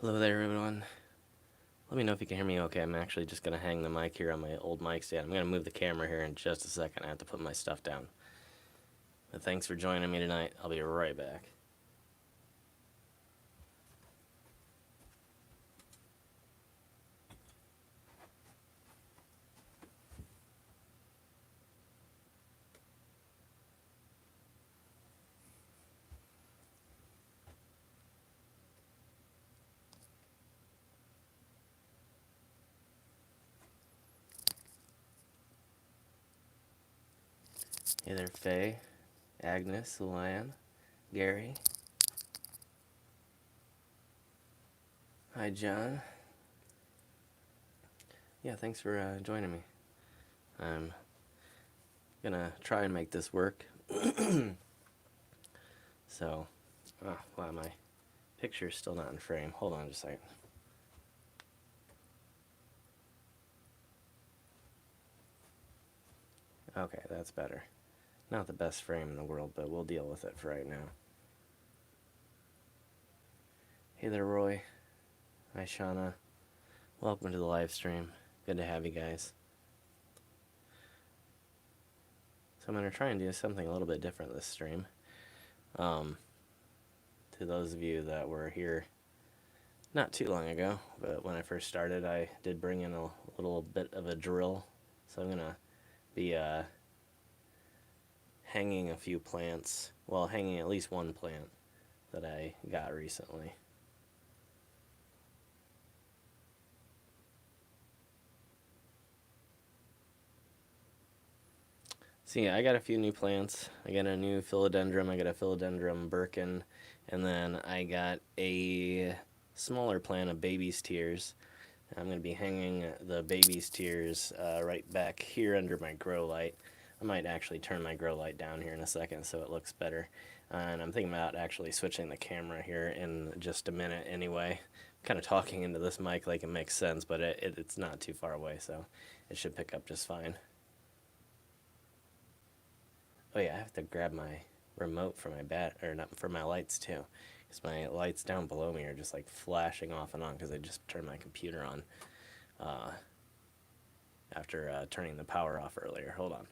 Hello there, everyone. Let me know if you can hear me okay. I'm actually just going to hang the mic here on my old mic stand. I'm going to move the camera here in just a second. I have to put my stuff down. But thanks for joining me tonight. I'll be right back. Hey there, Faye, Agnes, Luann, Gary. Hi, John. Yeah, thanks for joining me. I'm gonna try and make this work. So, wow, my picture's still not in frame. Hold on just a second. Okay, that's better. Not the best frame in the world, but we'll deal with it for right now. Hey there, Roy. Hi, Shauna. Welcome to the live stream. Good to have you guys. So I'm going to try and do something a little bit different this stream. To those of you that were here not too long ago, but when I first started, I did bring in a little bit of a drill. So I'm going to be hanging a few plants, well, hanging at least one plant that I got recently. So yeah, I got a few new plants. I got a new philodendron, I got a Philodendron Birkin, and then I got a smaller plant of baby's tears. I'm going to be hanging the baby's tears right back here under my grow light. I might actually turn my grow light down here in a second so it looks better. And I'm thinking about actually switching the camera here in just a minute anyway. I'm kind of talking into this mic like it makes sense, but it's not too far away, so it should pick up just fine. Oh yeah, I have to grab my remote for my for my lights too, because my lights down below me are just like flashing off and on because I just turned my computer on after turning the power off earlier. Hold on.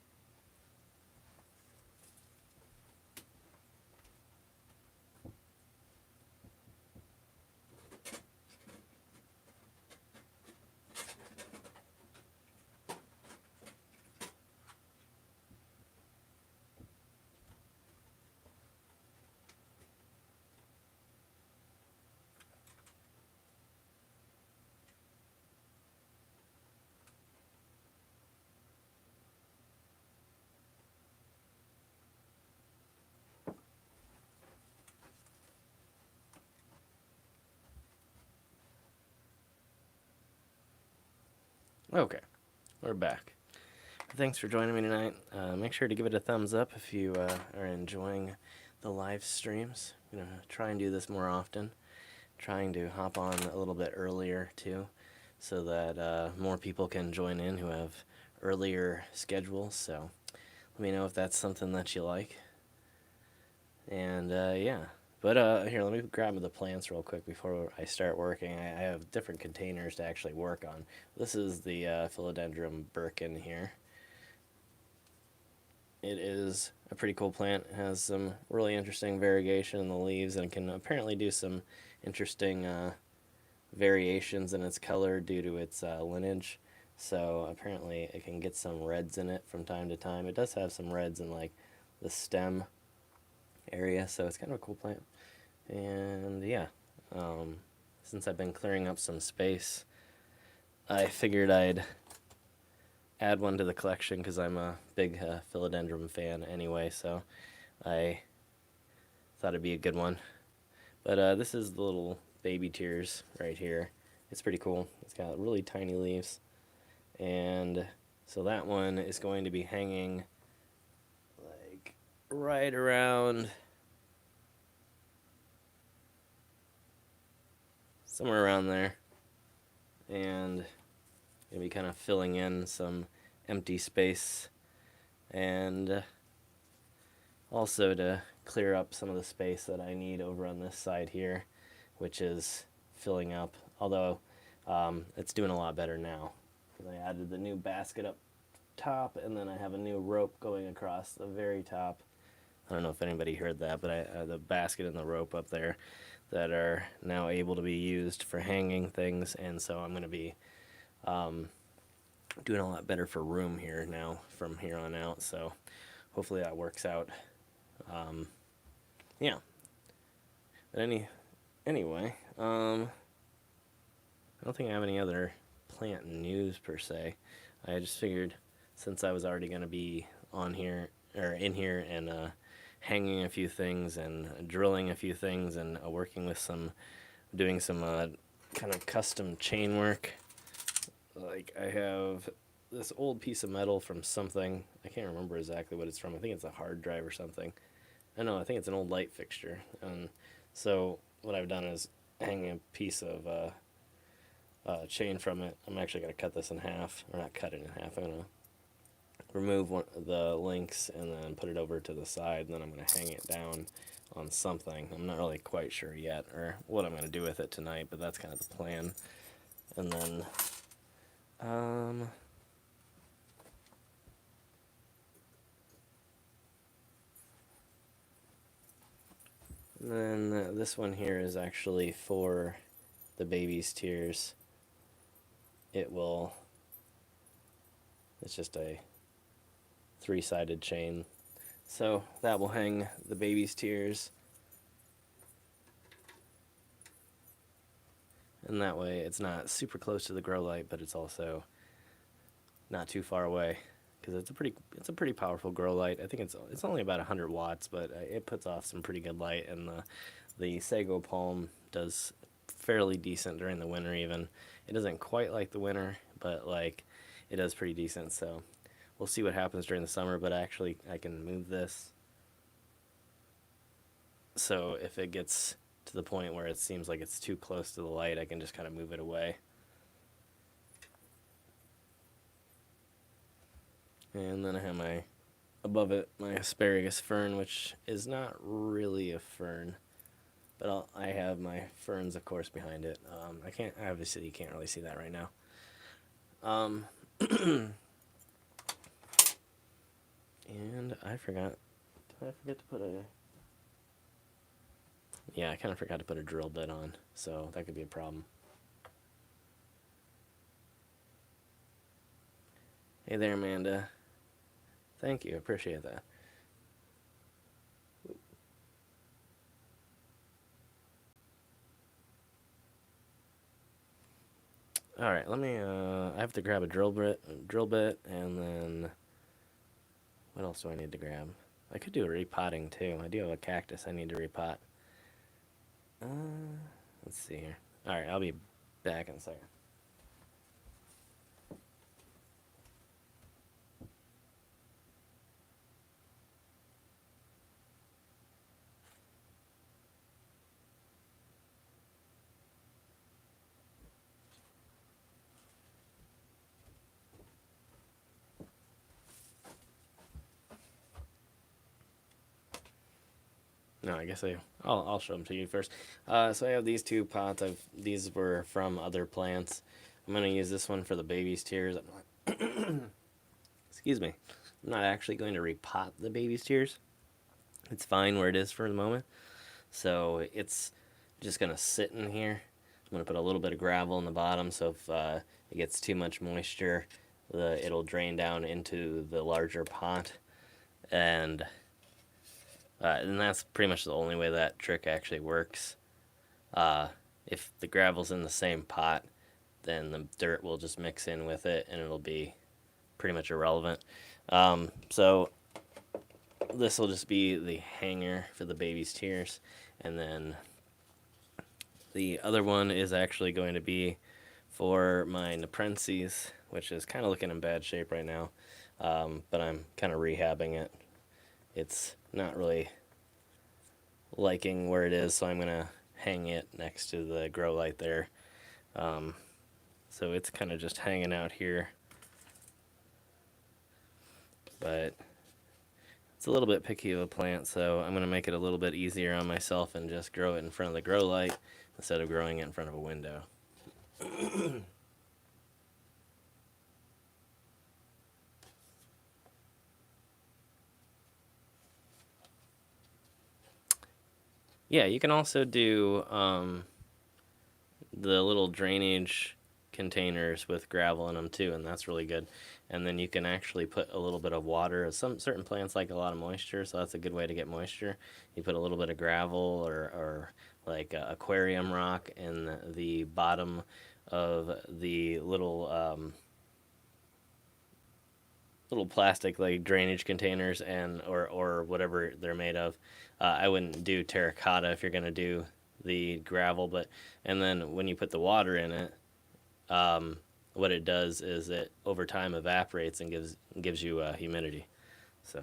Okay, we're back. Thanks for joining me tonight. Make sure to give it a thumbs up if you are enjoying the live streams. I'm going to try and do this more often. Trying to hop on a little bit earlier too, so that more people can join in who have earlier schedules. So let me know if that's something that you like. And yeah. But here, let me grab the plants real quick before I start working. I have different containers to actually work on. This is the Philodendron Birkin here. It is a pretty cool plant. It has some really interesting variegation in the leaves and can apparently do some interesting variations in its color due to its lineage. So apparently it can get some reds in it from time to time. It does have some reds in like the stem area, so it's kind of a cool plant. And yeah, since I've been clearing up some space, I figured I'd add one to the collection because I'm a big philodendron fan anyway, so I thought it'd be a good one. But this is the little baby tears right here. It's pretty cool. It's got really tiny leaves. And so that one is going to be hanging like right around somewhere around there. And gonna be kind of filling in some empty space, and also to clear up some of the space that I need over on this side here, which is filling up, although it's doing a lot better now because I added the new basket up top, and then I have a new rope going across the very top. I don't know if anybody heard that, but the basket and the rope up there that are now able to be used for hanging things, and so I'm going to be doing a lot better for room here now from here on out, so hopefully that works out. Yeah. But anyway, I don't think I have any other plant news per se. I just figured since I was already going to be on here or in here and hanging a few things and drilling a few things and doing some kind of custom chain work. Like I have this old piece of metal from something. I can't remember exactly what it's from. I think it's a hard drive or something. I think it's an old light fixture. And so what I've done is hang a piece of chain from it. I'm actually going to cut this in half, or not cut it in half. I'm going to remove the links and then put it over to the side, and then I'm going to hang it down on something. I'm not really quite sure yet, or what I'm going to do with it tonight, but that's kind of the plan. And then, this one here is actually for the baby's tears. It's just a 3-sided chain. So that will hang the baby's tears. And that way it's not super close to the grow light, but it's also not too far away, because it's a pretty powerful grow light. I think it's only about 100 watts, but it puts off some pretty good light, and the sago palm does fairly decent during the winter even. It doesn't quite like the winter, but like it does pretty decent, so we'll see what happens during the summer. But actually I can move this, so if it gets to the point where it seems like it's too close to the light, I can just kind of move it away. And then I have above it, my Asparagus Fern, which is not really a fern, but I have my ferns, of course, behind it. Obviously you can't really see that right now. And I forgot, did I forget to put yeah, I kind of forgot to put a drill bit on, so that could be a problem. Hey there, Amanda. Thank you, appreciate that. All right, let me. I have to grab a drill bit, and then what else do I need to grab? I could do a repotting too. I do have a cactus I need to repot. Let's see here. All right, I'll be back in a second. No, I guess I'll show them to you first. So I have these two pots. These were from other plants. I'm gonna use this one for the baby's tears. Excuse me. I'm not actually going to repot the baby's tears. It's fine where it is for the moment. So it's just gonna sit in here. I'm gonna put a little bit of gravel in the bottom, so if it gets too much moisture, it'll drain down into the larger pot, and that's pretty much the only way that trick actually works. If the gravel's in the same pot, then the dirt will just mix in with it, and it'll be pretty much irrelevant. So this will just be the hanger for the baby's tears, and then the other one is actually going to be for my Neprenses, which is kind of looking in bad shape right now, but I'm kind of rehabbing it. It's not really liking where it is, so I'm going to hang it next to the grow light there. So it's kind of just hanging out here, but it's a little bit picky of a plant, so I'm going to make it a little bit easier on myself and just grow it in front of the grow light, instead of growing it in front of a window. Yeah, you can also do the little drainage containers with gravel in them too, and that's really good. And then you can actually put a little bit of water. Some certain plants like a lot of moisture, so that's a good way to get moisture. You put a little bit of gravel or like aquarium rock in the bottom of the little plastic like drainage containers and or whatever they're made of. I wouldn't do terracotta if you're gonna do the gravel, but and then when you put the water in it, what it does is it over time evaporates and gives you humidity. So.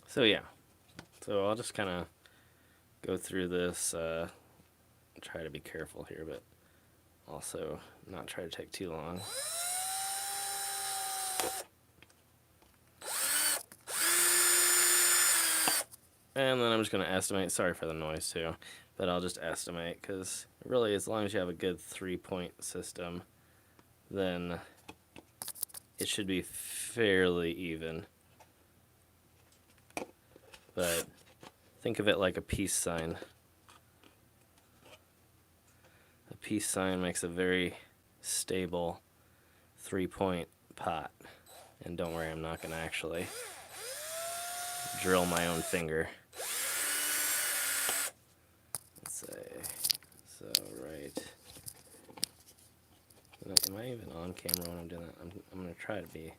So yeah, so I'll just kind of go through this. Try to be careful here, but also not try to take too long. And then I'm just going to estimate. Sorry for the noise too, but I'll just estimate because really, as long as you have a good 3-point system, then it should be fairly even. But think of it like a peace sign. A peace sign makes a very stable 3-point pot. And don't worry, I'm not going to actually drill my own finger. Let's say, so right. Am I even on camera when I'm doing that? I'm going to try to be.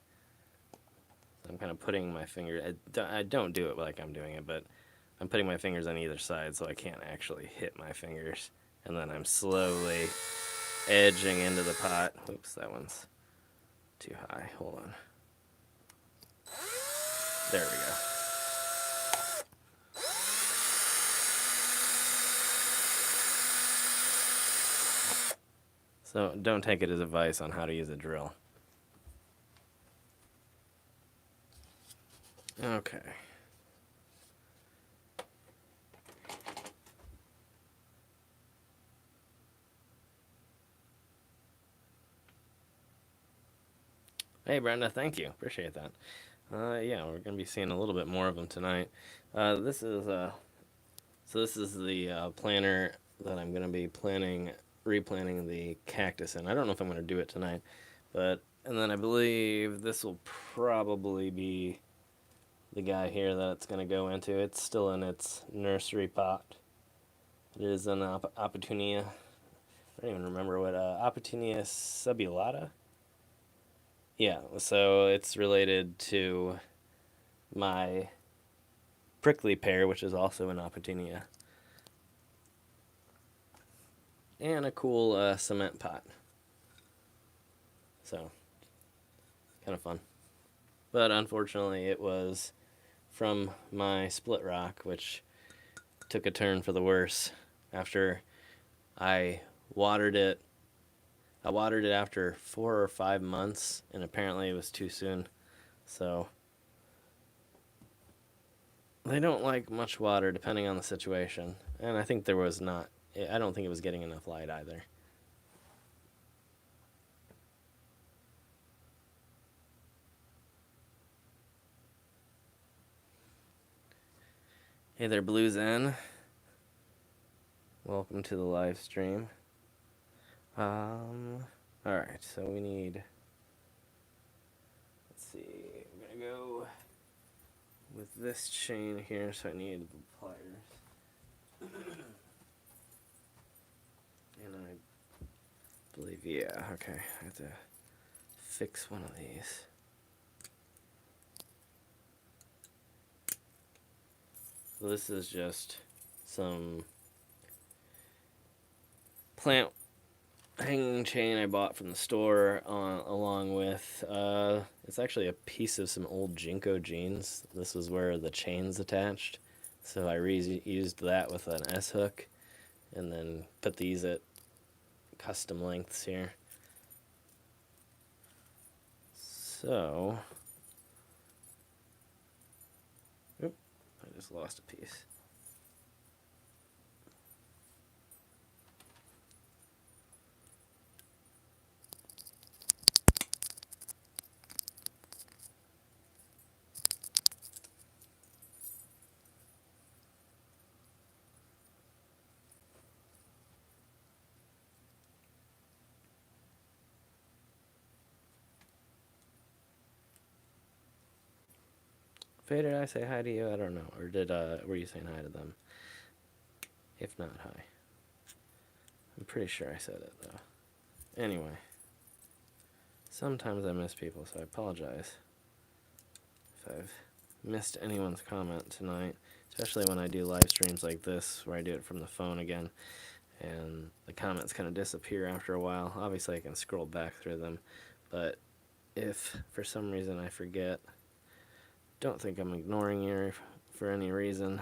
I'm kind of putting my finger, I don't do it like I'm doing it, but I'm putting my fingers on either side so I can't actually hit my fingers. And then I'm slowly edging into the pot. Oops, that one's too high. Hold on. There we go. So don't take it as advice on how to use a drill. Okay. Hey Brenda, thank you. Appreciate that. Yeah, we're gonna be seeing a little bit more of them tonight. This is the planter that I'm gonna be replanting the cactus in. I don't know if I'm gonna do it tonight, but and then I believe this will probably be the guy here that it's gonna go into. It's still in its nursery pot. It is an Opportunia. I don't even remember what Opportunia subulata. Yeah, so it's related to my prickly pear, which is also an Opportunia. And a cool cement pot. So, kind of fun. But unfortunately, it was from my split rock, which took a turn for the worse after I watered it. I watered it after 4 or 5 months, and apparently it was too soon. So, they don't like much water depending on the situation. And I think there was not, I don't think it was getting enough light either. Hey there, Blue Zen. Welcome to the live stream. Alright, so we need, let's see, I'm gonna go with this chain here, so I need pliers. And I believe, yeah, okay, I have to fix one of these. So this is just some plant hanging chain I bought from the store, along with it's actually a piece of some old Jinko jeans. This was where the chain's attached, so I reused that with an S hook, and then put these at custom lengths here. So, oop, I just lost a piece. Faye, did I say hi to you? I don't know. Or were you saying hi to them? If not, hi. I'm pretty sure I said it, though. Anyway. Sometimes I miss people, so I apologize if I've missed anyone's comment tonight. Especially when I do live streams like this, where I do it from the phone again, and the comments kind of disappear after a while. Obviously, I can scroll back through them, but if for some reason I forget, don't think I'm ignoring you for any reason.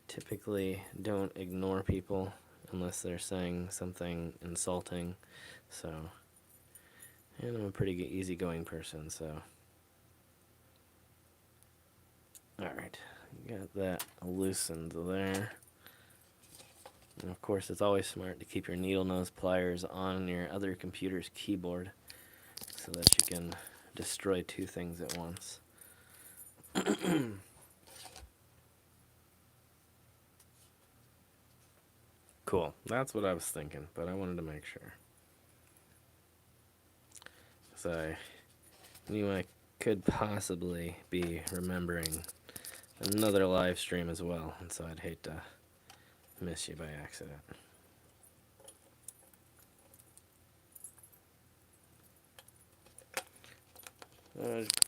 Typically don't ignore people unless they're saying something insulting, so, and I'm a pretty easygoing person, so. Alright, got that loosened there. And of course, it's always smart to keep your needle nose pliers on your other computer's keyboard so that you can destroy two things at once. Cool. That's what I was thinking, but I wanted to make sure. So I knew I could possibly be remembering another live stream as well, and so I'd hate to miss you by accident.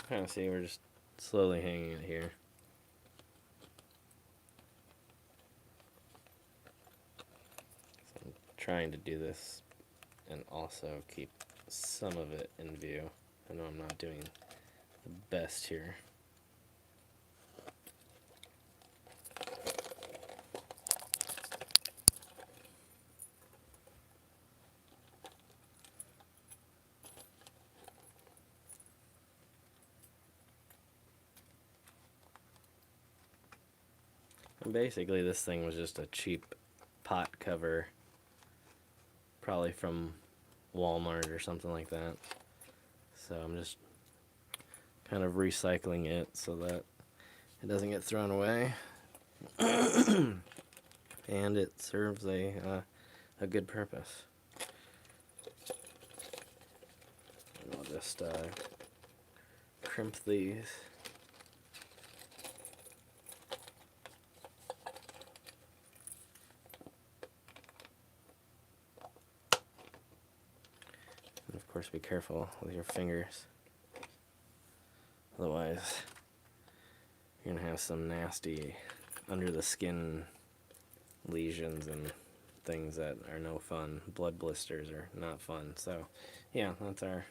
Kind of see we're just slowly hanging it here. So I'm trying to do this and also keep some of it in view. I know I'm not doing the best here. And basically this thing was just a cheap pot cover, probably from Walmart or something like that. So I'm just kind of recycling it so that it doesn't get thrown away. And it serves a good purpose. And I'll just crimp these. And of course, be careful with your fingers. Otherwise, you're gonna have some nasty under the skin lesions and things that are no fun. Blood blisters are not fun. So, yeah, that's our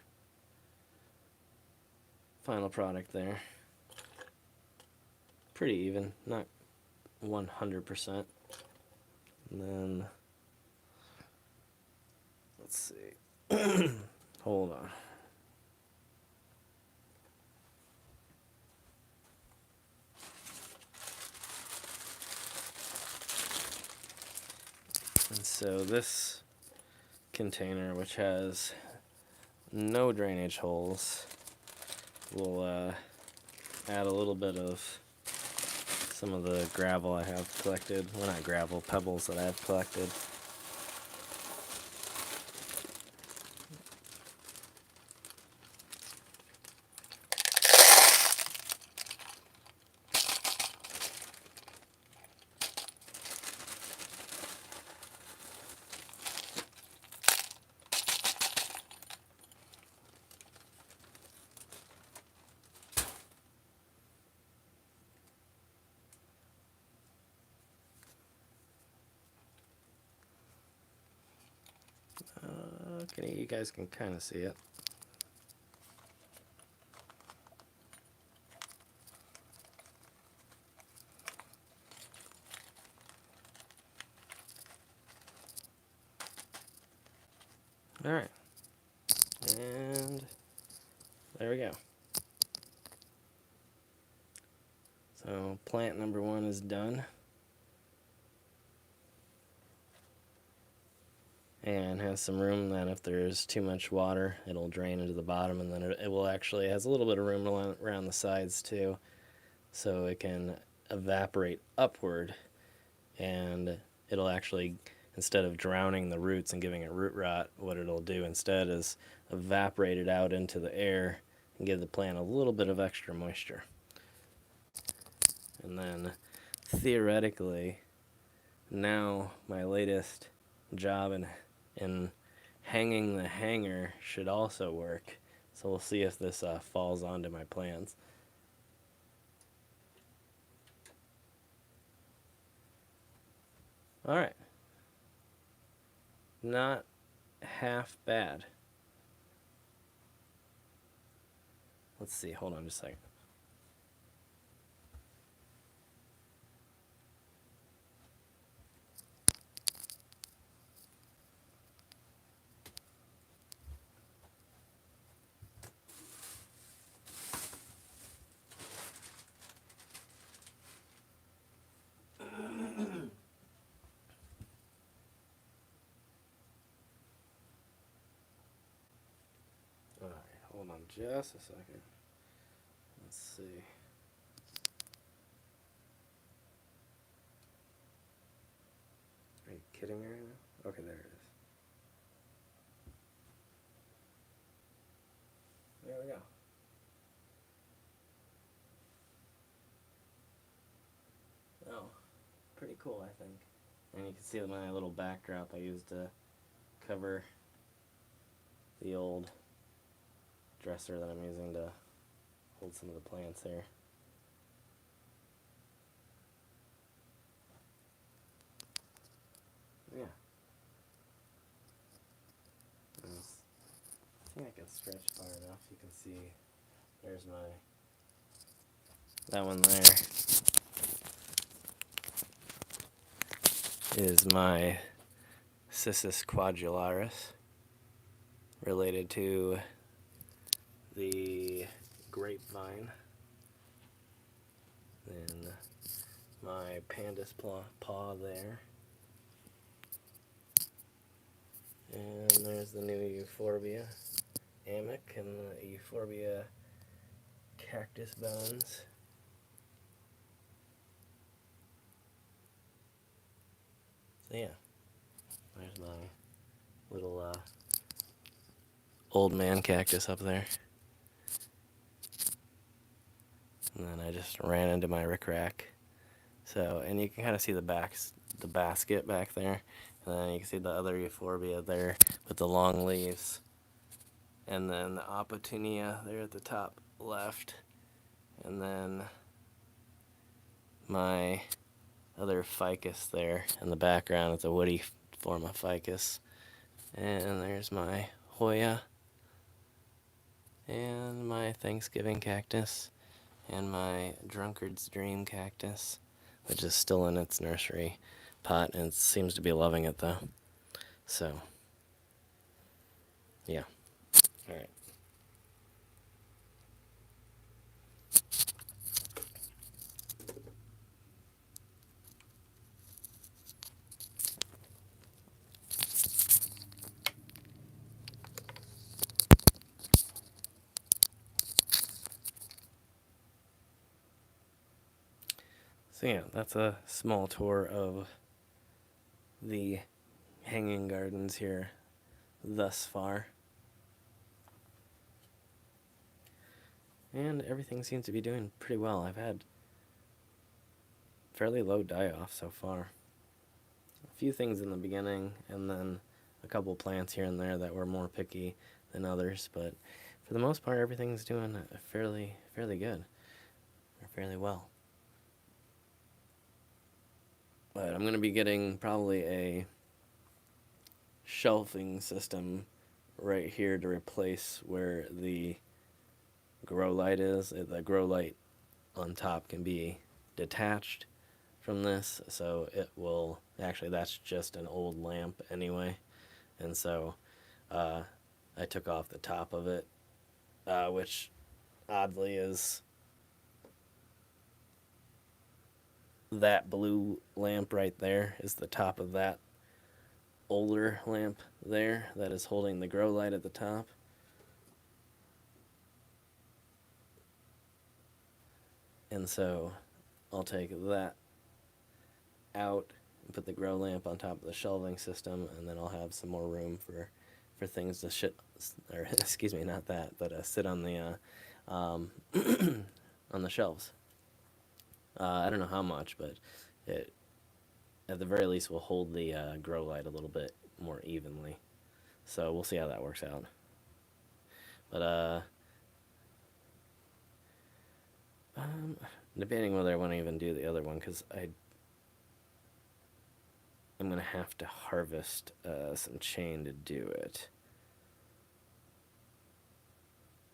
final product there. Pretty even, not 100%. And then, let's see. Hold on. And so this container, which has no drainage holes, will add a little bit of some of the gravel I have collected. Well, not gravel, pebbles that I have collected. You guys can kind of see it. All right, and there we go. So plant number 1 is done. And has some room that if there's too much water, it'll drain into the bottom, and then it will actually, it has a little bit of room around the sides too, so it can evaporate upward, and it'll actually, instead of drowning the roots and giving it root rot, what it'll do instead is evaporate it out into the air and give the plant a little bit of extra moisture. And then theoretically, now my latest job in hanging the hanger should also work. So we'll see if this falls onto my plants. All right. Not half bad. Let's see. Hold on just a second. All right, hold on just a second. Let's see. Are you kidding me right now? Okay, there it is. There we go. Oh, pretty cool, I think. And you can see my little backdrop I used to cover the old dresser that I'm using to hold some of the plants here. Yeah. I think I can stretch far enough. You can see there's that one there is my Cissus quadrilaris, related to the grapevine. Then my pandas paw there. And there's the new Euphorbia amic and the Euphorbia cactus bones. So yeah, there's my little old man cactus up there. And then I just ran into my rickrack. So, and you can kind of see the basket back there. And then you can see the other Euphorbia there with the long leaves. And then the Opportunia there at the top left. And then my other ficus there in the background. It's a woody form of ficus. And there's my Hoya. And my Thanksgiving cactus. And my Drunkard's Dream cactus, which is still in its nursery pot, and it seems to be loving it though. So, yeah. All right. So yeah, that's a small tour of the hanging gardens here thus far. And everything seems to be doing pretty well. I've had fairly low die-off so far. A few things in the beginning, and then a couple plants here and there that were more picky than others, but for the most part, everything's doing fairly good, or fairly well. But I'm going to be getting probably a shelving system right here to replace where the grow light is. The grow light on top can be detached from this, so it will actually, that's just an old lamp anyway, and so I took off the top of it, which oddly is that blue lamp right there is the top of that older lamp there that is holding the grow light at the top. And so I'll take that out and put the grow lamp on top of the shelving system, and then I'll have some more room for things to or excuse me, not that, but sit on the on the shelves. I don't know how much, but it at the very least will hold the grow light a little bit more evenly. So we'll see how that works out. But debating whether I want to even do the other one, because I'm gonna have to harvest some chain to do it.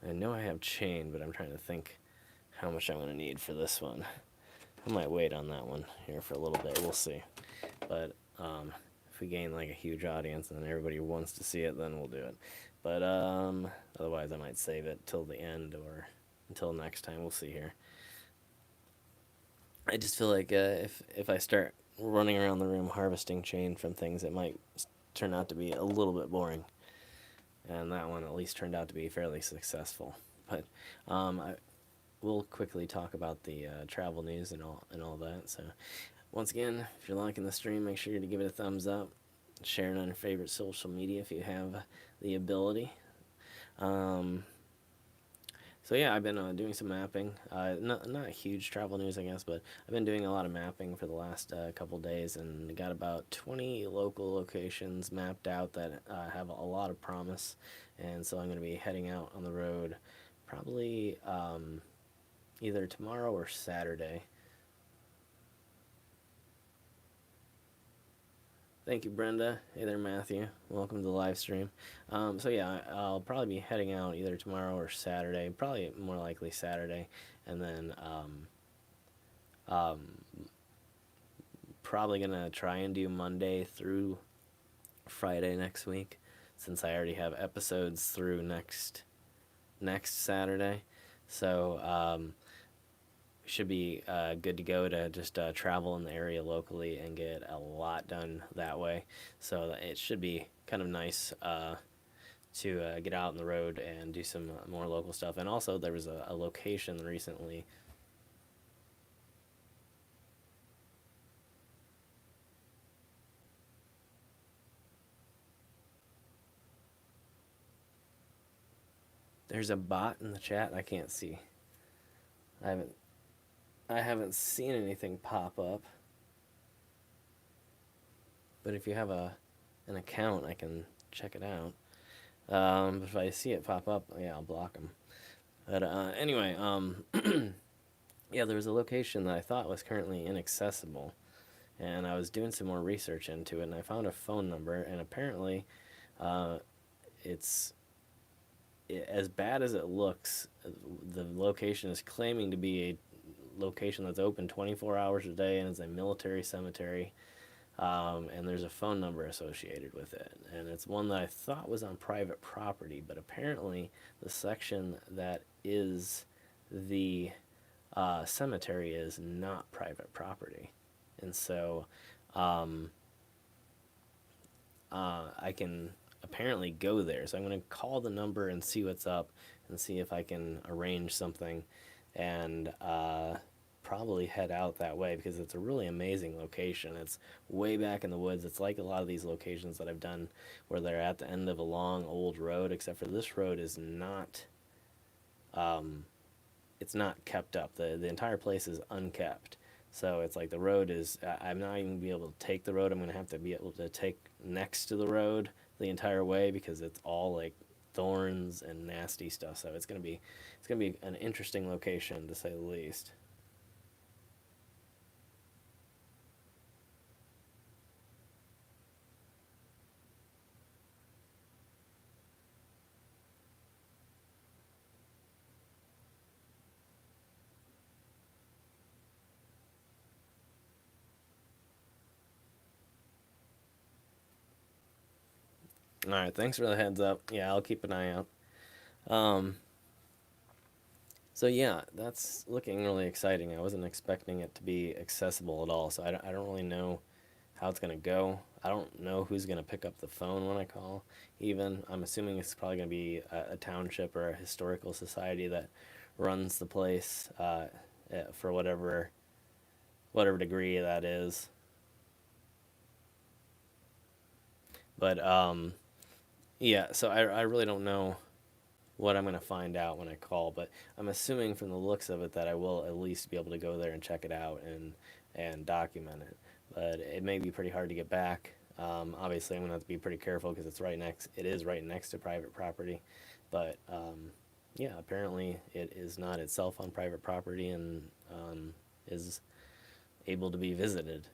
I know I have chain, but I'm trying to think how much I'm gonna need for this one. I might wait on that one here for a little bit. We'll see. But if we gain like a huge audience and then everybody wants to see it, then we'll do it. But otherwise, I might save it till the end or until next time. We'll see here. I just feel like if I start running around the room harvesting chain from things, it might turn out to be a little bit boring. And that one at least turned out to be fairly successful. But we'll quickly talk about the travel news and all that. So once again, if you're liking the stream, make sure to give it a thumbs up. Share it on your favorite social media if you have the ability. So yeah, I've been doing some mapping. Not huge travel news, I guess, but I've been doing a lot of mapping for the last couple days, and got about 20 local locations mapped out that have a lot of promise. And so I'm going to be heading out on the road probably either tomorrow or Saturday. Thank you, Brenda. Hey there, Matthew. Welcome to the live stream. So yeah, I'll probably be heading out either tomorrow or Saturday. Probably more likely Saturday, and then probably gonna try and do Monday through Friday next week, since I already have episodes through next Saturday. So should be good to go to just travel in the area locally and get a lot done that way. So it should be kind of nice to get out on the road and do some more local stuff. And also there was a location recently. There's a bot in the chat I can't see. I haven't seen anything pop up. But if you have an account, I can check it out. But if I see it pop up, yeah, I'll block them. But anyway, yeah, there was a location that I thought was currently inaccessible, and I was doing some more research into it, and I found a phone number, and apparently it's as bad as it looks. The location is claiming to be a location that's open 24 hours a day, and it's a military cemetery, and there's a phone number associated with it, and it's one that I thought was on private property, but apparently the section that is the cemetery is not private property, and so I can apparently go there. So I'm going to call the number and see what's up and see if I can arrange something, and probably head out that way, because it's a really amazing location. It's way back in the woods. It's like a lot of these locations that I've done where they're at the end of a long old road, except for this road is not it's not kept up. The entire place is unkept. So it's like the road is, I'm not even going to be able to take the road. I'm going to have to be able to take next to the road the entire way, because it's all like thorns and nasty stuff. So it's going to be an interesting location, to say the least. All right, thanks for the heads up. Yeah, I'll keep an eye out. Um, so yeah, that's looking really exciting. I wasn't expecting it to be accessible at all, so I don't really know how it's gonna go. I don't know who's gonna pick up the phone when I call. Even I'm assuming it's probably gonna be a township or a historical society that runs the place for whatever degree that is. But yeah, so I really don't know what I'm gonna find out when I call, but I'm assuming from the looks of it that I will at least be able to go there and check it out and document it. But it may be pretty hard to get back. Obviously, I'm gonna have to be pretty careful because it's right next. It is right next to private property, but yeah, apparently it is not itself on private property and is able to be visited.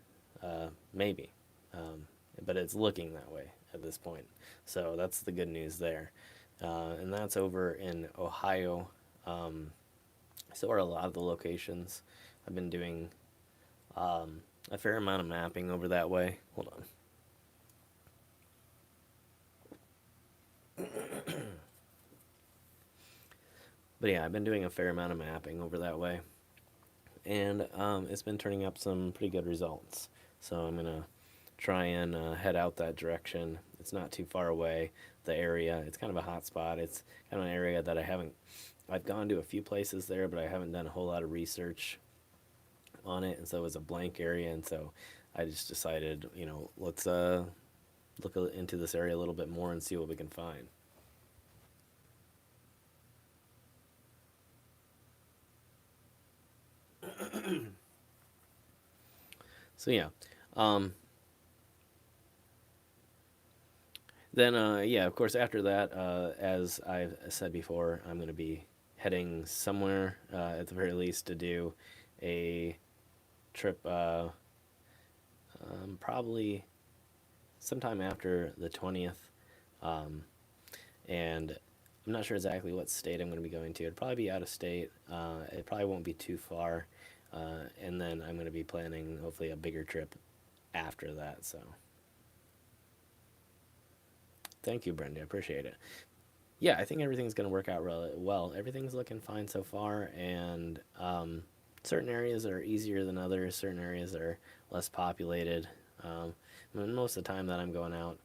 Maybe, um, but it's looking that way at this point. So that's the good news there. And that's over in Ohio. Um, so are a lot of the locations. I've been doing a fair amount of mapping over that way. Hold on. But yeah, I've been doing a fair amount of mapping over that way, and it's been turning up some pretty good results. So I'm gonna try and head out that direction. It's not too far away. The area, it's kind of a hot spot. It's kind of an area that I've gone to a few places there, but I haven't done a whole lot of research on it, and so it was a blank area, and so I just decided, let's look into this area a little bit more and see what we can find. So yeah, um, then yeah, of course after that, as I've said before, I'm going to be heading somewhere at the very least to do a trip, probably sometime after the 20th. Um, and I'm not sure exactly what state I'm going to be going to. It'd probably be out of state. It probably won't be too far. And then I'm going to be planning hopefully a bigger trip after that. So thank you, Brenda. I appreciate it. Yeah, I think everything's going to work out really well. Everything's looking fine so far, and certain areas are easier than others. Certain areas are less populated. Most of the time that I'm going out,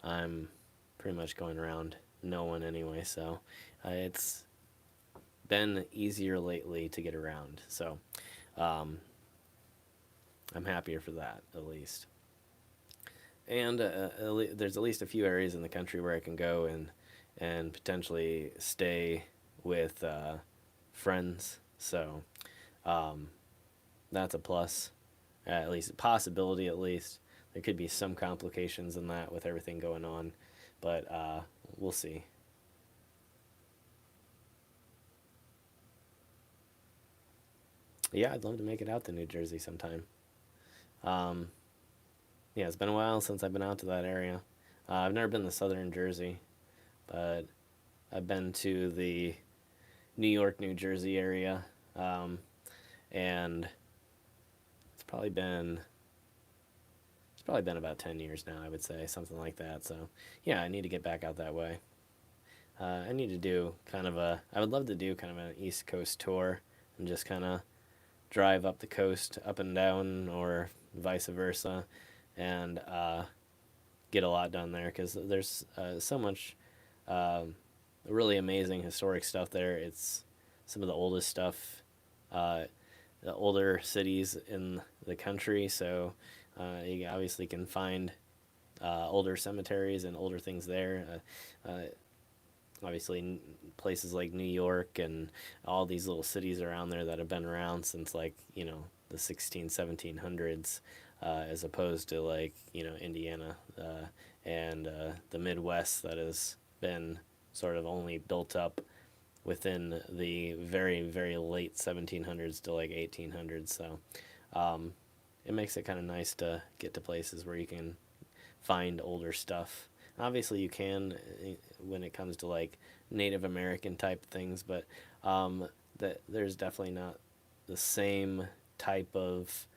I'm pretty much going around no one anyway. So it's been easier lately to get around. So um, I'm happier for that at least. And there's at least a few areas in the country where I can go and potentially stay with friends. So um, that's a plus, at least a possibility. At least there could be some complications in that with everything going on, but we'll see. Yeah, I'd love to make it out to New Jersey sometime. Um, yeah, it's been a while since I've been out to that area. I've never been to southern Jersey, but I've been to the New York, New Jersey area, and it's probably been it's probably been about 10 years now. I would say something like that. So yeah, I need to get back out that way. I need to do kind of a. I would love to do kind of an East Coast tour and just kind of drive up the coast, up and down, or vice versa, and get a lot done there because there's so much really amazing historic stuff there. It's some of the oldest stuff, uh, the older cities in the country. So you obviously can find older cemeteries and older things there. Obviously, places like New York and all these little cities around there that have been around since like the 1700s, as opposed to like Indiana and the Midwest that has been sort of only built up within the very very late 1700s to like 1800s. So um, it makes it kind of nice to get to places where you can find older stuff. Obviously, you can when it comes to like Native American type things, but that there's definitely not the same type of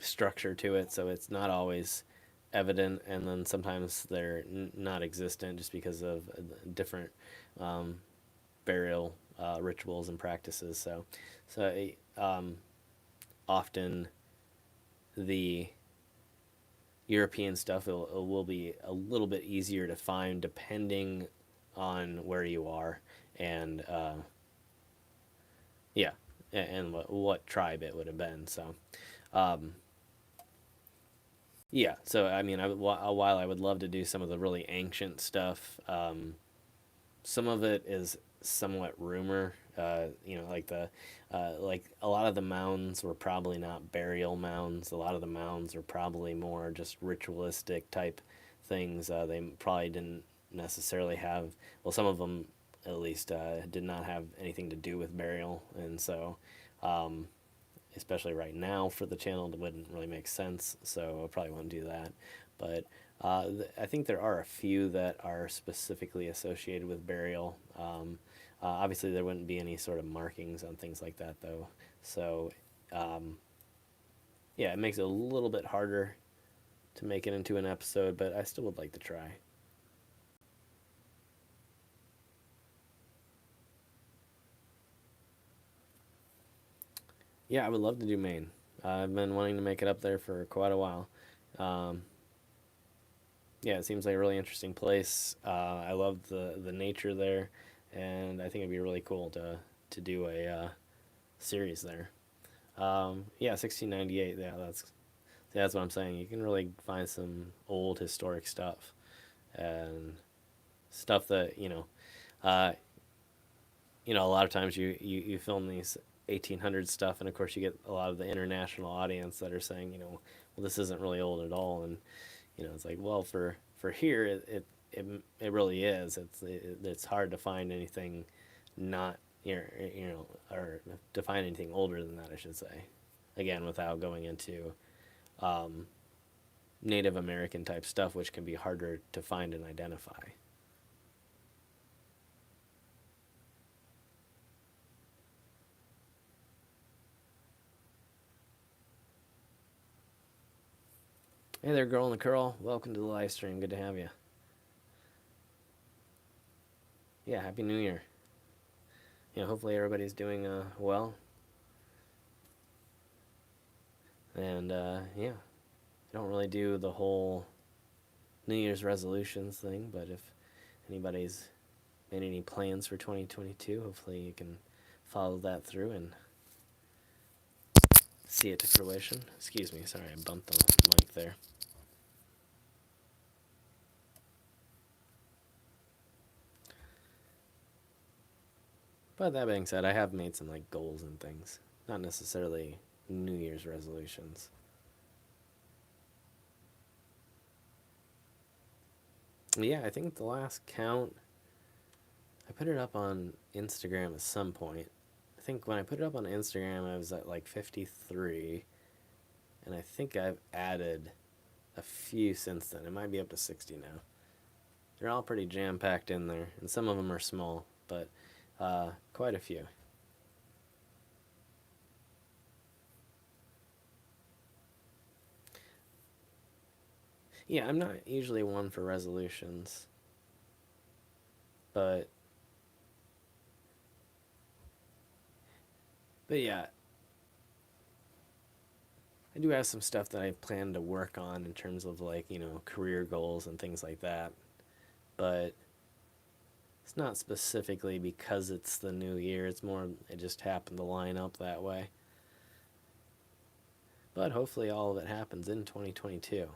structure to it. So it's not always evident, and then sometimes they're not existent just because of different um, burial rituals and practices. So often the European stuff will be a little bit easier to find depending on where you are, and yeah, and what tribe it would have been. So um, yeah, so I mean, while I would love to do some of the really ancient stuff, some of it is somewhat rumor. Like a lot of the mounds were probably not burial mounds. A lot of the mounds are probably more just ritualistic type things. They probably didn't necessarily have. Well, some of them at least did not have anything to do with burial, and so um, especially right now for the channel, it wouldn't really make sense. So I probably won't do that. But I think there are a few that are specifically associated with burial. Obviously, there wouldn't be any sort of markings on things like that, though. So, um, yeah, it makes it a little bit harder to make it into an episode, but I still would like to try. Yeah, I would love to do Maine. I've been wanting to make it up there for quite a while. Um, yeah, it seems like a really interesting place. I love the nature there, and I think it'd be really cool to do a series there. Yeah, 1698. That's what I'm saying. You can really find some old historic stuff and stuff that uh, a lot of times you film these 1800 stuff, and of course you get a lot of the international audience that are saying, well, this isn't really old at all, and it's like, well, for here, it really is. It's hard to find anything not or to find anything older than that, I should say. Again, without going into um, Native American type stuff, which can be harder to find and identify. Hey there, girl in the curl. Welcome to the live stream. Good to have you. Yeah, happy New Year. Hopefully everybody's doing well. And yeah, I don't really do the whole New Year's resolutions thing, but if anybody's made any plans for 2022, hopefully you can follow that through and see it to fruition. Excuse me, sorry, I bumped the mic there. But that being said, I have made some like goals and things, not necessarily New Year's resolutions. Yeah, I think the last count, I put it up on Instagram at some point. I think when I put it up on Instagram, I was at like 53, and I think I've added a few since then. It might be up to 60 now. They're all pretty jam packed in there, and some of them are small, but quite a few. Yeah, I'm not usually one for resolutions, but yeah, I do have some stuff that I plan to work on in terms of like, career goals and things like that. But it's not specifically because it's the new year. It's more it just happened to line up that way. But hopefully all of it happens in 2022.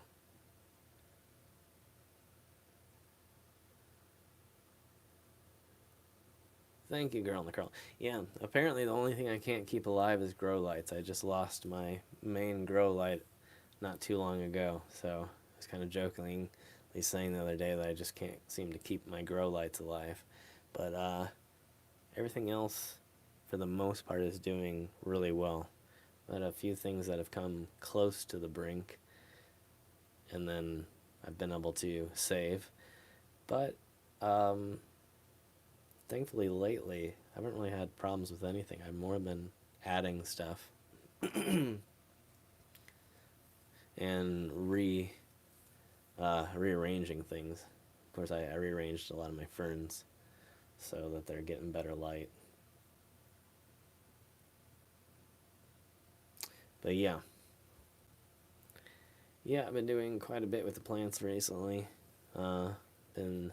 Thank you, girl in the curl. Yeah, apparently the only thing I can't keep alive is grow lights. I just lost my main grow light not too long ago, so I was kind of jokingly saying the other day that I just can't seem to keep my grow lights alive. But everything else, for the most part, is doing really well. But a few things that have come close to the brink, and then I've been able to save. But thankfully, lately, I haven't really had problems with anything. I've more been adding stuff and rearranging things. Of course, I rearranged a lot of my ferns so that they're getting better light. But yeah. Yeah, I've been doing quite a bit with the plants recently. Been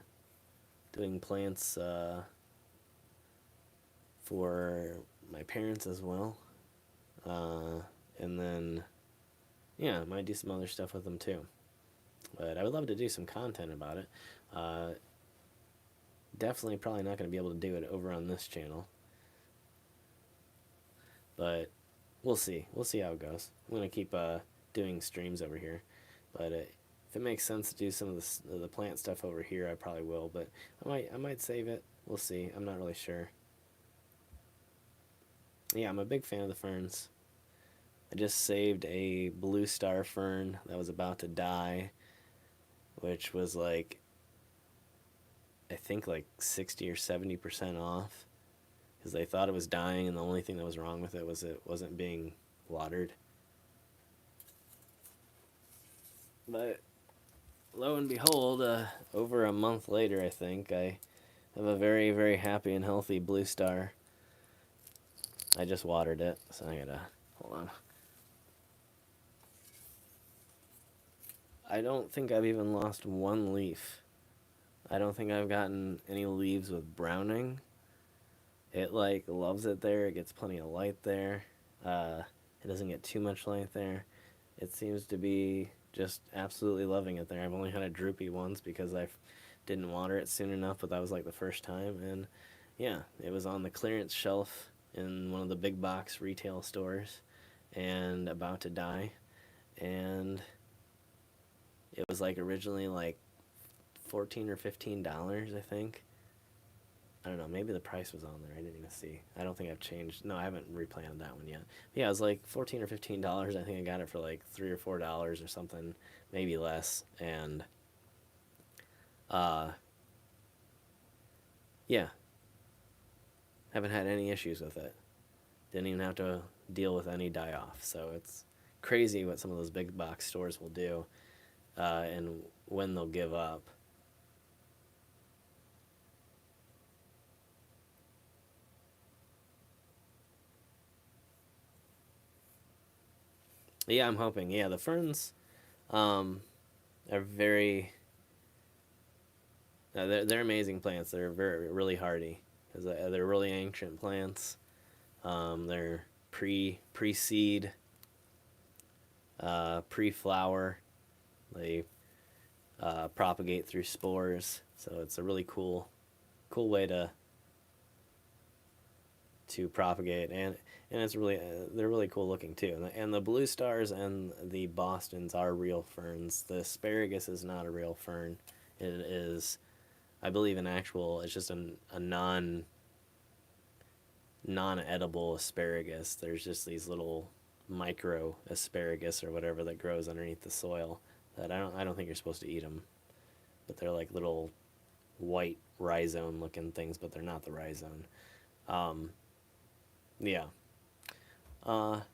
doing plants for my parents as well. And then, yeah, I might do some other stuff with them too. But I would love to do some content about it. Uh, Definitely probably not going to be able to do it over on this channel. But we'll see. We'll see how it goes. I'm going to keep doing streams over here. But if it makes sense to do some of the plant stuff over here, I probably will. But I might save it. We'll see. I'm not really sure. Yeah, I'm a big fan of the ferns. I just saved a blue star fern that was about to die, which was like, I think like 60 or 70% off, because they thought it was dying, and the only thing that was wrong with it was it wasn't being watered. But lo and behold, over a month later, I think, I have a very, very happy and healthy blue star. I just watered it, so I gotta, hold on. I don't think I've even lost one leaf. I don't think I've gotten any leaves with browning. It like loves it there. It gets plenty of light there. It doesn't get too much light there. It seems to be just absolutely loving it there. I've only had a droopy once because I didn't water it soon enough, but that was like the first time. And yeah, it was on the clearance shelf in one of the big box retail stores and about to die. And it was like originally like $14 or $15, I think. I don't know, maybe the price was on there. I didn't even see. I don't think I've changed. No, I haven't replanted that one yet. But yeah, it was like $14 or $15. I think I got it for like $3 or $4 or something, maybe less. And yeah, haven't had any issues with it. Didn't even have to deal with any die off. So it's crazy what some of those big box stores will do, and when they'll give up. Yeah, I'm hoping. Yeah, the ferns are very. They're amazing plants. They're very really hardy because they're really ancient plants. They're pre seed, pre flower. They propagate through spores, so it's a really cool way to propagate, and it's really they're really cool looking too. And the blue stars and the Bostons are real ferns. The asparagus is not a real fern. It is, I believe, an actual. It's just a non-edible asparagus. There's just these little micro asparagus or whatever that grows underneath the soil that I don't think you're supposed to eat them, but they're like little white rhizome looking things, but they're not the rhizome. Yeah. But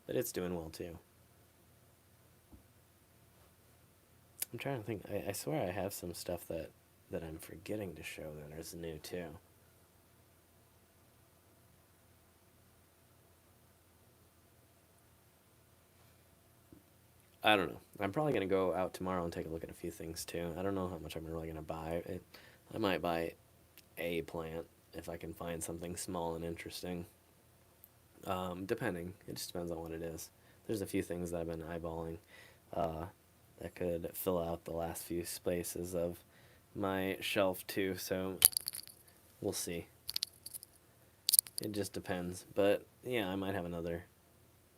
it's doing well too. I'm trying to think. I swear I have some stuff that I'm forgetting to show that is new too. I don't know. I'm probably gonna go out tomorrow and take a look at a few things too. I don't know how much I'm really gonna buy. I might buy a plant if I can find something small and interesting. Depending, it just depends on what it is. There's a few things that I've been eyeballing that could fill out the last few spaces of my shelf too. So we'll see. It just depends. But yeah, I might have another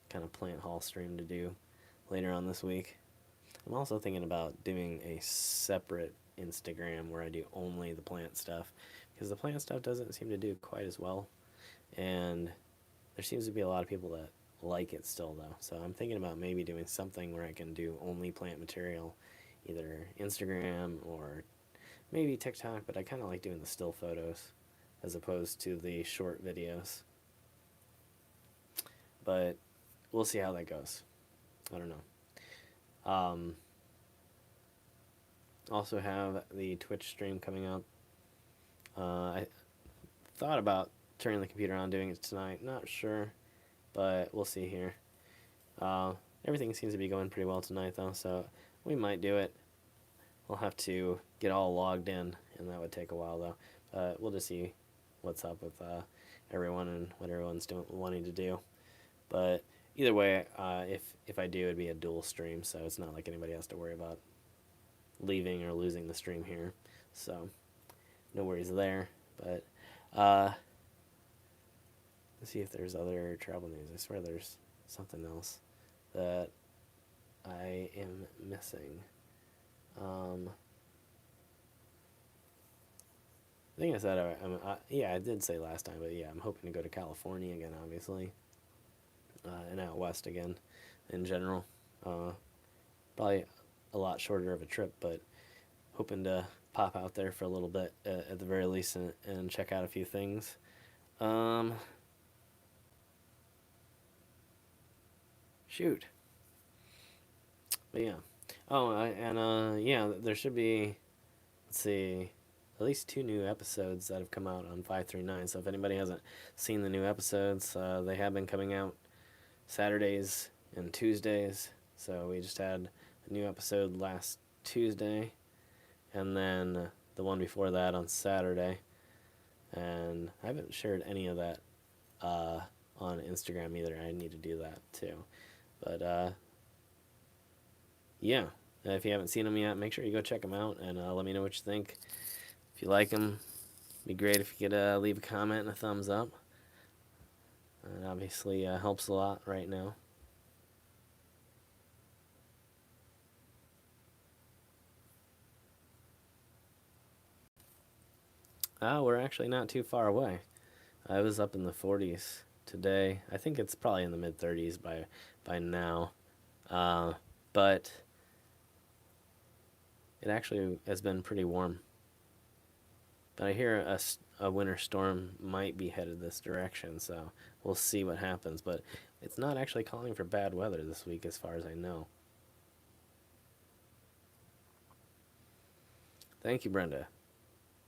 kind of plant haul stream to do later on this week. I'm also thinking about doing a separate Instagram where I do only the plant stuff, because the plant stuff doesn't seem to do quite as well, and there seems to be a lot of people that like it still though. So I'm thinking about maybe doing something where I can do only plant material, either Instagram or maybe TikTok, but I kind of like doing the still photos as opposed to the short videos. But we'll see how that goes. I don't know. Also have the Twitch stream coming up. I thought about turning the computer on, doing it tonight. Not sure, but we'll see here. Uh, Everything seems to be going pretty well tonight, though, so we might do it. We'll have to get all logged in, and that would take a while, though. We'll just see what's up with everyone and what everyone's wanting to do. But either way, if I do, it'd be a dual stream, so it's not like anybody has to worry about leaving or losing the stream here. So no worries there. But let's see if there's other travel news. I swear there's something else that I am missing. I think I said yeah, I did say last time, but yeah, I'm hoping to go to California again, obviously, and out west again, in general. Probably a lot shorter of a trip, but hoping to pop out there for a little bit at the very least and check out a few things. Shoot. But yeah. Oh, yeah, there should be, let's see, at least 2 new episodes that have come out on 539. So if anybody hasn't seen the new episodes, they have been coming out Saturdays and Tuesdays. So we just had a new episode last Tuesday, and then the one before that on Saturday. And I haven't shared any of that on Instagram either. I need to do that too. But yeah, if you haven't seen them yet, make sure you go check them out and let me know what you think. If you like them, it'd be great if you could leave a comment and a thumbs up. It obviously helps a lot right now. We're actually not too far away. I was up in the 40s today. I think it's probably in the mid 30s by now. But it actually has been pretty warm. But I hear a winter storm might be headed this direction, so we'll see what happens. But it's not actually calling for bad weather this week, as far as I know. Thank you, Brenda.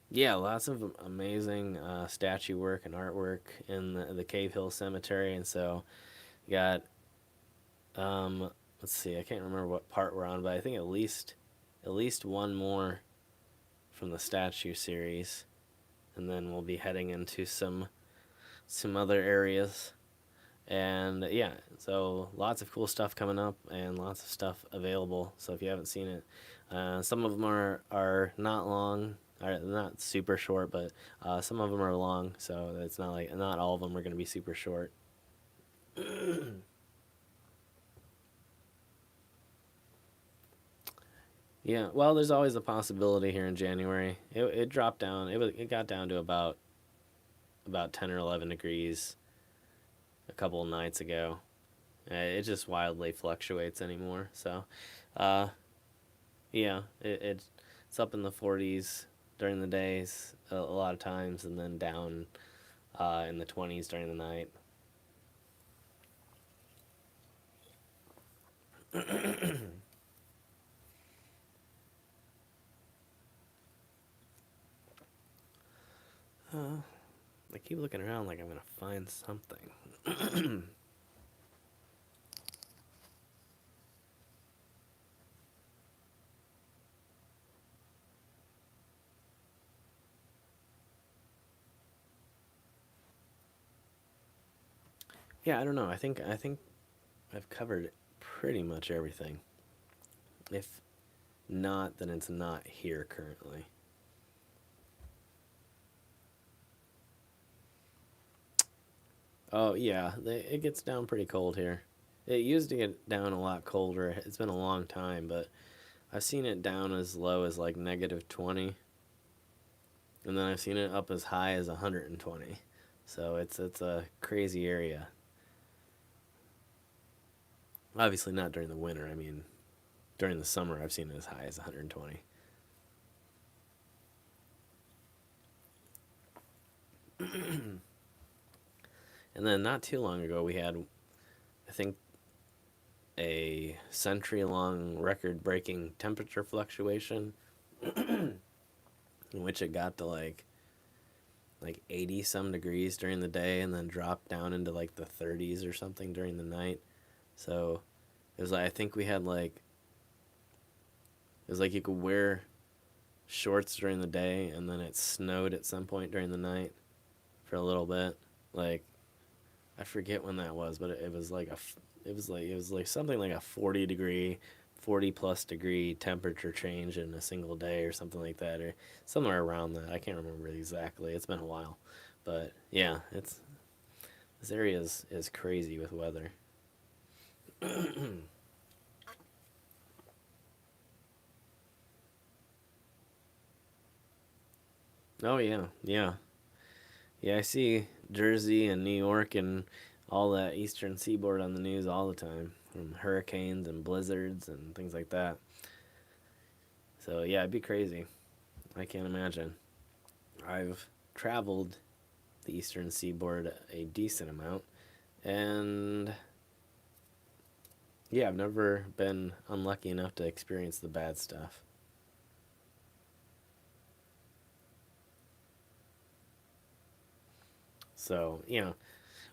Yeah, lots of amazing statue work and artwork in the Cave Hill Cemetery, and so you got let's see, I can't remember what part we're on, but I think at least one more from the statue series, and then we'll be heading into some other areas. And yeah, so lots of cool stuff coming up and lots of stuff available. So if you haven't seen it, some of them are not long, are not super short, but some of them are long. So it's not like not all of them are going to be super short. Yeah, well, there's always a possibility here in January. It dropped down. It got down to about 10 or 11 degrees a couple of nights ago. It just wildly fluctuates anymore. So, uh, yeah, it's up in the 40s during the days a lot of times, and then down in the 20s during the night. I keep looking around like I'm gonna find something. Yeah, I don't know. I think I've covered pretty much everything. If not, then it's not here currently. Oh yeah, it gets down pretty cold here. It used to get down a lot colder. It's been a long time, but I've seen it down as low as like -20, and then I've seen it up as high as 120. So it's a crazy area. Obviously not during the winter. I mean, during the summer I've seen it as high as 120. And then not too long ago we had, I think, a century-long record-breaking temperature fluctuation in which it got to like 80 some degrees during the day and then dropped down into like the 30s or something during the night. So it was like, I think we had like, it was like you could wear shorts during the day and then it snowed at some point during the night for a little bit. Like, I forget when that was, but it was like it was like something like a 40 plus degree temperature change in a single day or something like that, or somewhere around that. I can't remember exactly. It's been a while, but yeah, it's this area is crazy with weather. Oh yeah, yeah, yeah. I see Jersey and New York and all that eastern seaboard on the news all the time, from hurricanes and blizzards and things like that. So yeah, it'd be crazy. I can't imagine. I've traveled the eastern seaboard a decent amount, and yeah, I've never been unlucky enough to experience the bad stuff. So,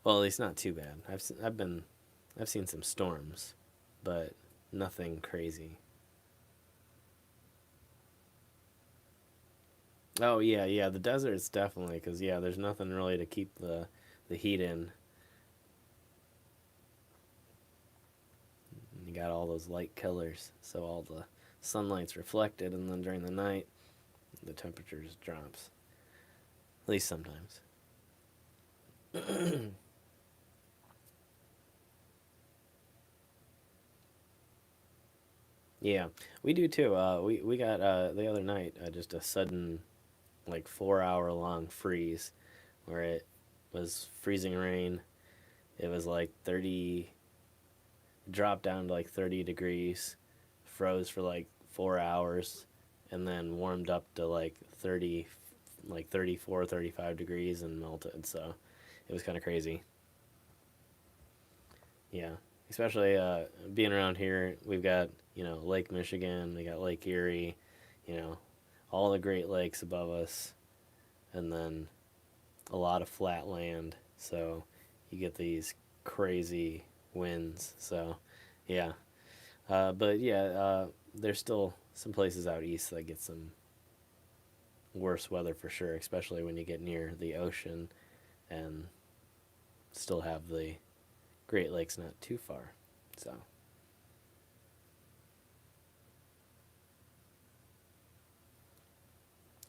well, at least not too bad. I've seen some storms, but nothing crazy. Oh yeah, yeah, the desert's definitely, because yeah, there's nothing really to keep the heat in. You got all those light killers, so all the sunlight's reflected, and then during the night, the temperature just drops. At least sometimes. Yeah, we do too. We got the other night just a sudden like 4 hour long freeze where it was freezing rain. It was like 30, dropped down to like 30 degrees, froze for like 4 hours, and then warmed up to like 30, like 34, 35 degrees and melted. So it was kind of crazy. Yeah. Especially being around here, we've got, Lake Michigan, we got Lake Erie, you know, all the Great Lakes above us, and then a lot of flat land. So you get these crazy winds. So, yeah. But yeah, there's still some places out east that get some worse weather for sure, especially when you get near the ocean and still have the Great Lakes not too far. So,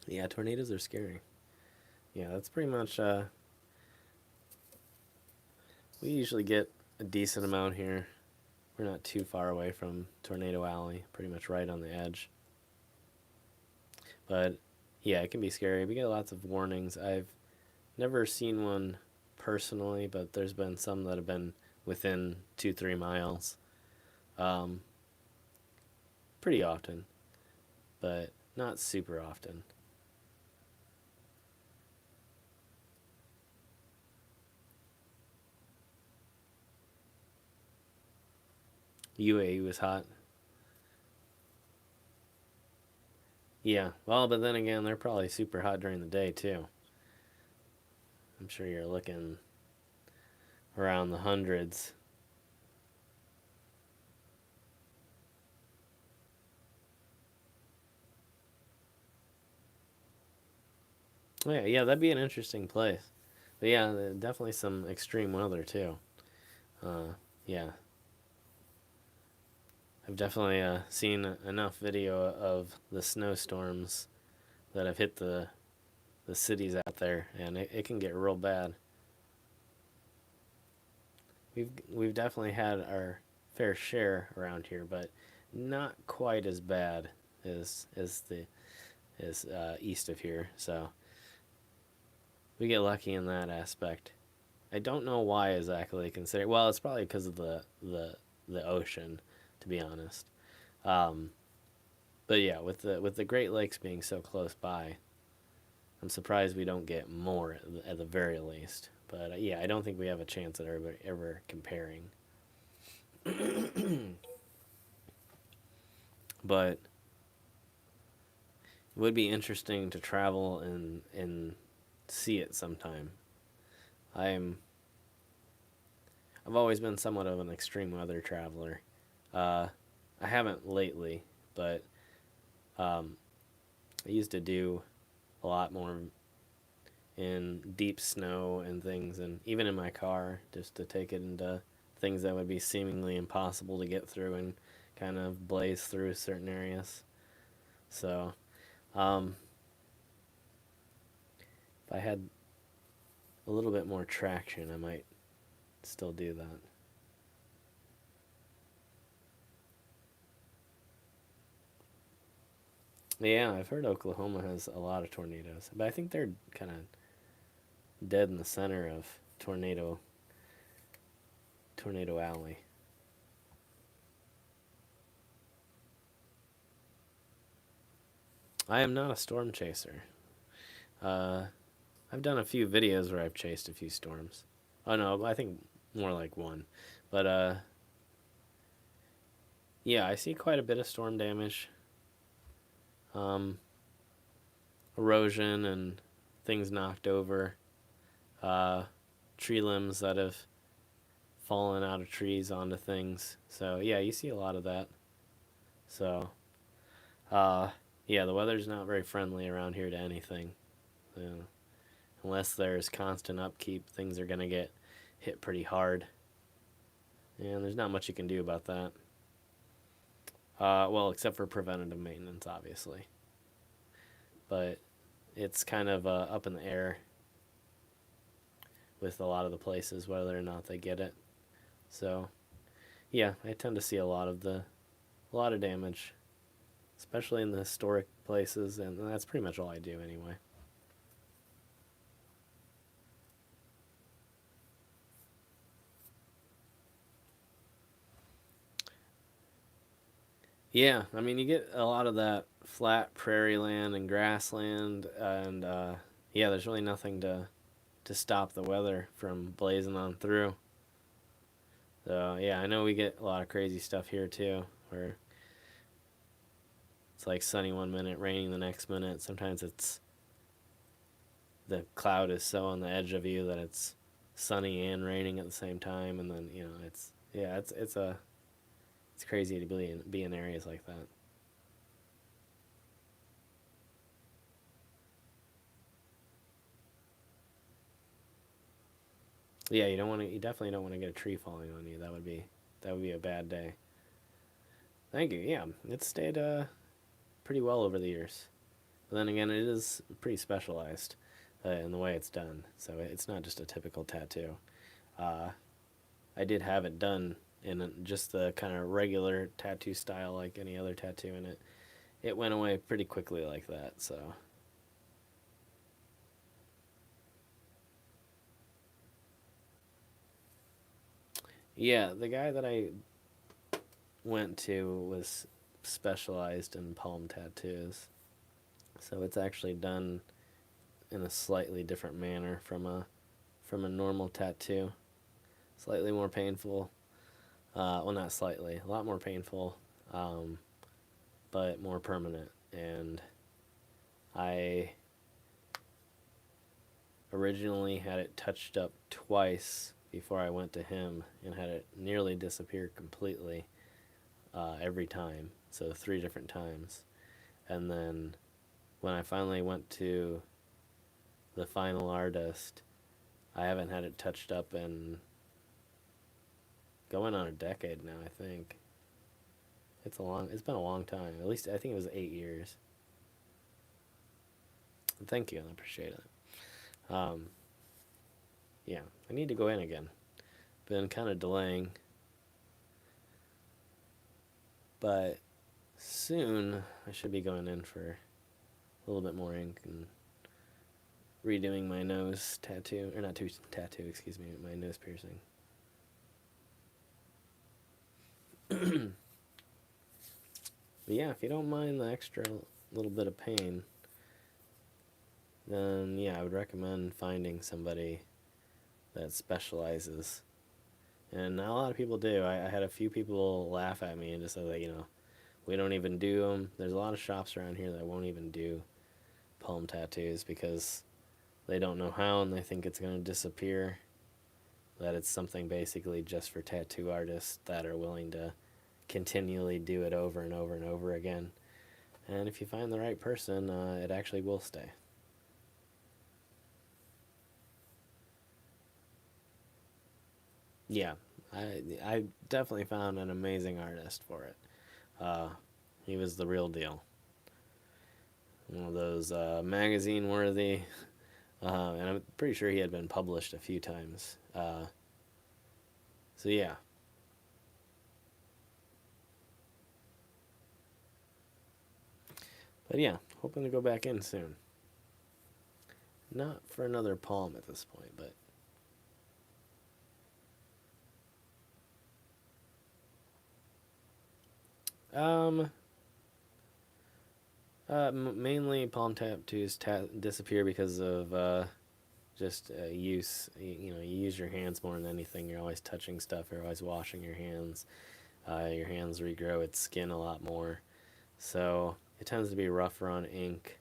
yeah, tornadoes are scary. Yeah, that's pretty much, we usually get a decent amount here. We're not too far away from Tornado Alley, pretty much right on the edge. But yeah, it can be scary. We get lots of warnings. I've never seen one personally, but there's been some that have been within 2, 3 miles, um, pretty often, but not super often. UAE was hot. Yeah, well, but then again, they're probably super hot during the day too. I'm sure you're looking around the hundreds. Oh, yeah, yeah, that'd be an interesting place. But yeah, definitely some extreme weather too. Yeah, I've definitely seen enough video of the snowstorms that have hit the cities out there, and it can get real bad. We've definitely had our fair share around here, but not quite as bad as east of here. So we get lucky in that aspect. I don't know why exactly consider. Well, it's probably because of the ocean, to be honest. Um, but yeah, with the Great Lakes being so close by, I'm surprised we don't get more at the very least. But yeah, I don't think we have a chance at ever comparing. But It would be interesting to travel and see it sometime. I'm I've always been somewhat of an extreme weather traveler. Uh, I haven't lately, but um, I used to do a lot more in deep snow and things, and even in my car, just to take it into things that would be seemingly impossible to get through and kind of blaze through certain areas. So, um, if I had a little bit more traction, I might still do that. Yeah, I've heard Oklahoma has a lot of tornadoes, but I think they're kind of dead in the center of tornado alley. I am not a storm chaser. Uh, I've done a few videos where I've chased a few storms. Oh no, I think more like one. But yeah, I see quite a bit of storm damage, um, erosion and things knocked over, uh, tree limbs that have fallen out of trees onto things. So yeah, you see a lot of that. So uh, yeah, the weather's not very friendly around here to anything. Uh, Unless there's constant upkeep, things are gonna get hit pretty hard, and there's not much you can do about that. Well, except for preventative maintenance, obviously. But it's kind of up in the air with a lot of the places whether or not they get it. So yeah, I tend to see a lot of damage, especially in the historic places, and that's pretty much all I do anyway. Yeah, I mean, you get a lot of that flat prairie land and grassland, and yeah, there's really nothing to stop the weather from blazing on through. So yeah, I know we get a lot of crazy stuff here too, where it's like sunny one minute, raining the next minute. Sometimes it's the cloud is so on the edge of you that it's sunny and raining at the same time, and then it's yeah, it's crazy to be in areas like that. Yeah, you definitely don't want to get a tree falling on you. That would be a bad day. Thank you. Yeah, it's stayed pretty well over the years. But then again, it is pretty specialized in the way it's done. So it's not just a typical tattoo. Uh, I did have it done in just the kind of regular tattoo style, like any other tattoo, and it went away pretty quickly like that. So yeah, the guy that I went to was specialized in palm tattoos. So it's actually done in a slightly different manner from a normal tattoo. Slightly more painful. Well, not slightly, a lot more painful, um, but more permanent. And I originally had it touched up twice before I went to him and had it nearly disappear completely every time. So three different times. And then when I finally went to the final artist, I haven't had it touched up in going on a decade now, I think. It's been a long time. At least I think it was 8 years. Thank you, I appreciate it. Um, yeah, I need to go in again. Been kind of delaying, but soon I should be going in for a little bit more ink and redoing my nose tattoo, or not tattoo, excuse me, my nose piercing. But yeah, if you don't mind the extra little bit of pain, then yeah, I would recommend finding somebody that specializes. And not a lot of people do. I had a few people laugh at me and just say that, We don't even do them. There's a lot of shops around here that won't even do palm tattoos because they don't know how and they think it's going to disappear. That it's something basically just for tattoo artists that are willing to continually do it over and over and over again. And if you find the right person, it actually will stay. Yeah, I definitely found an amazing artist for it. Uh, he was the real deal. One of those magazine worthy, and I'm pretty sure he had been published a few times. So yeah, but yeah, hoping to go back in soon. Not for another palm at this point, but um, mainly palm tattoos disappear because of just use. You use your hands more than anything. You're always touching stuff. You're always washing your hands. Your hands regrow its skin a lot more, so it tends to be rougher on ink.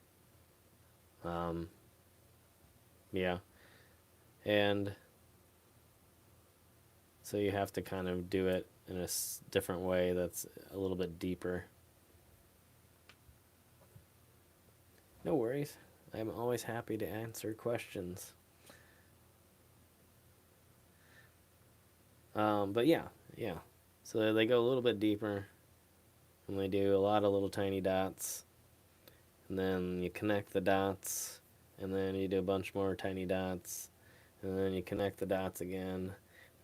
Um, yeah, and so you have to kind of do it in a different way that's a little bit deeper. No worries. I'm always happy to answer questions. But yeah, yeah. So they go a little bit deeper, and they do a lot of little tiny dots, and then you connect the dots, and then you do a bunch more tiny dots, and then you connect the dots again,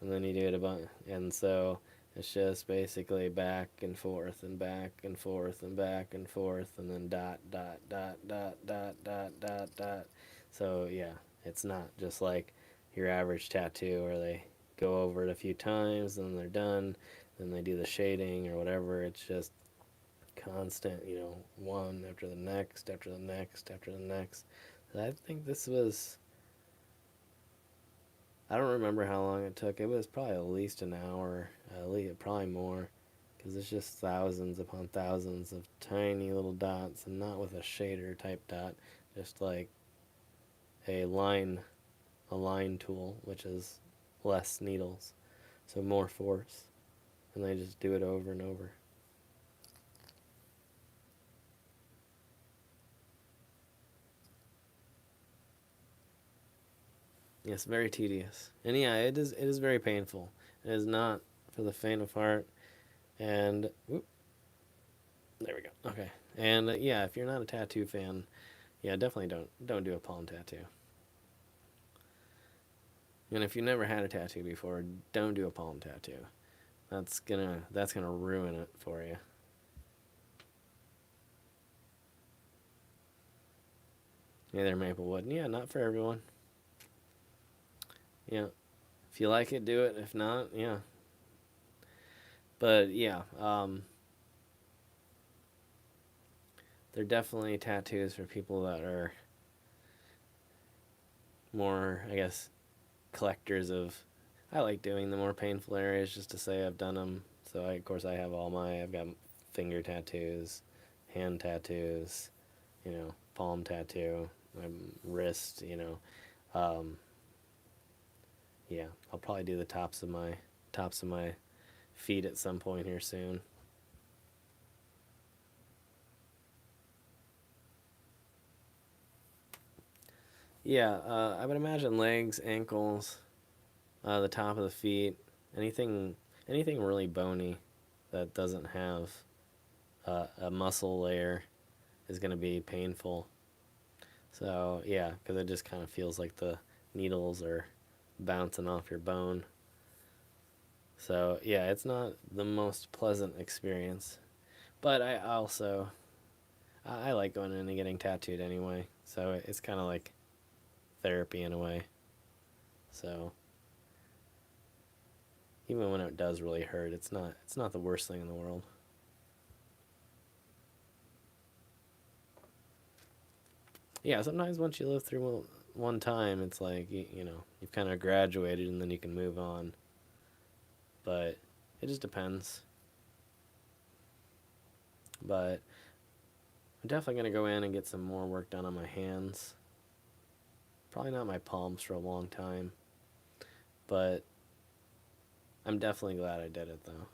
and then you do it a bunch, and so it's just basically back and forth and back and forth and back and forth, and then dot dot dot dot dot dot dot dot. So yeah, it's not just like your average tattoo where they go over it a few times and they're done, then they do the shading or whatever. It's just constant, one after the next, after the next, after the next. I think this was, I don't remember how long it took. It was probably at least an hour, at least probably more, because it's just thousands upon thousands of tiny little dots, and not with a shader type dot, just like a line, a line tool, which is less needles, so more force, and they just do it over and over. Yes, very tedious, and yeah, it is very painful. It is not for the faint of heart, and whoop, there we go. Okay, and yeah, if you're not a tattoo fan, yeah, definitely don't do a palm tattoo. And if you never had a tattoo before, don't do a palm tattoo. That's gonna ruin it for you. Either Maplewood. Yeah, not for everyone. Yeah. If you like it, do it. If not, yeah. But yeah, they're definitely tattoos for people that are more, I guess, collectors of. I like doing the more painful areas just to say I've done them. So of course I have I've got finger tattoos, hand tattoos, palm tattoo, my wrist, um, yeah, I'll probably do the tops of my feet at some point here soon. Yeah, I would imagine legs, ankles, the top of the feet, anything, anything really bony that doesn't have a muscle layer is going to be painful. So yeah, because it just kind of feels like the needles are bouncing off your bone. So yeah, it's not the most pleasant experience, but I like going in and getting tattooed anyway. So it's kind of like therapy in a way. So even when it does really hurt, it's not the worst thing in the world. Yeah, sometimes once you live through one time, it's like you've kind of graduated and then you can move on. But it just depends. But I'm definitely going to go in and get some more work done on my hands. Probably not my palms for a long time, but I'm definitely glad I did it though.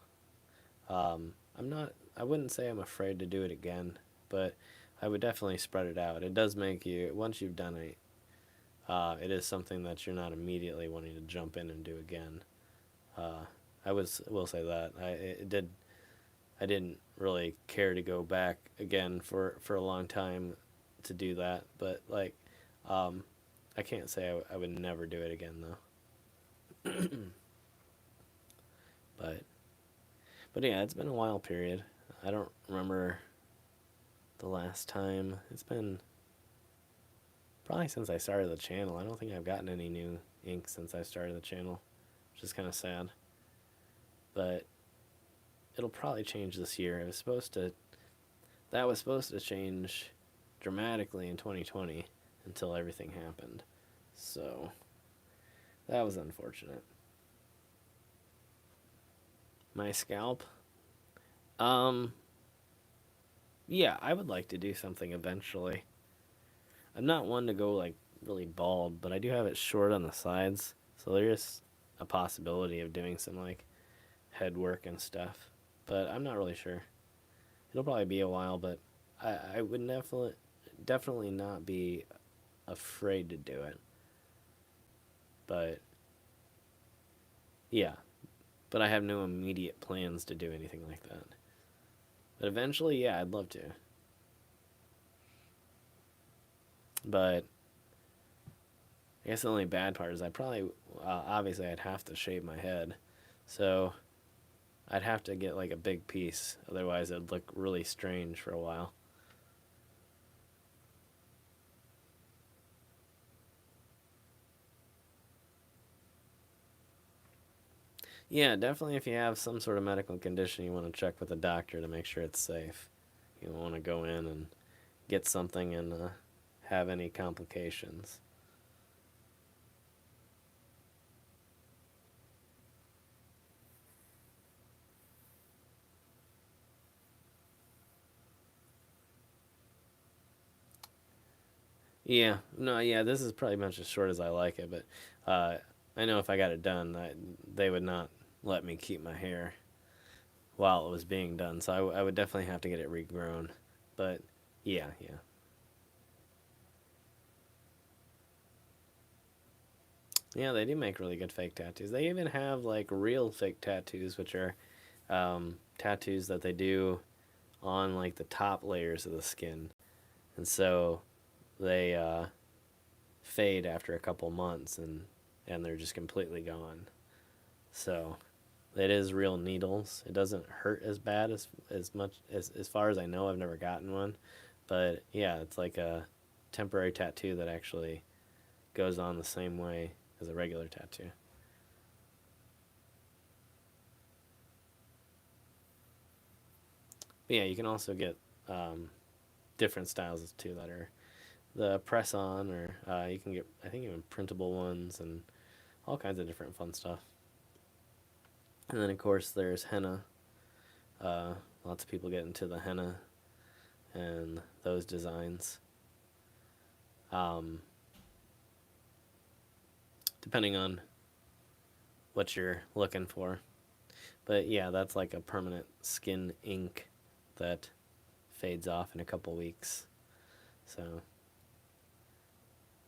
I wouldn't say I'm afraid to do it again, but I would definitely spread it out. It does make you, once you've done it, it is something that you're not immediately wanting to jump in and do again. Will say that I didn't really care to go back again for a long time to do that, but like, I can't say I would never do it again though. but but yeah, it's been a while period. I don't remember the last time. It's been probably since I started the channel. I don't think I've gotten any new ink since I started the channel, which is kind of sad. But it'll probably change this year. That was supposed to change dramatically in 2020 until everything happened. So that was unfortunate. My scalp. Yeah, I would like to do something eventually. I'm not one to go like really bald, but I do have it short on the sides, so there is a possibility of doing some like head work and stuff. But I'm not really sure. It'll probably be a while, but I would definitely not be afraid to do it. But yeah, but I have no immediate plans to do anything like that. But eventually, yeah, I'd love to. But I guess the only bad part is obviously I'd have to shave my head. So I'd have to get like a big piece. Otherwise, it'd look really strange for a while. Yeah, definitely if you have some sort of medical condition, you want to check with a doctor to make sure it's safe. You don't want to go in and get something and have any complications. Yeah, no, yeah, this is pretty much as short as I like it, but I know if I got it done, they would not let me keep my hair while it was being done, so I would definitely have to get it regrown. But yeah, yeah. Yeah, they do make really good fake tattoos. They even have like real fake tattoos, which are tattoos that they do on like the top layers of the skin. And so they fade after a couple months and they're just completely gone. So it is real needles. It doesn't hurt as bad as much as far as I know. I've never gotten one, but yeah, it's like a temporary tattoo that actually goes on the same way as a regular tattoo. But yeah, you can also get different styles too that are the press on, or you can get I think even printable ones and all kinds of different fun stuff. And then of course there's henna. Uh, Lots of people get into the henna and those designs. Um, Depending on what you're looking for. But yeah, that's like a permanent skin ink that fades off in a couple weeks. So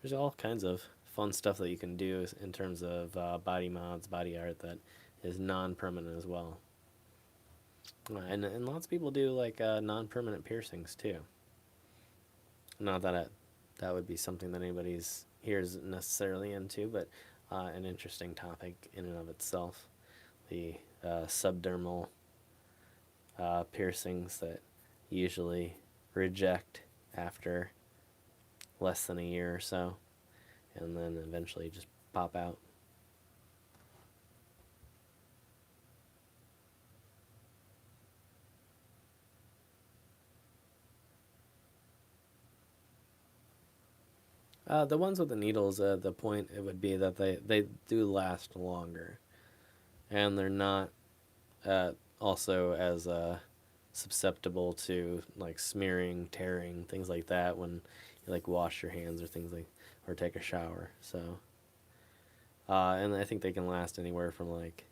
there's all kinds of fun stuff that you can do in terms of body mods, body art that is non-permanent as well. And lots of people do like non-permanent piercings too. Not that that would be something that anybody's here is necessarily into, but an interesting topic in and of itself. The subdermal piercings that usually reject after less than a year or so, and then eventually just pop out. The ones with the needles, the point it would be that they do last longer, and they're not also as susceptible to like smearing, tearing, things like that when you like wash your hands or things like, or take a shower. So, and I think they can last anywhere from like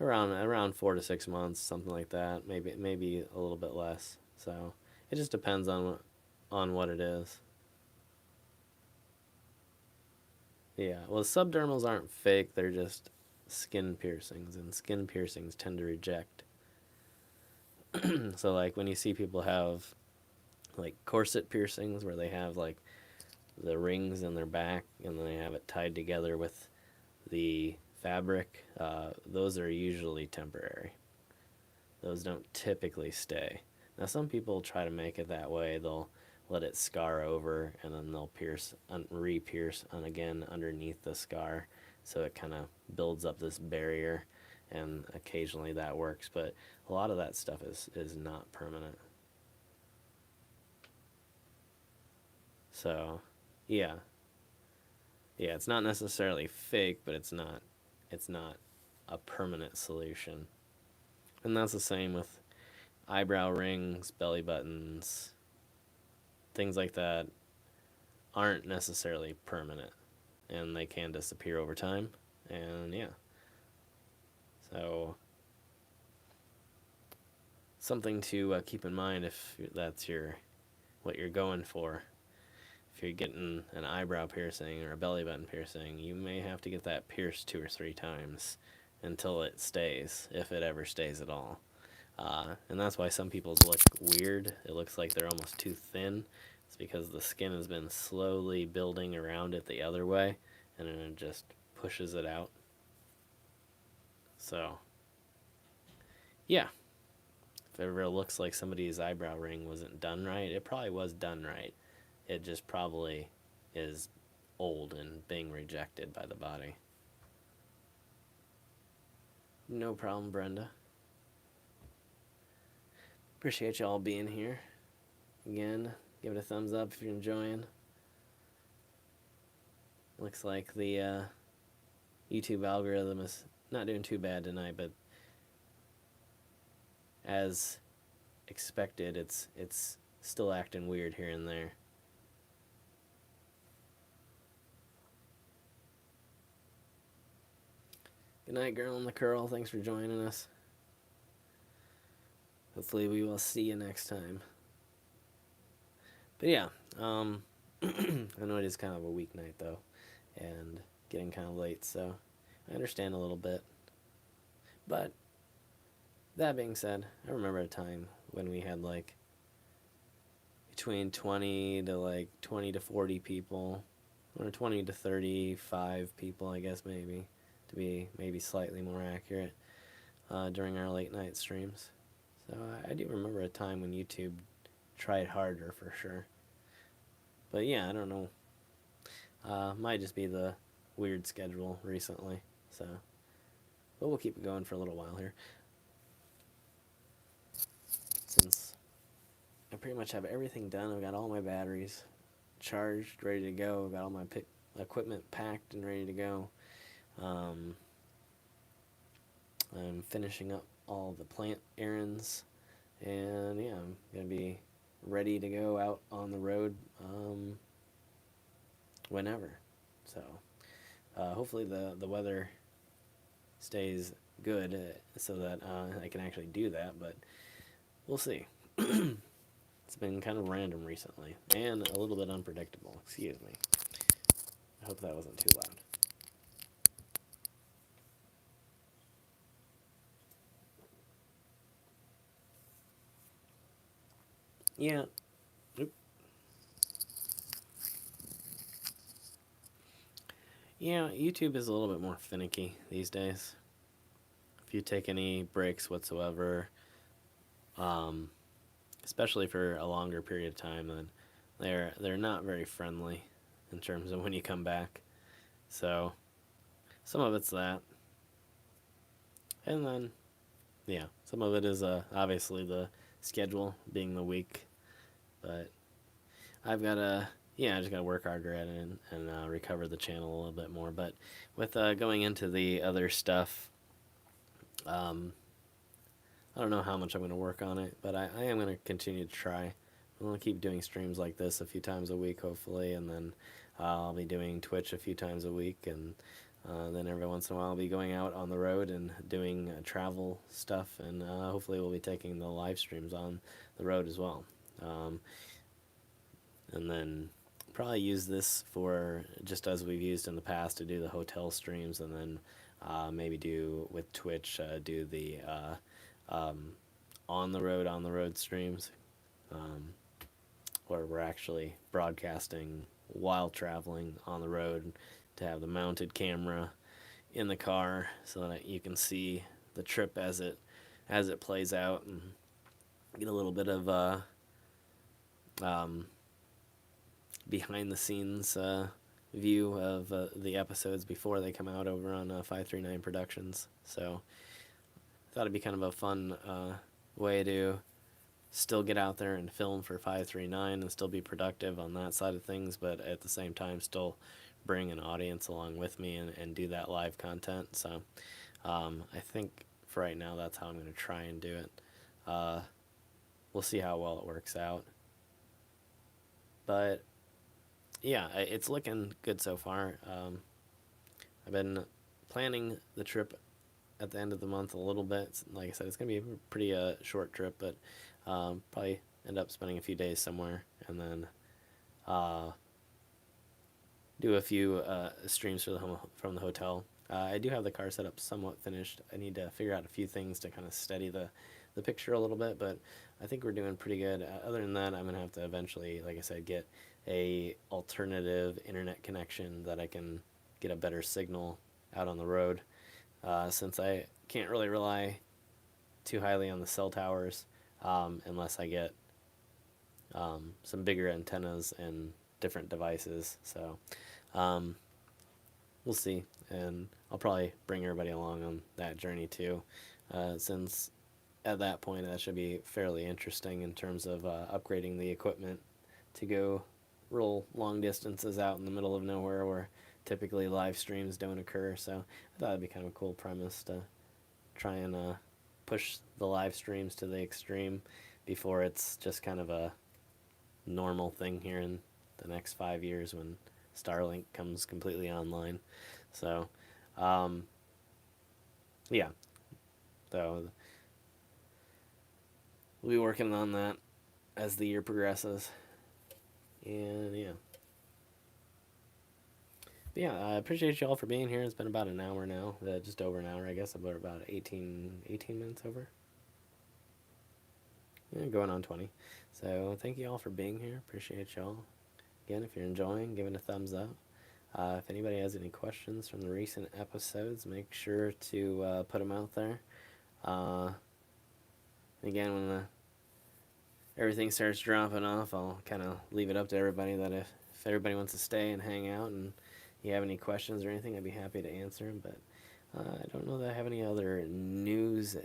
around 4 to 6 months, something like that. Maybe a little bit less. So it just depends on what it is. Yeah. Well, subdermals aren't fake. They're just skin piercings, and skin piercings tend to reject. So like when you see people have like corset piercings where they have like the rings in their back and then they have it tied together with the fabric, those are usually temporary. Those don't typically stay. Now, some people try to make it that way. They'll let it scar over and then they'll re-pierce and again underneath the scar, so it kind of builds up this barrier, and occasionally that works. But a lot of that stuff is not permanent. So, yeah, yeah, it's not necessarily fake, but it's not a permanent solution. And that's the same with eyebrow rings, belly buttons, things like that aren't necessarily permanent, and they can disappear over time. And yeah, so something to keep in mind if that's what you're going for. If you're getting an eyebrow piercing or a belly button piercing, you may have to get that pierced 2 or 3 times until it stays, if it ever stays at all. And that's why some people's look weird. It looks like they're almost too thin. It's because the skin has been slowly building around it the other way, and then it just pushes it out. So, yeah, if it ever looks like somebody's eyebrow ring wasn't done right, it probably was done right. It just probably is old and being rejected by the body. No problem, Brenda. Appreciate y'all being here. Again, give it a thumbs up if you're enjoying. Looks like the YouTube algorithm is not doing too bad tonight, but as expected, it's still acting weird here and there. Good night, girl in the curl. Thanks for joining us. Hopefully we will see you next time. But yeah, I know it is kind of a weeknight though, and getting kind of late, so I understand a little bit. But that being said, I remember a time when we had like between 20 to 40 people, or 20 to 35 people, I guess, maybe, to be maybe slightly more accurate, during our late night streams. So I do remember a time when YouTube tried harder for sure. But yeah, I don't know. Might just be the weird schedule recently. So, but we'll keep it going for a little while here. Since I pretty much have everything done, I've got all my batteries charged, ready to go. I've got all my equipment packed and ready to go. I'm finishing up all the plant errands, and yeah, I'm gonna be ready to go out on the road whenever. So hopefully the weather stays good, so that I can actually do that, but we'll see. It's been kind of random recently and a little bit unpredictable. Excuse me. I hope that wasn't too loud. Yeah. Oop. Yeah, YouTube is a little bit more finicky these days. If you take any breaks whatsoever, especially for a longer period of time, then they're not very friendly in terms of when you come back. So some of it's that, and then yeah, some of it is obviously the schedule being the week, but I've got to, yeah, I just got to work harder at it and recover the channel a little bit more. But with going into the other stuff, I don't know how much I'm going to work on it, but I am going to continue to try. I'm going to keep doing streams like this a few times a week, hopefully, and then I'll be doing Twitch a few times a week, and then every once in a while I'll be going out on the road and doing travel stuff, and hopefully we'll be taking the live streams on the road as well. And then probably use this for, just as we've used in the past, to do the hotel streams, and then maybe do with Twitch, do the on the road streams, where we're actually broadcasting while traveling on the road, to have the mounted camera in the car so that you can see the trip as it plays out, and get a little bit of behind the scenes view of the episodes before they come out over on 539 Productions. So I thought it'd be kind of a fun way to still get out there and film for 539 and still be productive on that side of things, but at the same time still bring an audience along with me and do that live content. So I think for right now that's how I'm going to try and do it. We'll see how well it works out. But yeah, it's looking good so far. I've been planning the trip at the end of the month a little bit. Like I said, it's going to be a pretty short trip, but probably end up spending a few days somewhere, and then do a few streams from the hotel. I do have the car set up somewhat finished. I need to figure out a few things to kind of steady the picture a little bit, but I think we're doing pretty good. Other than that, I'm going to have to eventually, like I said, get a alternative internet connection that I can get a better signal out on the road, since I can't really rely too highly on the cell towers unless I get some bigger antennas and different devices. So we'll see, and I'll probably bring everybody along on that journey too, since at that point that should be fairly interesting in terms of upgrading the equipment to go real long distances out in the middle of nowhere where typically live streams don't occur. So I thought it'd be kind of a cool premise to try and push the live streams to the extreme before it's just kind of a normal thing here in the next 5 years when Starlink comes completely online. So yeah, so we'll be working on that as the year progresses. And yeah. But yeah, I appreciate you all for being here. It's been about an hour now, just over an hour, I guess. About 18 minutes over. Yeah, going on 20. So thank you all for being here. Appreciate y'all. Again, if you're enjoying, give it a thumbs up. If anybody has any questions from the recent episodes, make sure to put them out there. Again, when everything starts dropping off, I'll kind of leave it up to everybody that if everybody wants to stay and hang out and you have any questions or anything, I'd be happy to answer them. But I don't know that I have any other news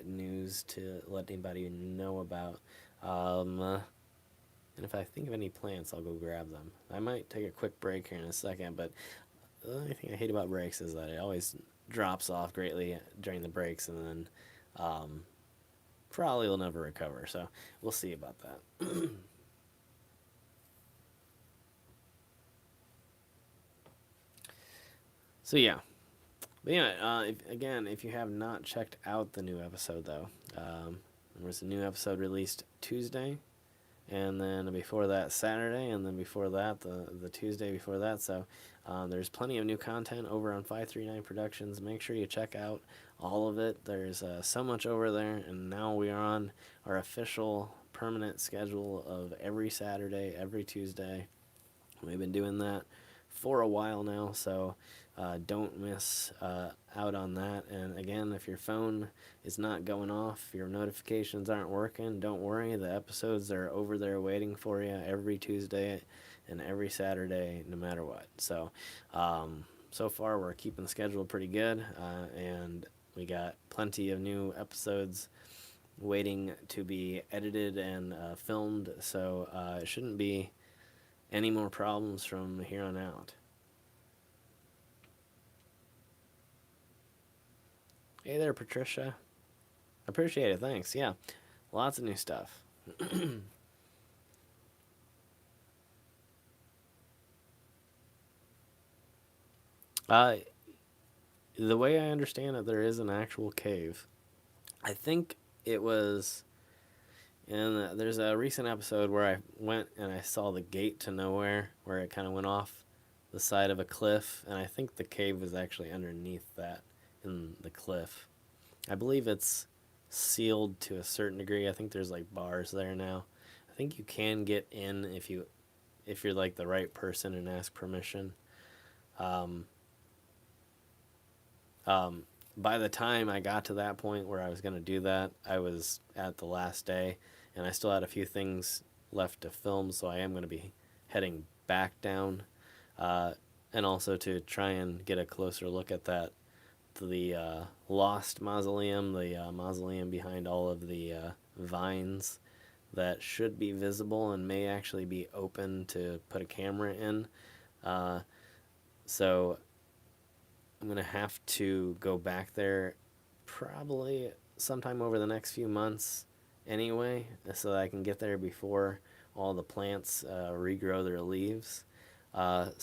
to let anybody know about. And if I think of any plants, I'll go grab them. I might take a quick break here in a second, but the only thing I hate about breaks is that it always drops off greatly during the breaks, and then probably will never recover. So we'll see about that. So yeah. But yeah, if you have not checked out the new episode, though, there was a new episode released Tuesday, and then before that Saturday, and then before that the Tuesday before that. So there's plenty of new content over on 539 Productions. Make sure you check out all of it. There's so much over there, and now we are on our official permanent schedule of every Saturday, every Tuesday. We've been doing that for a while now, so don't miss out on that. And again, if your phone is not going off, your notifications aren't working, don't worry. The episodes are over there waiting for you every Tuesday and every Saturday, no matter what. So so far we're keeping the schedule pretty good, and we got plenty of new episodes waiting to be edited and filmed, so it shouldn't be any more problems from here on out. Hey there, Patricia. Appreciate it. Thanks. Yeah, lots of new stuff. uh, the way I understand it, there is an actual cave. I think it was. And there's a recent episode where I went and I saw the gate to nowhere, where it kind of went off the side of a cliff, and I think the cave was actually underneath that in the cliff. I believe it's sealed to a certain degree. I think there's like bars there now. I think you can get in if you're like the right person and ask permission. Um, um, by the time I got to that point where I was going to do that, I was at the last day, and I still had a few things left to film, so I am going to be heading back down, uh, and also to try and get a closer look at that the lost mausoleum, the mausoleum behind all of the vines that should be visible and may actually be open to put a camera in. Uh, so I'm gonna have to go back there probably sometime over the next few months anyway, so that I can get there before all the plants regrow their leaves. At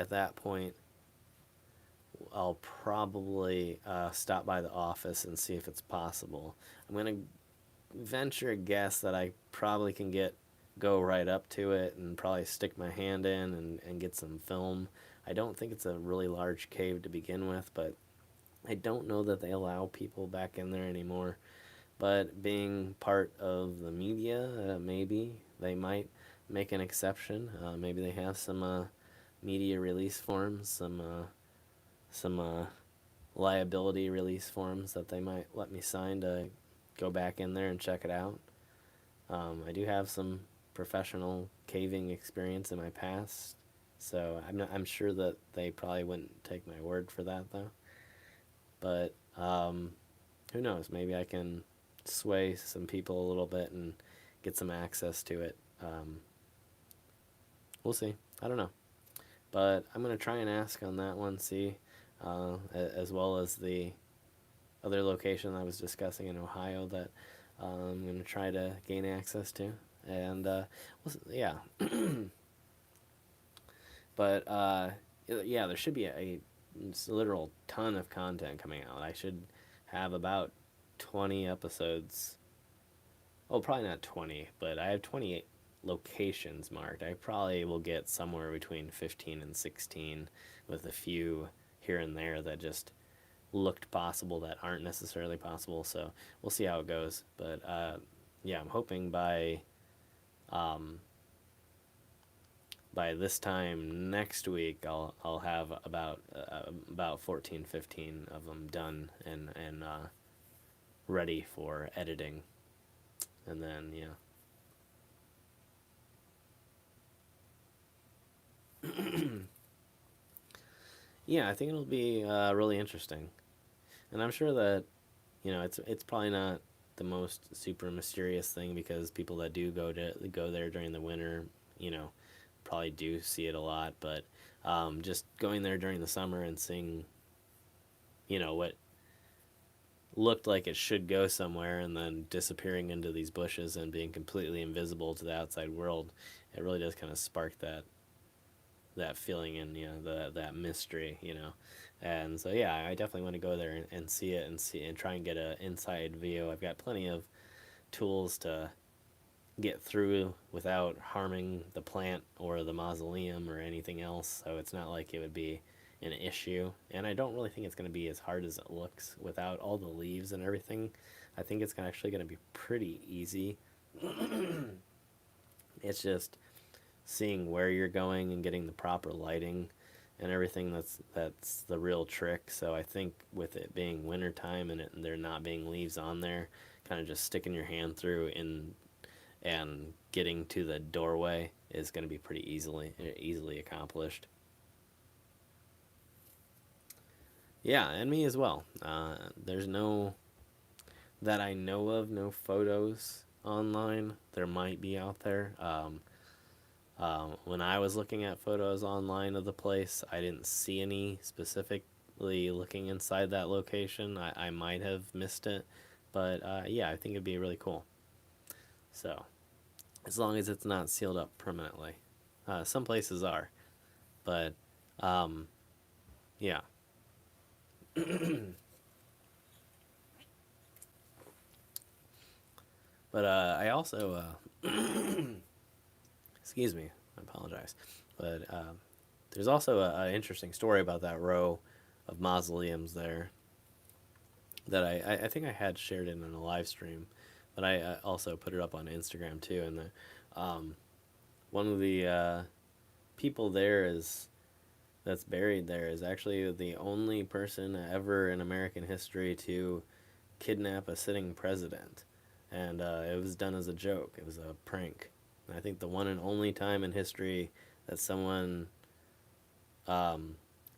that point, I'll probably stop by the office and see if it's possible. I'm gonna venture a guess that I probably can go right up to it and probably stick my hand in and get some film. I don't think it's a really large cave to begin with, but I don't know that they allow people back in there anymore. But being part of the media, maybe they might make an exception. Maybe they have some media release forms, some liability release forms that they might let me sign to go back in there and check it out. I do have some professional caving experience in my past, so I'm sure that they probably wouldn't take my word for that though. But who knows? Maybe I can sway some people a little bit and get some access to it. We'll see. I don't know, but I'm gonna try and ask on that one. See, as well as the other location I was discussing in Ohio that I'm going to try to gain access to. And yeah, but yeah, there should be a literal ton of content coming out. I should have about 20 episodes. Oh, probably not 20, but I have 28 locations marked. I probably will get somewhere between 15 and 16 with a few here and there that just looked possible that aren't necessarily possible. So we'll see how it goes. But yeah, I'm hoping um, by this time next week I'll have about 14, 15 of them done and ready for editing. And then yeah, I think it'll be really interesting. And I'm sure that it's probably not the most super mysterious thing because people that do go there during the winter, you know, probably do see it a lot. But just going there during the summer and seeing, what looked like it should go somewhere and then disappearing into these bushes and being completely invisible to the outside world, it really does kind of spark that feeling and that mystery, and so yeah, I definitely want to go there and see it and try and get an inside view. I've got plenty of tools to get through without harming the plant or the mausoleum or anything else, so it's not like it would be an issue, and I don't really think it's going to be as hard as it looks without all the leaves and everything. I think it's actually going to be pretty easy. It's just seeing where you're going and getting the proper lighting and everything that's the real trick. So I think with it being wintertime and there not being leaves on there, kind of just sticking your hand through and getting to the doorway is going to be pretty easily accomplished. Yeah, and me as well. There's no that I know of, no photos online. There might be out there. When I was looking at photos online of the place, I didn't see any specific really looking inside that location, I might have missed it. But yeah, I think it'd be really cool. So, as long as it's not sealed up permanently. Some places are, but um, yeah. But I also, excuse me, I apologize. But there's also an interesting story about that row of mausoleums there that I think I had shared it in a live stream, but I also put it up on Instagram too. And one of the people there is that's buried there is actually the only person ever in American history to kidnap a sitting president, and it was done as a joke. It was a prank. And I think the one and only time in history that someone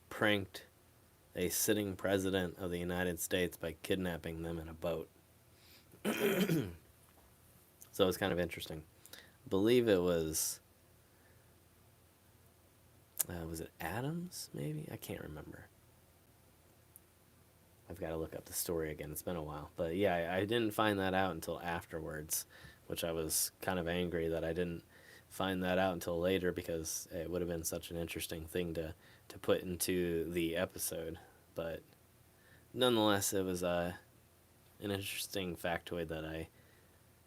pranked a sitting president of the United States by kidnapping them in a boat. So it's kind of interesting. I believe it was it Adams, maybe? I can't remember. I've got to look up the story again. It's been a while. But yeah, I didn't find that out until afterwards, which I was kind of angry that I didn't find that out until later because it would have been such an interesting thing to put into the episode. But nonetheless, it was an interesting factoid that I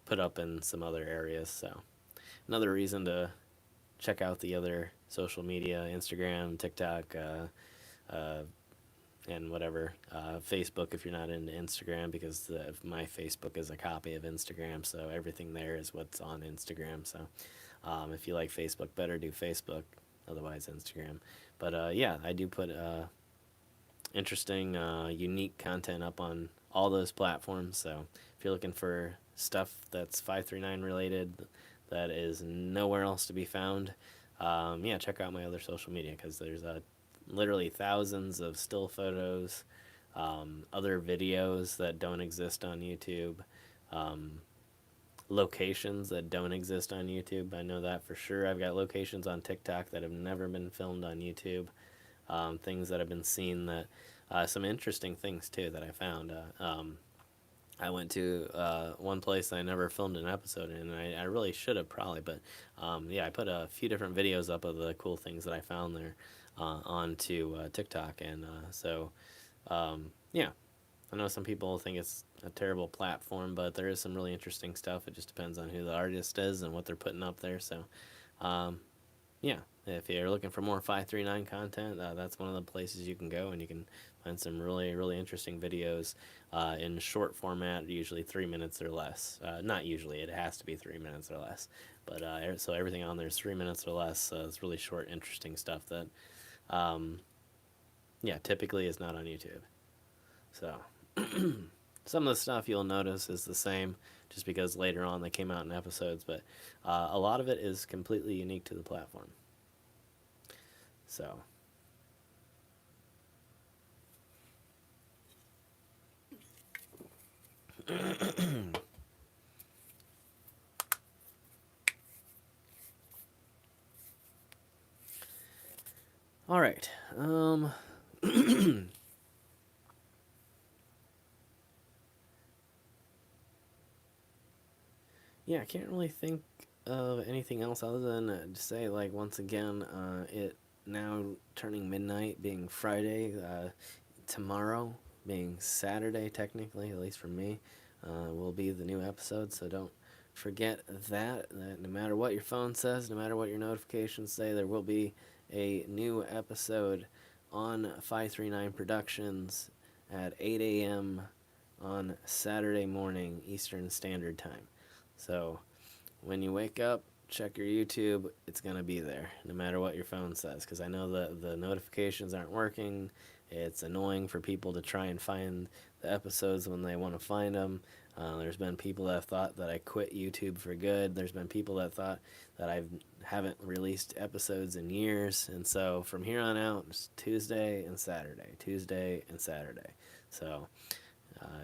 put up in some other areas. So another reason to check out the other social media, Instagram, TikTok, and whatever. Facebook if you're not into Instagram, because my Facebook is a copy of Instagram, so everything there is what's on Instagram. So if you like Facebook better, do Facebook. Otherwise, Instagram. But yeah, I do put interesting, unique content up on all those platforms. So if you're looking for stuff that's 539 related, that is nowhere else to be found, yeah, check out my other social media because there's literally thousands of still photos, other videos that don't exist on YouTube, locations that don't exist on YouTube. I know that for sure. I've got locations on TikTok that have never been filmed on YouTube. Things that have been seen that some interesting things too that I found. I went to one place I never filmed an episode in, and I really should have probably, but yeah, I put a few different videos up of the cool things that I found there onto TikTok, and so yeah, I know some people think it's a terrible platform, but there is some really interesting stuff. It just depends on who the artist is and what they're putting up there. So yeah, if you're looking for more 539 content, that's one of the places you can go, and you can find some really, really interesting videos in short format, usually 3 minutes or less. Not usually, it has to be 3 minutes or less. But so everything on there is 3 minutes or less. It's really short, interesting stuff that, yeah, typically is not on YouTube. So some of the stuff you'll notice is the same, just because later on they came out in episodes, but a lot of it is completely unique to the platform. So all right. Yeah, I can't really think of anything else other than to say, like, once again, it now turning midnight, being Friday, tomorrow being Saturday, technically, at least for me, will be the new episode. So don't forget that no matter what your phone says, no matter what your notifications say, there will be a new episode on 539 Productions at 8 a.m. on Saturday morning, Eastern Standard Time. So when you wake up, check your YouTube. It's going to be there, no matter what your phone says, because I know the notifications aren't working. It's annoying for people to try and find the episodes when they want to find them. There's been people that have thought that I quit YouTube for good. There's been people that thought that I haven't released episodes in years. And so from here on out, it's Tuesday and Saturday. Tuesday and Saturday. So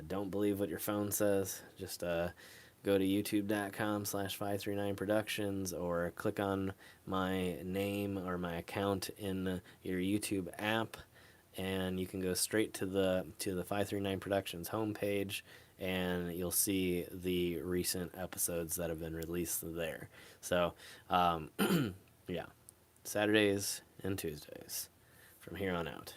don't believe what your phone says. Just go to youtube.com/539productions or click on my name or my account in your YouTube app and you can go straight to the 539 Productions homepage, and you'll see the recent episodes that have been released there. So, yeah, Saturdays and Tuesdays from here on out.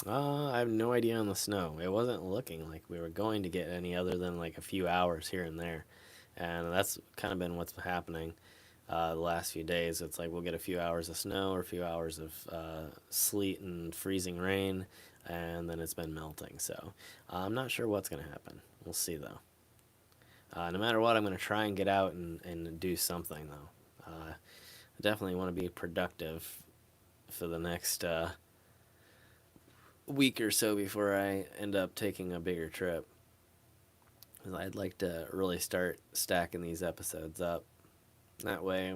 I have no idea on the snow. It wasn't looking like we were going to get any other than like a few hours here and there. And that's kind of been what's happening the last few days. It's like we'll get a few hours of snow or a few hours of sleet and freezing rain, and then it's been melting. So I'm not sure what's going to happen. We'll see, though. No matter what, I'm going to try and get out and do something, though. I definitely want to be productive for the next week or so before I end up taking a bigger trip. Because I'd like to really start stacking these episodes up. That way,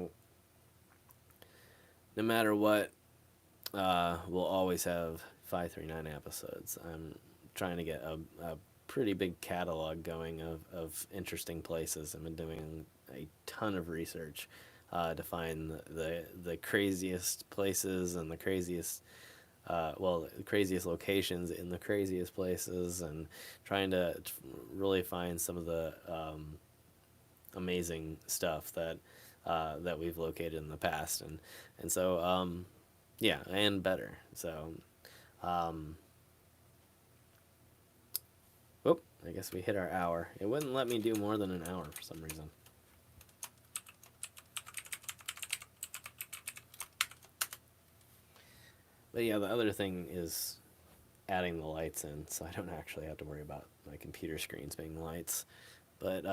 no matter what, we'll always have 539 episodes. I'm trying to get a pretty big catalog going of interesting places. I've been doing a ton of research to find the craziest places and the craziest the craziest locations in the craziest places, and trying to really find some of the amazing stuff that we've located in the past, and so yeah, and better. So, whoop! I guess we hit our hour. It wouldn't let me do more than an hour for some reason. But yeah, the other thing is adding the lights in, so I don't actually have to worry about my computer screens being lights. But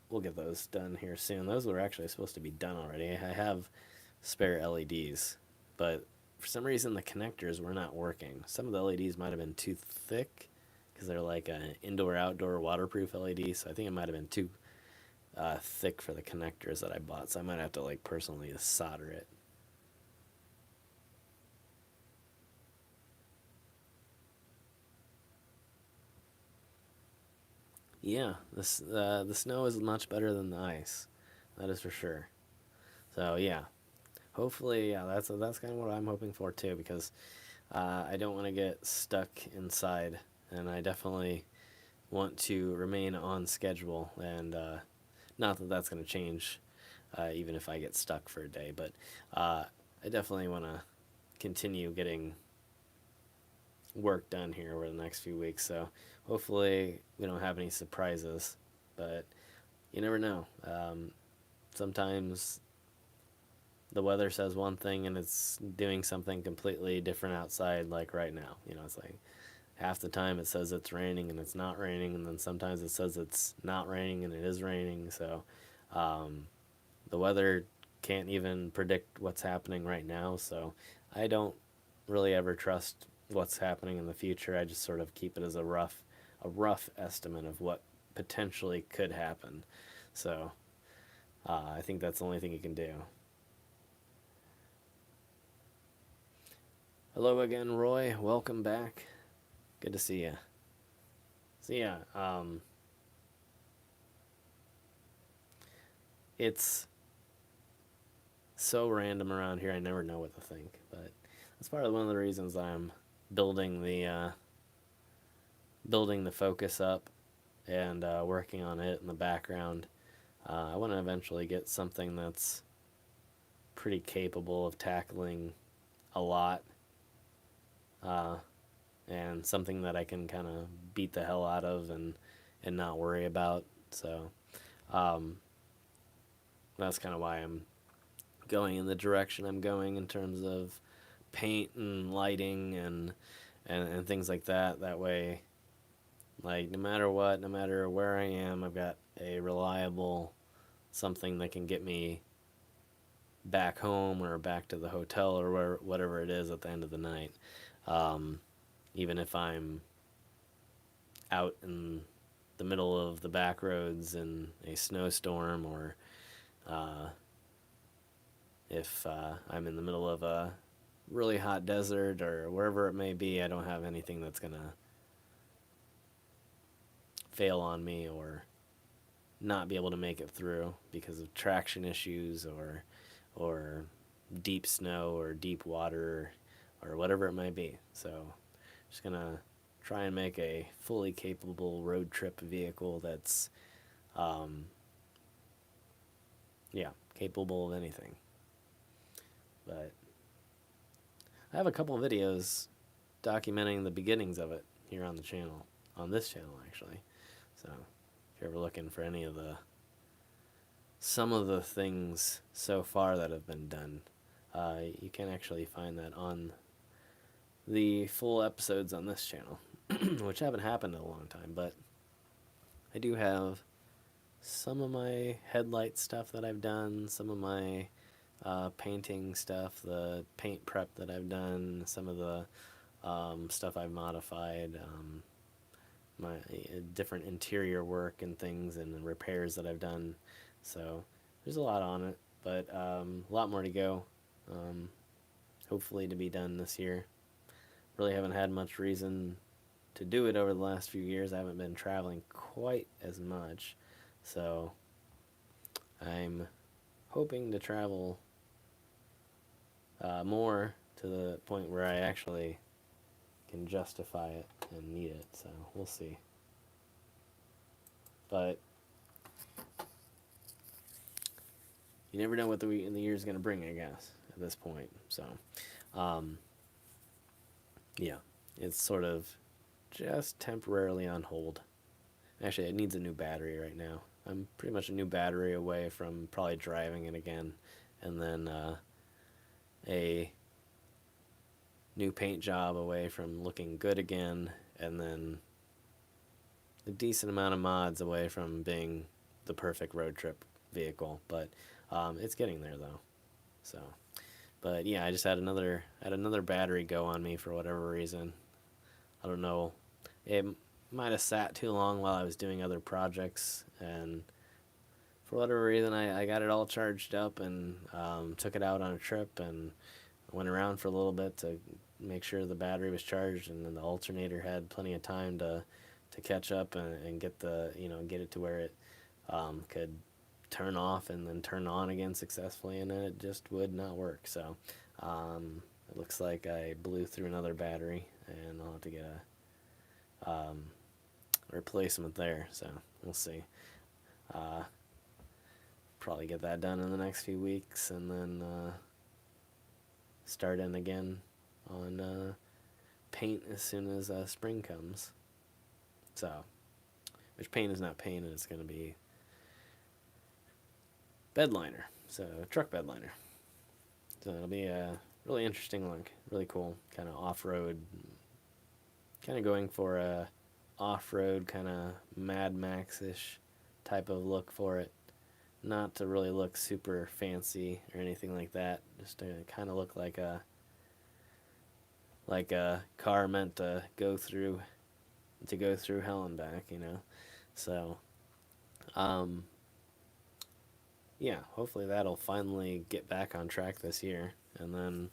we'll get those done here soon. Those were actually supposed to be done already. I have spare LEDs, but for some reason the connectors were not working. Some of the LEDs might have been too thick because they're like an indoor-outdoor waterproof LED, so I think it might have been too thick for the connectors that I bought, so I might have to like personally solder it. Yeah, the snow is much better than the ice. That is for sure. So yeah, hopefully, yeah, that's kind of what I'm hoping for too, because I don't want to get stuck inside, and I definitely want to remain on schedule. And not that that's going to change, even if I get stuck for a day, but I definitely want to continue getting work done here over the next few weeks. So hopefully we don't have any surprises, but you never know. Sometimes the weather says one thing and it's doing something completely different outside, like right now. It's like half the time it says it's raining and it's not raining, and then sometimes it says it's not raining and it is raining. So the weather can't even predict what's happening right now, so I don't really ever trust what's happening in the future. I just sort of keep it as a rough estimate of what potentially could happen. So I think that's the only thing you can do. Hello again, Roy. Welcome back. Good to see you. So yeah, it's so random around here. I never know what to think, but that's part of one of the reasons I'm building the focus up and working on it in the background. I want to eventually get something that's pretty capable of tackling a lot, and something that I can kind of beat the hell out of and not worry about. So that's kind of why I'm going in the direction I'm going in terms of paint and lighting and things like that. That way, like, no matter what, no matter where I am, I've got a reliable something that can get me back home or back to the hotel or whatever it is at the end of the night. Even if I'm out in the middle of the back roads in a snowstorm, or if I'm in the middle of a really hot desert or wherever it may be, I don't have anything that's going to fail on me or not be able to make it through because of traction issues or deep snow or deep water or whatever it might be. So just gonna try and make a fully capable road trip vehicle that's yeah, capable of anything. But I have a couple videos documenting the beginnings of it here on the channel, on this channel actually. So if you're ever looking for any of the some of the things so far that have been done, you can actually find that on the full episodes on this channel, which haven't happened in a long time, but I do have some of my headlight stuff that I've done, some of my painting stuff, the paint prep that I've done, some of the stuff I've modified, my different interior work and things and repairs that I've done. So there's a lot on it, but a lot more to go. Hopefully to be done this year. Really haven't had much reason to do it over the last few years. I haven't been traveling quite as much, so I'm hoping to travel more to the point where I actually can justify it and need it. So we'll see. But you never know what the year is going to bring, I guess, at this point. So, yeah, it's sort of just temporarily on hold. Actually, it needs a new battery right now. I'm pretty much a new battery away from probably driving it again, and then a new paint job away from looking good again, and then a decent amount of mods away from being the perfect road trip vehicle. But it's getting there though. So, but yeah, I just had another battery go on me for whatever reason. I don't know. It might have sat too long while I was doing other projects, and for whatever reason, I got it all charged up and took it out on a trip and went around for a little bit to make sure the battery was charged, and then the alternator had plenty of time to catch up and get the get it to where it could turn off and then turn on again successfully, and then it just would not work. So it looks like I blew through another battery, and I'll have to get a replacement there. So we'll see. Probably get that done in the next few weeks, and then start in again on paint as soon as spring comes. So, which paint is not painted, it's going to be bed liner, so truck bed liner. So it'll be a really interesting look, really cool, kind of off-road, kind of going for a off-road kind of Mad Max-ish type of look for it. Not to really look super fancy or anything like that, just to kind of look like a car meant to go through hell and back, So yeah, hopefully that'll finally get back on track this year, and then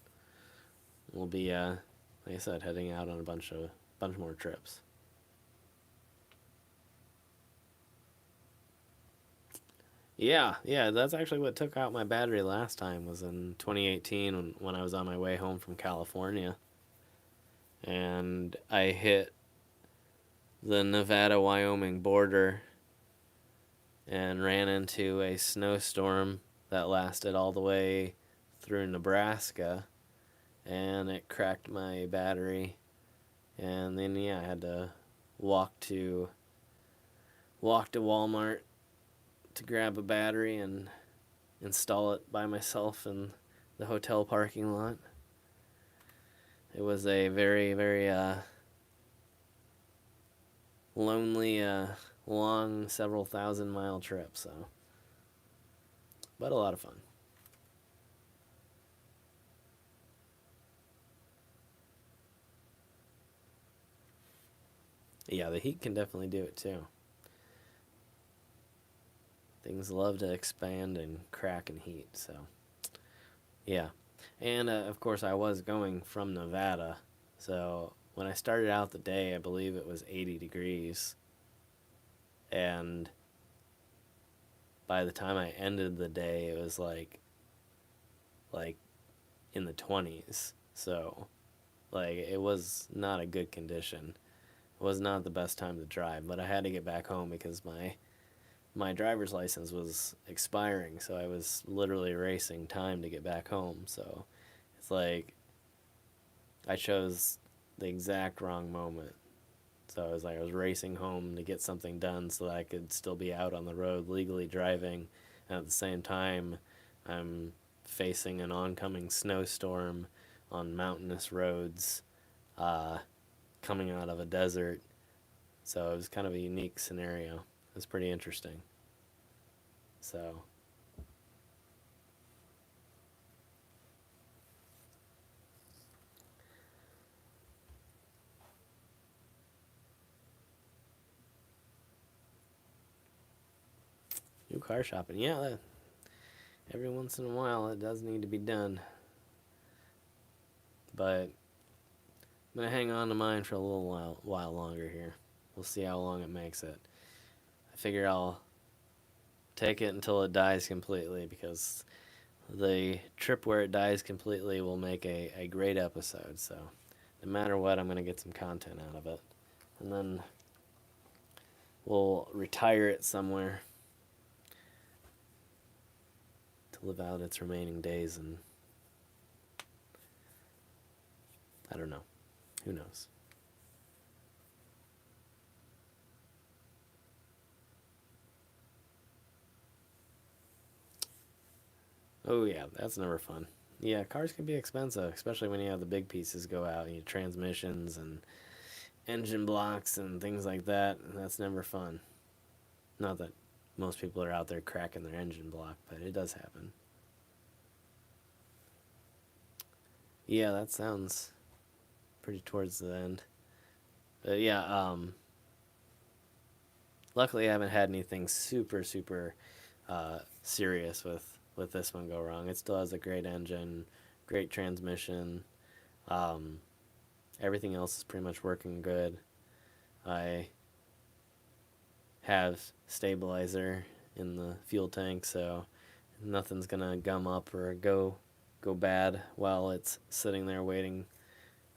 we'll be like I said, heading out on a bunch more trips. Yeah, that's actually what took out my battery last time, was in 2018 when I was on my way home from California. And I hit the Nevada-Wyoming border and ran into a snowstorm that lasted all the way through Nebraska, and it cracked my battery. And then I had to walk to Walmart to grab a battery and install it by myself in the hotel parking lot. It was a very, very lonely, long, several thousand-mile trip, so, but a lot of fun. Yeah, the heat can definitely do it too. Things love to expand and crack and heat, so yeah. And of course, I was going from Nevada, so when I started out the day, I believe it was 80 degrees, and by the time I ended the day, it was like in the 20s. So, like, it was not a good condition. It was not the best time to drive, but I had to get back home because my driver's license was expiring, so I was literally racing time to get back home. So, it's like I chose the exact wrong moment. So I was racing home to get something done so that I could still be out on the road legally driving. And at the same time, I'm facing an oncoming snowstorm on mountainous roads, uh, coming out of a desert. So it was kind of a unique scenario. It was pretty interesting. So, new car shopping. Yeah, every once in a while it does need to be done. But I'm going to hang on to mine for a little while longer here. We'll see how long it makes it. I figure I'll take it until it dies completely because the trip where it dies completely will make a great episode. So, no matter what, I'm going to get some content out of it. And then we'll retire it somewhere to live out its remaining days. And I don't know. Who knows? Oh, yeah, that's never fun. Yeah, cars can be expensive, especially when you have the big pieces go out, transmissions and engine blocks and things like that. And that's never fun. Not that most people are out there cracking their engine block, but it does happen. Yeah, that sounds pretty towards the end. But yeah, luckily I haven't had anything super serious with this one go wrong. It still has a great engine, great transmission. Um, Everything else is pretty much working good. I have stabilizer in the fuel tank, so nothing's gonna gum up or go bad while it's sitting there waiting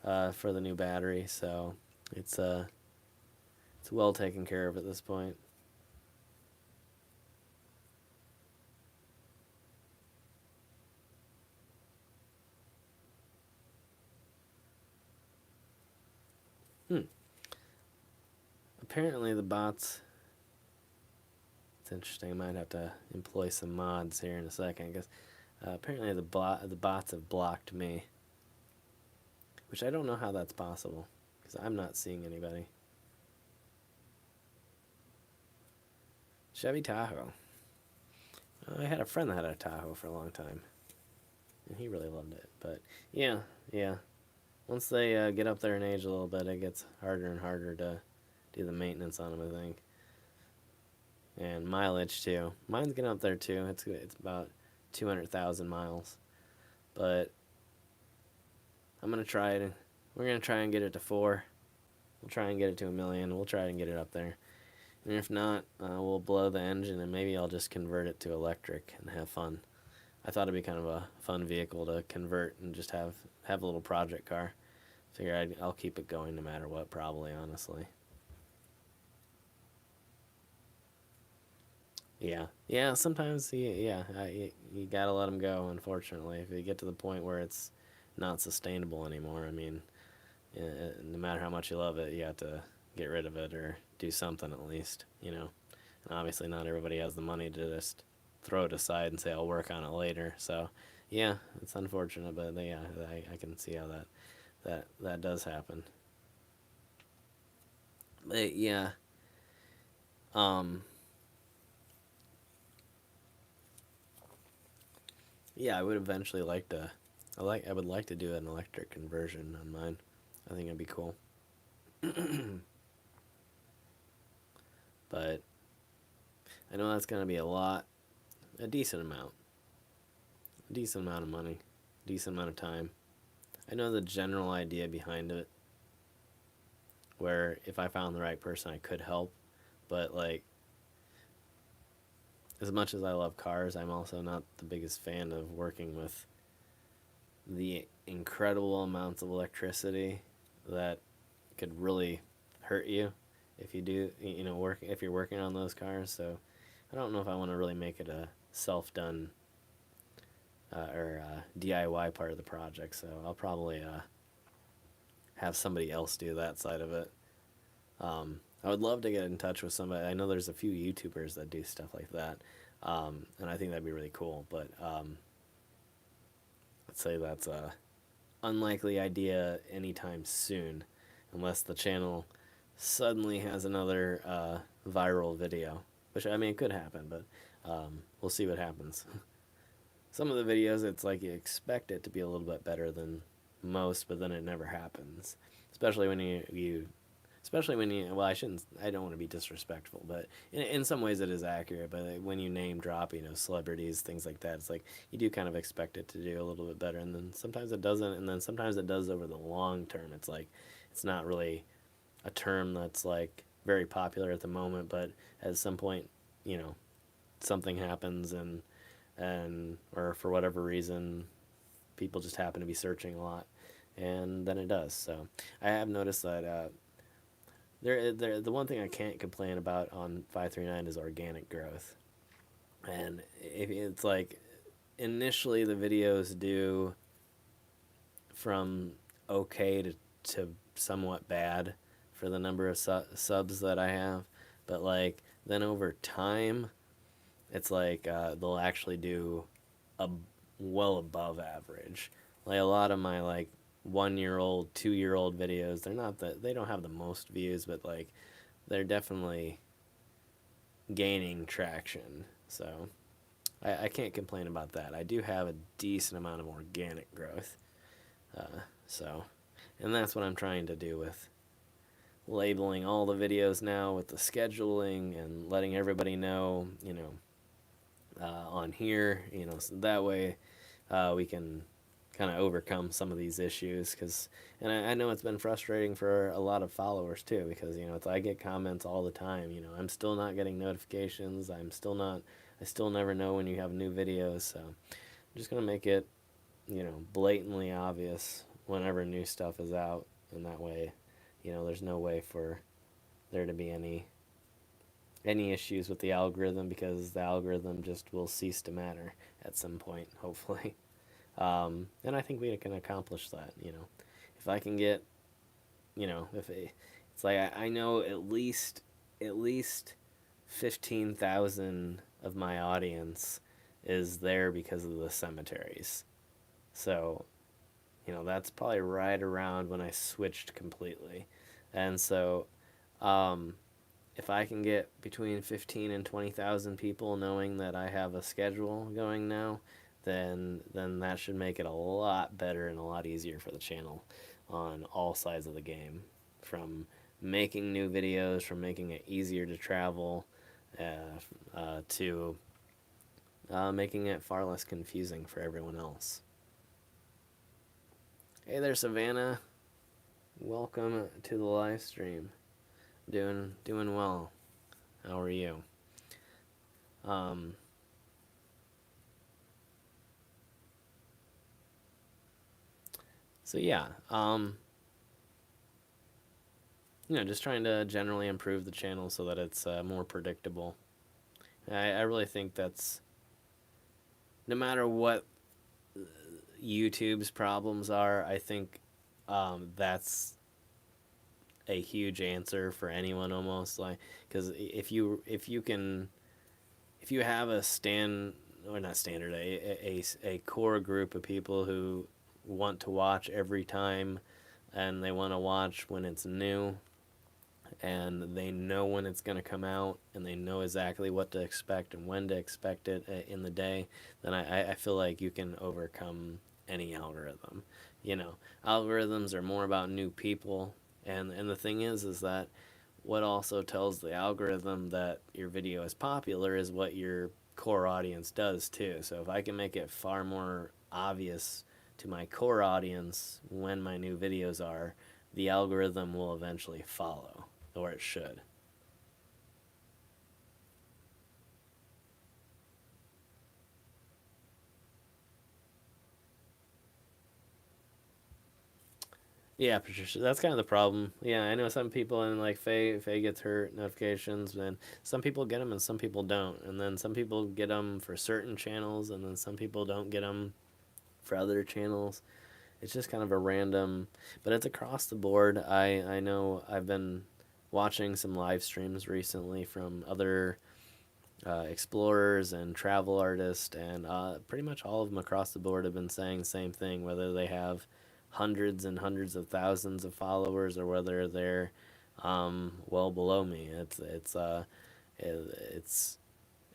for the new battery. So it's it's well taken care of at this point. Hmm. Apparently the bots. It's interesting. I might have to employ some mods here in a second because apparently the bots have blocked me, which I don't know how that's possible because I'm not seeing anybody. Chevy Tahoe. I had a friend that had a Tahoe for a long time, and he really loved it. But yeah, yeah. Once they get up there in age a little bit, it gets harder and harder to do the maintenance on them, I think. And mileage too. Mine's getting up there too. It's about 200,000 miles, but I'm gonna try it. We're gonna try and get it to 4. We'll try and get it to 1 million. We'll try and get it up there. And if not, we'll blow the engine and maybe I'll just convert it to electric and have fun. I thought it'd be kind of a fun vehicle to convert and just have a little project car. Figure I'll keep it going no matter what, probably, honestly. Yeah, yeah. Sometimes, yeah, you gotta let them go. Unfortunately, if you get to the point where it's not sustainable anymore, I mean, no matter how much you love it, you have to get rid of it or do something at least. And obviously, not everybody has the money to just throw it aside and say I'll work on it later. So, yeah, it's unfortunate, but yeah, I can see how that does happen. But yeah, um, yeah, I would eventually like to. I would like to do an electric conversion on mine. I think it'd be cool. But I know that's gonna be a decent amount of money, decent amount of time. I know the general idea behind it, where if I found the right person, I could help. But like, as much as I love cars, I'm also not the biggest fan of working with the incredible amounts of electricity that could really hurt you if you do, work if you're working on those cars. So I don't know if I want to really make it a self-done or DIY part of the project. So I'll probably have somebody else do that side of it. I would love to get in touch with somebody. I know there's a few YouTubers that do stuff like that, and I think that'd be really cool. But let's say that's a unlikely idea anytime soon, unless the channel suddenly has another viral video, which I mean it could happen, but we'll see what happens. Some of the videos, it's like you expect it to be a little bit better than most, but then it never happens. Especially when well, I don't want to be disrespectful, but in some ways it is accurate. But when you name drop, celebrities, things like that, it's like you do kind of expect it to do a little bit better, and then sometimes it doesn't, and then sometimes it does over the long term. It's like it's not really a term that's like very popular at the moment, but at some point, something happens, and or for whatever reason, people just happen to be searching a lot, and then it does. So I have noticed that the one thing I can't complain about on 539 is organic growth. And if it's like initially the videos do from okay to somewhat bad for the number of subs that I have, but like then over time it's like they'll actually do a well above average. Like a lot of my like 1-year-old, 2-year-old videos, they don't have the most views, but like they're definitely gaining traction. So I can't complain about that. I do have a decent amount of organic growth. So, and that's what I'm trying to do with labeling all the videos now with the scheduling and letting everybody know, on here, so that way we can kind of overcome some of these issues. And I know it's been frustrating for a lot of followers too, because I get comments all the time. I'm still not getting notifications. I still never know when you have new videos. So I'm just gonna make it blatantly obvious whenever new stuff is out, and that way there's no way for there to be any issues with the algorithm, because the algorithm just will cease to matter at some point, hopefully. And I think we can accomplish that. If I can get, it's like I know at least 15,000 of my audience is there because of the cemeteries. So, that's probably right around when I switched completely. And so, if I can get between 15 and 20,000 people knowing that I have a schedule going now, then that should make it a lot better and a lot easier for the channel on all sides of the game, from making new videos, from making it easier to travel, to making it far less confusing for everyone else. Hey there, Savannah. Welcome to the live stream. Doing well. How are you? So yeah, just trying to generally improve the channel so that it's more predictable. I really think that's, no matter what YouTube's problems are, I think that's a huge answer for anyone almost, like, because if you have a core group of people who want to watch every time, and they want to watch when it's new, and they know when it's going to come out, and they know exactly what to expect and when to expect it in the day, then I feel like you can overcome any algorithm. Algorithms are more about new people, and the thing is that what also tells the algorithm that your video is popular is what your core audience does too. So if I can make it far more obvious to my core audience when my new videos are, the algorithm will eventually follow, or it should. Yeah, Patricia, that's kind of the problem. Yeah, I know some people, and like Faye gets her notifications, and some people get them and some people don't. And then some people get them for certain channels, and then some people don't get them for other channels. It's just kind of a random, but it's across the board. I know I've been watching some live streams recently from other explorers and travel artists, and pretty much all of them across the board have been saying the same thing, whether they have hundreds and hundreds of thousands of followers or whether they're well below me. It's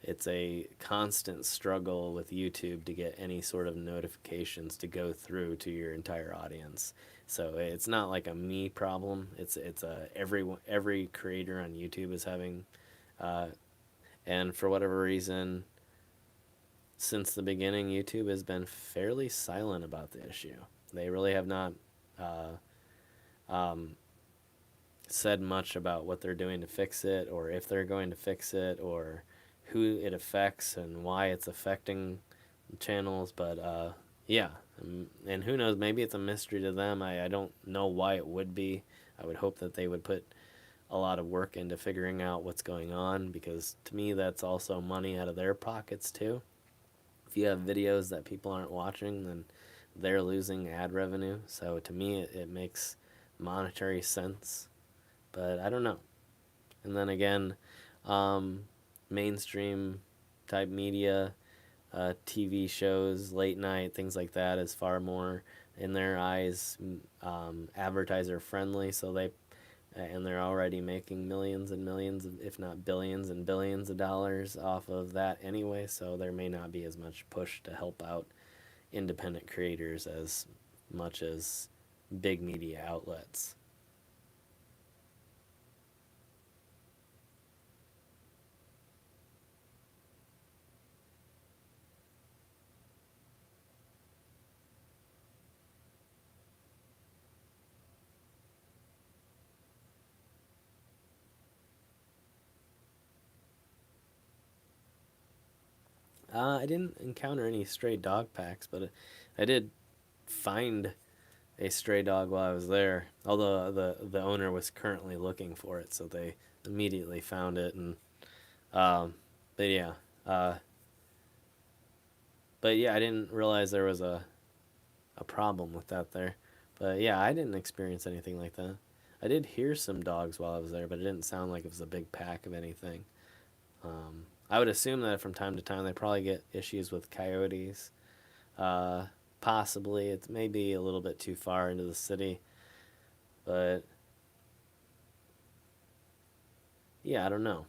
it's a constant struggle with YouTube to get any sort of notifications to go through to your entire audience. So it's not like a me problem. It's a every creator on YouTube is having, uh, and for whatever reason, since the beginning, YouTube has been fairly silent about the issue. They really have not uh, um, said much about what they're doing to fix it, or if they're going to fix it, or who it affects and why it's affecting channels. But yeah, and who knows? Maybe it's a mystery to them. I don't know why it would be. I would hope that they would put a lot of work into figuring out what's going on, because to me, that's also money out of their pockets too. If you have videos that people aren't watching, then they're losing ad revenue. So to me, it makes monetary sense. But I don't know. And then again, um, mainstream type media, TV shows, late night, things like that is far more in their eyes advertiser friendly. So they're already making millions and millions, if not billions and billions of dollars off of that anyway. So there may not be as much push to help out independent creators as much as big media outlets. I didn't encounter any stray dog packs, but I did find a stray dog while I was there. Although the owner was currently looking for it, so they immediately found it. And um, but yeah, uh, but yeah, I didn't realize there was a problem with that there. But yeah, I didn't experience anything like that. I did hear some dogs while I was there, but it didn't sound like it was a big pack of anything. I would assume that from time to time they probably get issues with coyotes. Uh, Possibly it may be a little bit too far into the city, but yeah, I don't know.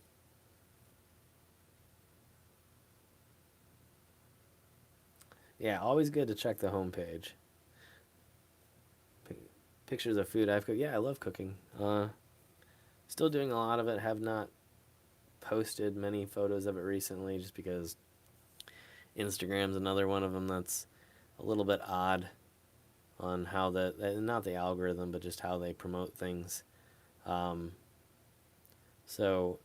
Yeah, always good to check the homepage. Pictures of food I've cooked. Yeah, I love cooking. Still doing a lot of it. Have not posted many photos of it recently, just because Instagram's another one of them that's a little bit odd on how not the algorithm, but just how they promote things. Um, so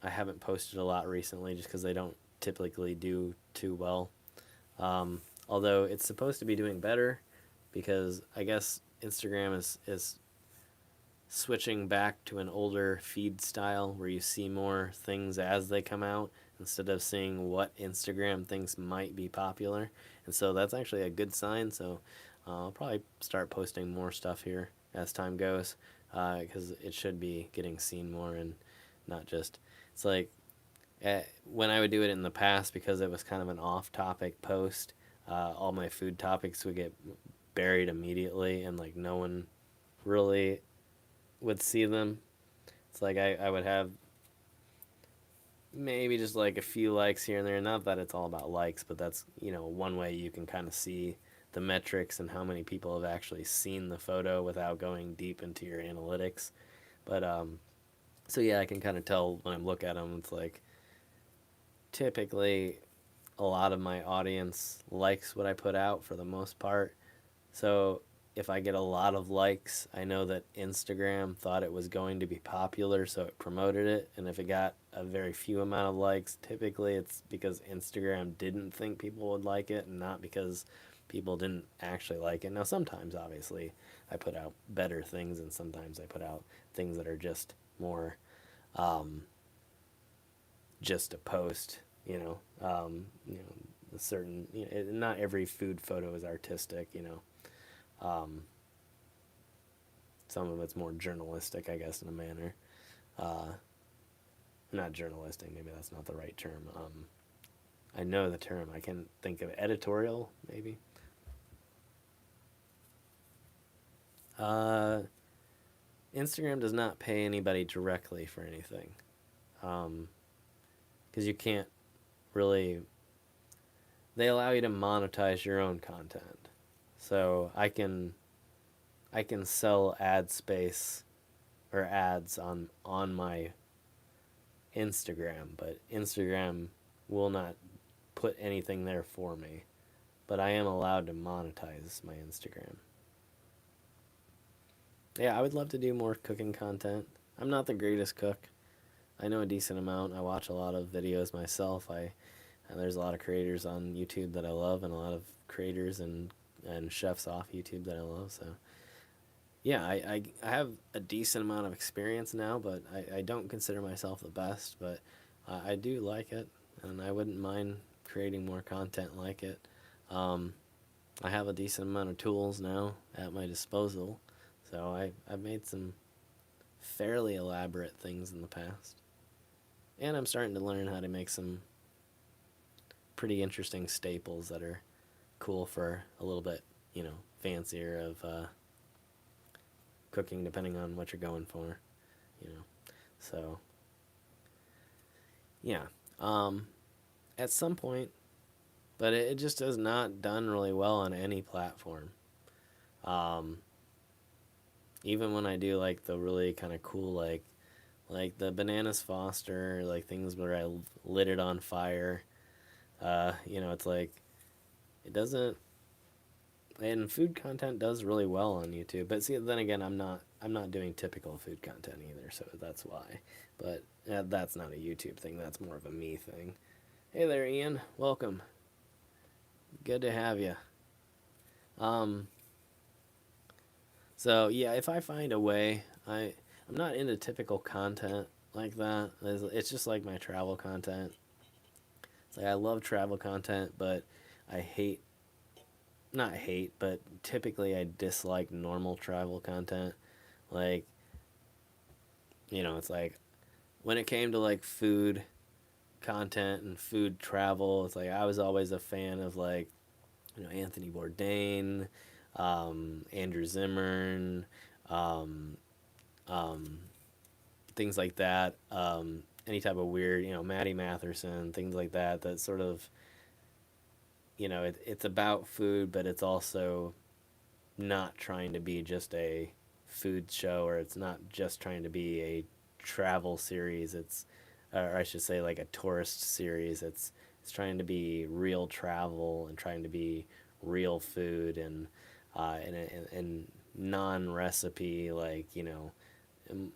I haven't posted a lot recently, just because they don't typically do too well. Although it's supposed to be doing better, because I guess Instagram is switching back to an older feed style where you see more things as they come out instead of seeing what Instagram thinks might be popular. And so that's actually a good sign. So I'll probably start posting more stuff here as time goes, because it should be getting seen more, and not just. It's like when I would do it in the past, because it was kind of an off topic post, all my food topics would get buried immediately, and like no one really would see them. It's like I would have maybe just like a few likes here and there. Not that it's all about likes, but that's, one way you can kind of see the metrics and how many people have actually seen the photo without going deep into your analytics. But so yeah, I can kind of tell when I look at them. It's like typically a lot of my audience likes what I put out for the most part. So if I get a lot of likes, I know that Instagram thought it was going to be popular, so it promoted it. And if it got a very few amount of likes, typically it's because Instagram didn't think people would like it, and not because people didn't actually like it. Now, sometimes, obviously, I put out better things, and sometimes I put out things that are just more just a post, a certain, not every food photo is artistic, some of it's more journalistic, I guess, in a manner. Uh, Not journalistic, maybe that's not the right term. I know the term, I can think of editorial, maybe. Uh, Instagram does not pay anybody directly for anything. Because you can't really, they allow you to monetize your own content. So I can sell ad space or ads on my Instagram, but Instagram will not put anything there for me. But I am allowed to monetize my Instagram. Yeah, I would love to do more cooking content. I'm not the greatest cook. I know a decent amount. I watch a lot of videos myself. And there's a lot of creators on YouTube that I love, and a lot of creators and chefs off YouTube that I love. So yeah, I have a decent amount of experience now, but I don't consider myself the best. But I do like it, and I wouldn't mind creating more content like it. Um, I have a decent amount of tools now at my disposal, so I've made some fairly elaborate things in the past. And I'm starting to learn how to make some pretty interesting staples that are cool for a little bit, fancier of cooking, depending on what you're going for, you know. So, yeah. At some point, but it just is not done really well on any platform. Um, Even when I do like the really kind of cool like the bananas Foster, like things where I lit it on fire. It's like it doesn't, and food content does really well on YouTube. But see, then again, I'm not doing typical food content either, so that's why. But that's not a YouTube thing. That's more of a me thing. Hey there, Ian. Welcome. Good to have you. Um, so yeah, if I find a way, I'm not into typical content like that. It's just like my travel content. It's like I love travel content, but I hate, not hate, but typically I dislike normal travel content. Like, it's like when it came to like food content and food travel, it's like I was always a fan of like, Anthony Bourdain, Andrew Zimmern, um, um, things like that. Any type of weird, Maddie Matherson, things like that. That sort of, it's about food, but it's also not trying to be just a food show, or it's not just trying to be a travel series. Or I should say, like a tourist series. It's trying to be real travel and trying to be real food and non recipe, like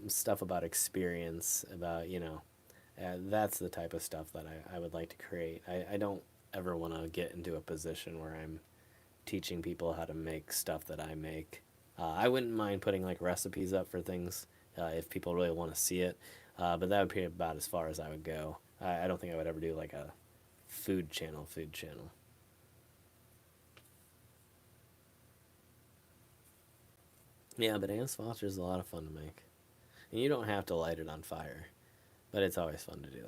stuff about experience, about that's the type of stuff that I would like to create. I don't ever want to get into a position where I'm teaching people how to make stuff that I make. I wouldn't mind putting like recipes up for things if people really want to see it, but that would be about as far as I would go. I don't think I would ever do like a food channel. Yeah, but Anne's Foster is a lot of fun to make, and you don't have to light it on fire, but it's always fun to do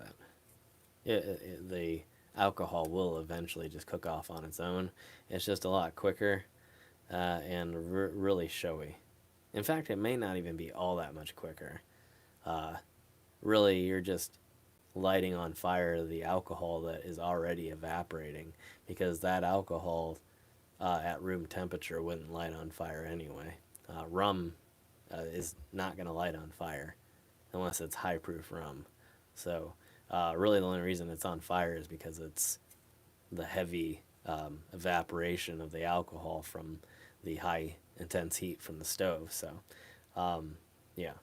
that. The alcohol will eventually just cook off on its own. It's just a lot quicker and really showy. In fact, it may not even be all that much quicker. Uh, Really, you're just lighting on fire the alcohol that is already evaporating, because that alcohol at room temperature wouldn't light on fire anyway. Rum is not going to light on fire unless it's high proof rum. So, really, the only reason it's on fire is because it's the heavy evaporation of the alcohol from the high intense heat from the stove. So, yeah,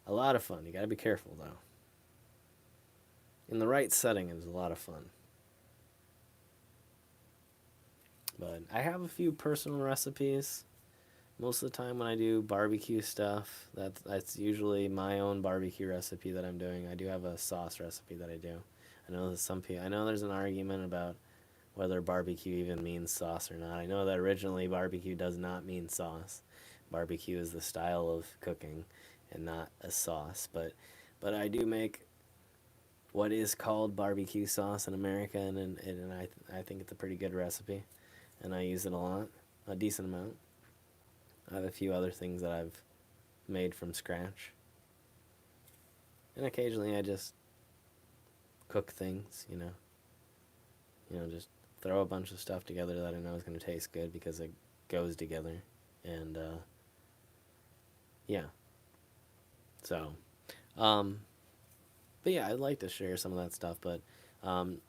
a lot of fun. You got to be careful though. In the right setting, it is a lot of fun. But I have a few personal recipes. Most of the time when I do barbecue stuff, that's usually my own barbecue recipe that I'm doing. I do have a sauce recipe that I do. I know that some people, I know there's an argument about whether barbecue even means sauce or not. I know that originally barbecue does not mean sauce. Barbecue is the style of cooking and not a sauce. But I do make what is called barbecue sauce in America, and I think it's a pretty good recipe, and I use it a lot, a decent amount. I have a few other things that I've made from scratch, and occasionally I just cook things, just throw a bunch of stuff together that I know is going to taste good because it goes together, and yeah. So, um, but yeah, I'd like to share some of that stuff, but um,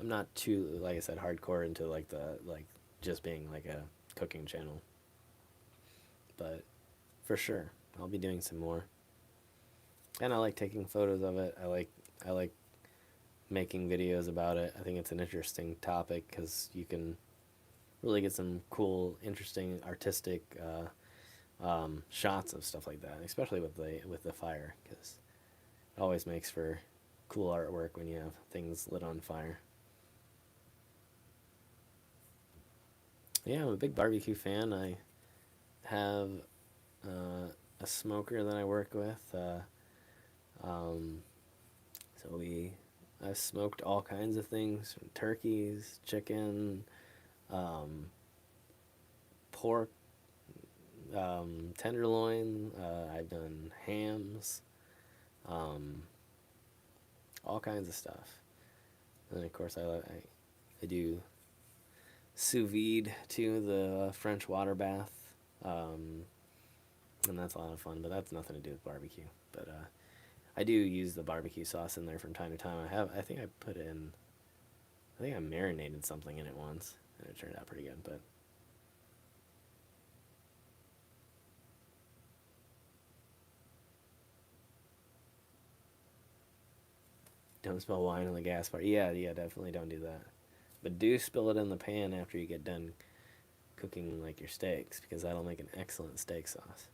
I'm not too, like I said, hardcore into like just being like a cooking channel. But for sure, I'll be doing some more. And I like taking photos of it. I like making videos about it. I think it's an interesting topic because you can really get some cool, interesting, artistic shots of stuff like that, especially with the fire, because it always makes for cool artwork when you have things lit on fire. Yeah, I'm a big barbecue fan. I have a smoker that I work with. Um, so I've smoked all kinds of things: from turkeys, chicken, um, pork, tenderloin. I've done hams, um, all kinds of stuff. And then of course I do sous vide too, the French water bath, um, and that's a lot of fun. But that's nothing to do with barbecue. But I do use the barbecue sauce in there from time to time. I think I put in. I think I marinated something in it once, and it turned out pretty good. But don't spill wine on the gas fire. Yeah, yeah, definitely don't do that. But do spill it in the pan after you get done cooking like your steaks, because that'll make an excellent steak sauce.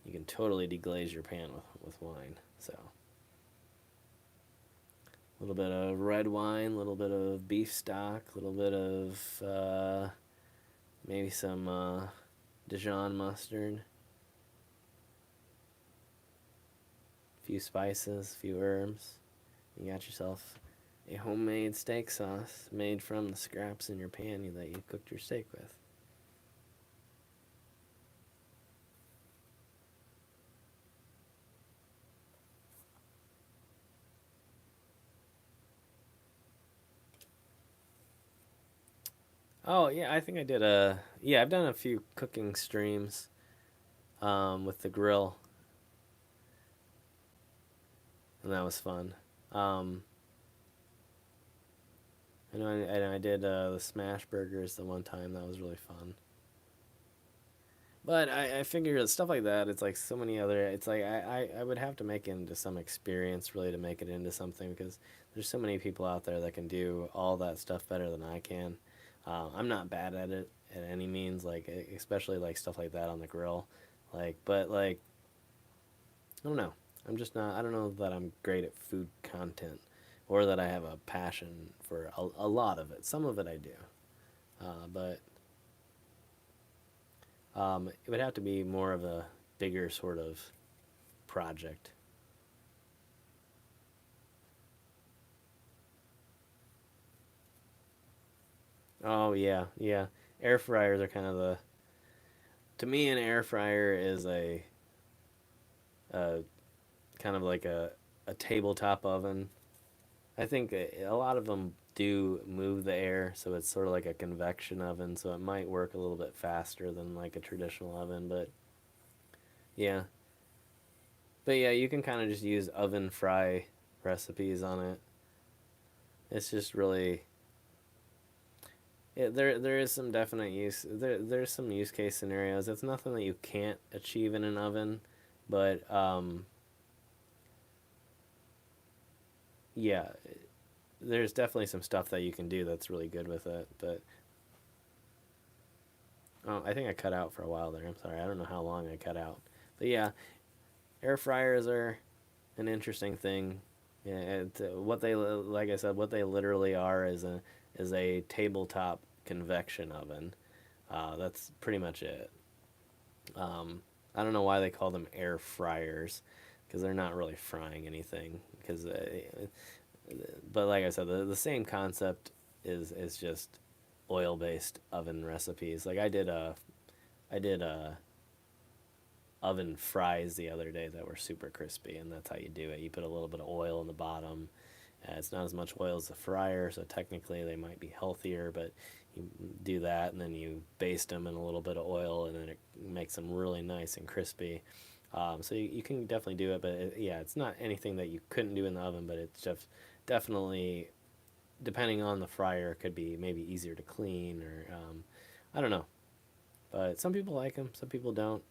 You can totally deglaze your pan with wine. So a little bit of red wine, a little bit of beef stock, a little bit of maybe some Dijon mustard, a few spices, a few herbs. You got yourself a homemade steak sauce made from the scraps in your pan that you cooked your steak with. Oh yeah, I think I did a yeah. I've done a few cooking streams with the grill, and that was fun. Um, I did the smash burgers the one time. That was really fun. But I figure stuff like that, it's like so many other. It's like I would have to make it into some experience really to make it into something, because there's so many people out there that can do all that stuff better than I can. I'm not bad at it at any means, like especially like stuff like that on the grill. But I don't know. I'm just not. I don't know that I'm great at food content, or that I have a passion for a lot of it. Some of it I do, but it would have to be more of a bigger sort of project. Oh yeah, yeah. Air fryers are kind of the. To me, an air fryer is a kind of like a tabletop oven. I think a lot of them do move the air, so it's sort of like a convection oven, so it might work a little bit faster than like a traditional oven, but yeah. But yeah, you can kind of just use oven fry recipes on it. It's just really there is some definite use there's some use case scenarios. It's nothing that you can't achieve in an oven, but yeah, there's definitely some stuff that you can do that's really good with it. But Oh, I think I cut out for a while there. I'm sorry. I don't know how long I cut out. But yeah, air fryers are an interesting thing. Yeah, what they like I said, what they literally are is a tabletop convection oven. That's pretty much it. I don't know why they call them air fryers, because they're not really frying anything. But like I said, the same concept is just oil based oven recipes. Like I did a oven fries the other day that were super crispy, and that's how you do it. You put a little bit of oil in the bottom. It's not as much oil as the fryer, so technically they might be healthier, but you do that and then you baste them in a little bit of oil, and then it makes them really nice and crispy. So you can definitely do it, but yeah, it's not anything that you couldn't do in the oven, but it's just definitely, depending on the fryer, it could be maybe easier to clean, or I don't know. But some people like them, some people don't.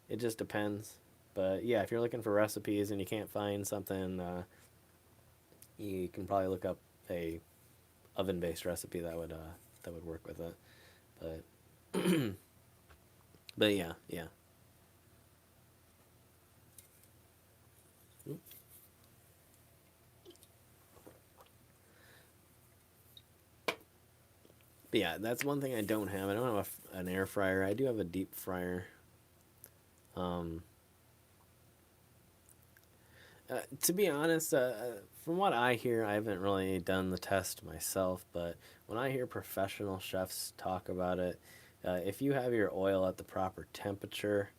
It just depends. But yeah, if you're looking for recipes and you can't find something, you can probably look up a oven based recipe that would work with it. But but yeah, yeah. But yeah, that's one thing I don't have. I don't have an air fryer. I do have a deep fryer. Um, to be honest, from what I hear, I haven't really done the test myself, but when I hear professional chefs talk about it, if you have your oil at the proper temperature,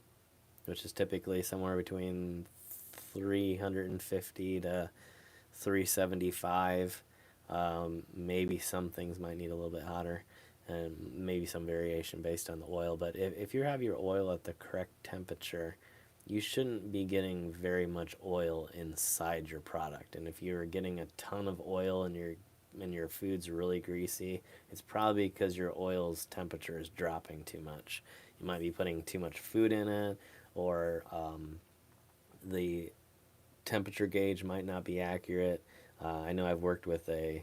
which is typically somewhere between 350 to 375, maybe some things might need a little bit hotter, and maybe some variation based on the oil. But if you have your oil at the correct temperature, you shouldn't be getting very much oil inside your product. And if you're getting a ton of oil and your food's really greasy, it's probably because your oil's temperature is dropping too much. You might be putting too much food in it, or the temperature gauge might not be accurate. I know I've worked with an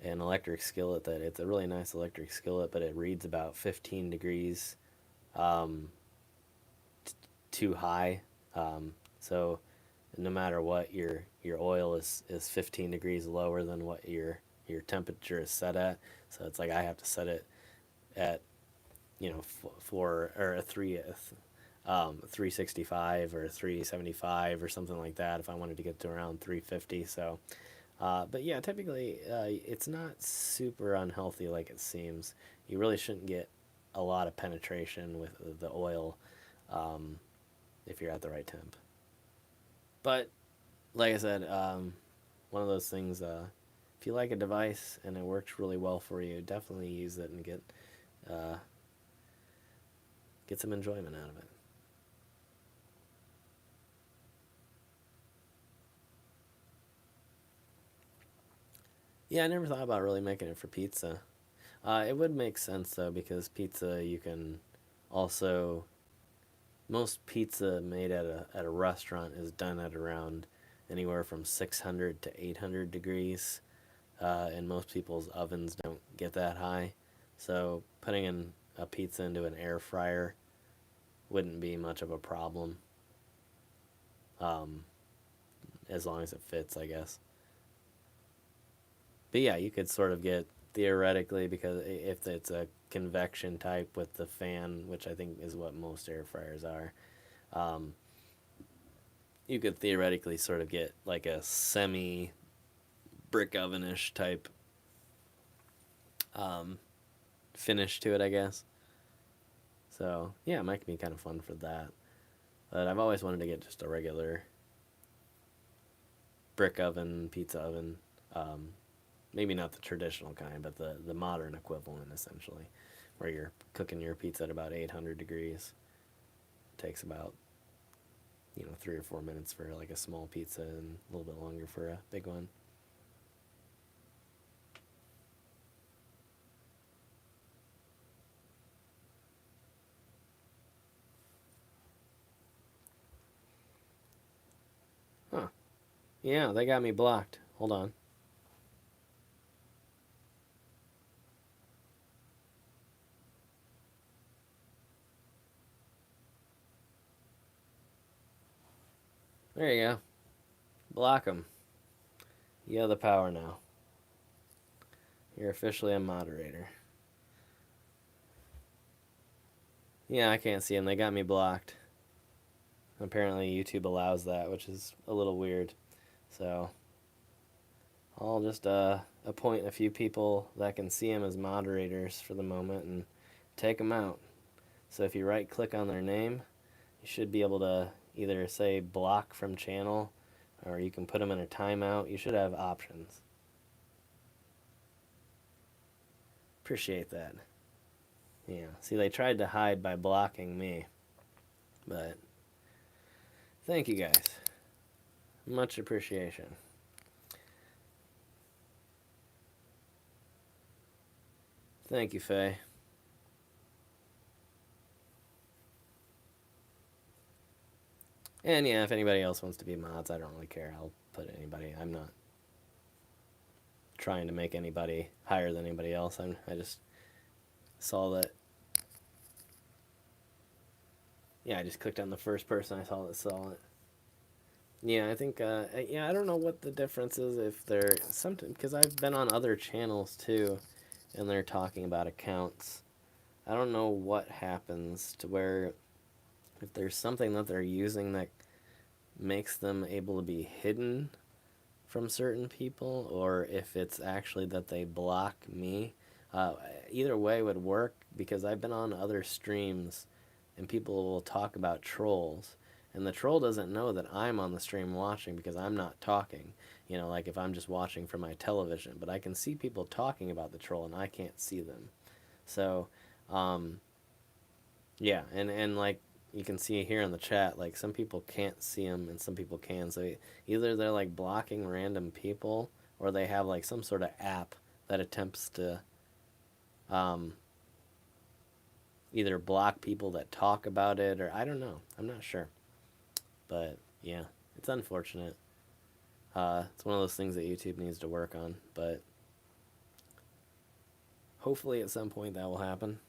electric skillet that it's a really nice electric skillet, but it reads about 15 degrees um, too high. So no matter what, your oil is 15 degrees lower than what your temperature is set at. So it's like I have to set it at, four or a 365 or 375 or something like that if I wanted to get to around 350. So but yeah, typically it's not super unhealthy like it seems. You really shouldn't get a lot of penetration with the oil um, if you're at the right temp. But like I said, one of those things. If you like a device and it works really well for you, definitely use it and uh, get some enjoyment out of it. Yeah, I never thought about really making it for pizza. It would make sense though, because pizza you can also, most pizza made at a restaurant is done at around anywhere from 600 to 800 degrees, and most people's ovens don't get that high. So putting in a pizza into an air fryer wouldn't be much of a problem, um, as long as it fits, I guess. But yeah, you could sort of get, theoretically, because if it's a convection type with the fan, which I think is what most air fryers are, um, you could theoretically sort of get like a semi brick ovenish type um, finish to it, I guess. So yeah, it might be kind of fun for that. But I've always wanted to get just a regular brick oven, pizza oven. Um, Maybe not the traditional kind, but the modern equivalent, essentially, where you're cooking your pizza at about 800 degrees. It takes about 3 or 4 minutes for like a small pizza, and a little bit longer for a big one. Huh? Yeah, they got me blocked. Hold on. There you go. Block them. You have the power now. You're officially a moderator. Yeah, I can't see them. They got me blocked. Apparently YouTube allows that, which is a little weird. So I'll just appoint a few people that can see them as moderators for the moment and take them out. So if you right click on their name, you should be able to either say block from channel, or you can put them in a timeout. You should have options. Appreciate that. Yeah, see, they tried to hide by blocking me, but thank you guys. Much appreciation. Thank you, Faye. And yeah, if anybody else wants to be mods, I don't really care. I'll put anybody. I'm not trying to make anybody higher than anybody else. I just saw that. Yeah, I just clicked on the first person I saw that saw it. Yeah, I think, yeah, I don't know what the difference is if they're, something, because I've been on other channels too, and they're talking about accounts. I don't know what happens to where, if there's something that they're using that makes them able to be hidden from certain people, or if it's actually that they block me. Either way would work, because I've been on other streams and people will talk about trolls, and the troll doesn't know that I'm on the stream watching because I'm not talking. You know, like if I'm just watching from my television, but I can see people talking about the troll and I can't see them. So, yeah, and like you can see here in the chat, like some people can't see them and some people can. So either they're like blocking random people, or they have like some sort of app that attempts to either block people that talk about it, or I don't know. I'm not sure. But yeah, it's unfortunate. It's one of those things that YouTube needs to work on, but hopefully at some point that will happen.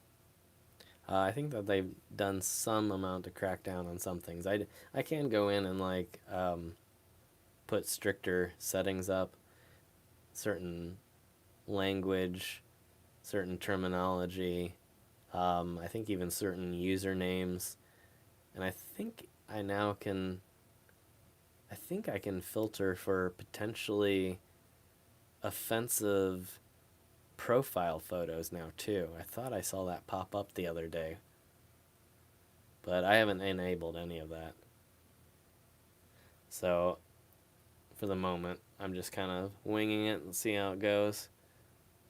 I think that they've done some amount to crack down on some things. I can go in and like put stricter settings up, certain language, certain terminology, I think even certain usernames, and I think I can filter for potentially offensive profile photos now too. I thought I saw that pop up the other day, but I haven't enabled any of that. So for the moment, I'm just kind of winging it and see how it goes.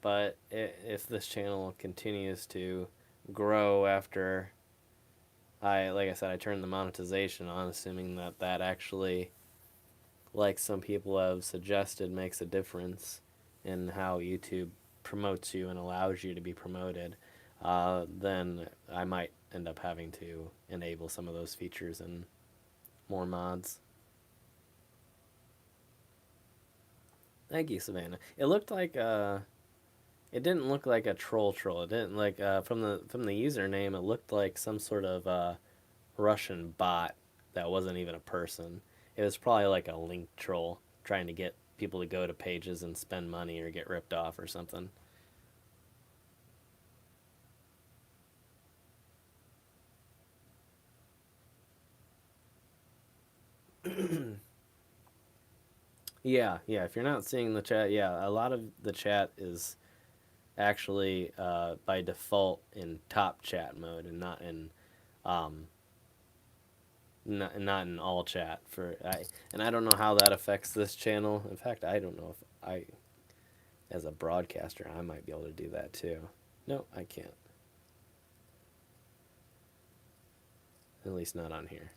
But if this channel continues to grow after like I said, I turned the monetization on, assuming that that actually, like some people have suggested, makes a difference in how YouTube promotes you and allows you to be promoted, then I might end up having to enable some of those features and more mods. Thank you, Savannah. It looked like it didn't look like a troll. It didn't like from the username. It looked like some sort of Russian bot that wasn't even a person. It was probably like a link troll trying to get people to go to pages and spend money or get ripped off or something. Yeah, if you're not seeing the chat, yeah, a lot of the chat is actually by default in top chat mode and not in not in all chat and I don't know how that affects this channel. In fact, I don't know if I, as a broadcaster, I might be able to do that too. No, I can't. At least not on here.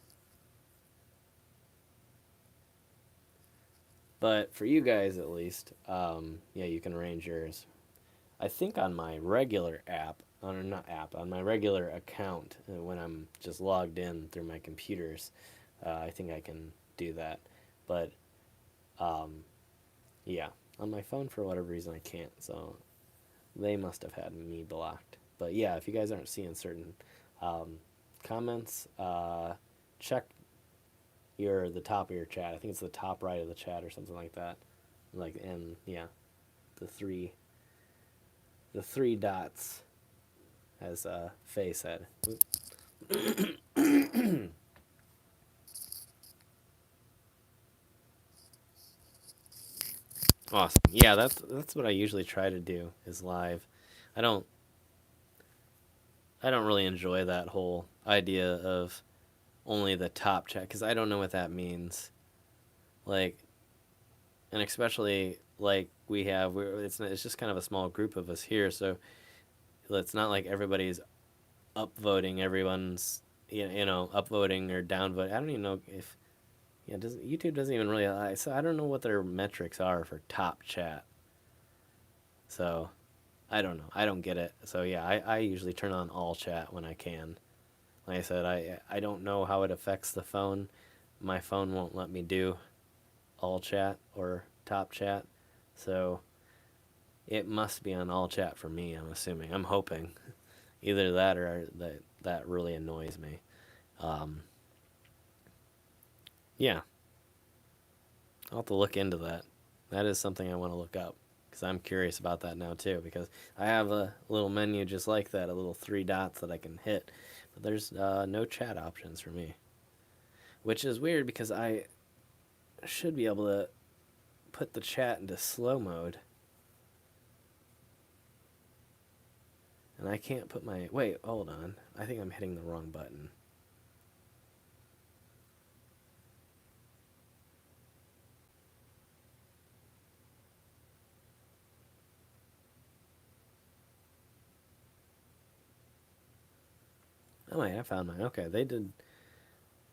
But for you guys, at least, yeah, you can arrange yours. I think on my regular app, on my regular account, when I'm just logged in through my computers, I think I can do that. But yeah, on my phone for whatever reason I can't. So they must have had me blocked. But yeah, if you guys aren't seeing certain comments, check the top of your chat. I think it's the top right of the chat or something like that. Like, and yeah, the three dots, as Faye said. Awesome. Yeah, that's what I usually try to do is live. I don't I don't really enjoy that whole idea of only the top chat because I don't know what that means. Like, and especially like it's just kind of a small group of us here, so it's not like everybody's upvoting everyone's upvoting or downvoting. I don't even know if YouTube doesn't even really, so I don't know what their metrics are for top chat. So I don't know. I don't get it. So yeah, I usually turn on all chat when I can. Like I said, I don't know how it affects the phone. My phone won't let me do all chat or top chat. So it must be on all chat for me, I'm assuming. I'm hoping. Either that or that really annoys me. Um, yeah, I'll have to look into that. That is something I want to look up because I'm curious about that now too. Because I have a little menu just like that, a little three dots that I can hit, but there's no chat options for me, which is weird because I should be able to put the chat into slow mode, and I can't put my wait. Hold on, I think I'm hitting the wrong button. Oh wait, I found mine. Okay, they did.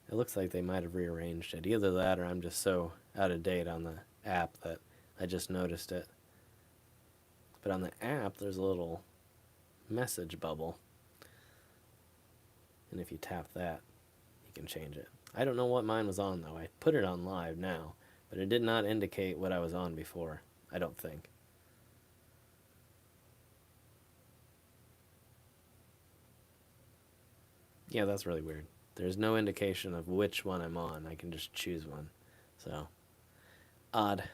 It looks like they might have rearranged it. Either that or I'm just so out of date on the app that I just noticed it. But on the app, there's a little message bubble. And if you tap that, you can change it. I don't know what mine was on, though. I put it on live now, but it did not indicate what I was on before, I don't think. Yeah, that's really weird. There's no indication of which one I'm on. I can just choose one. So, odd.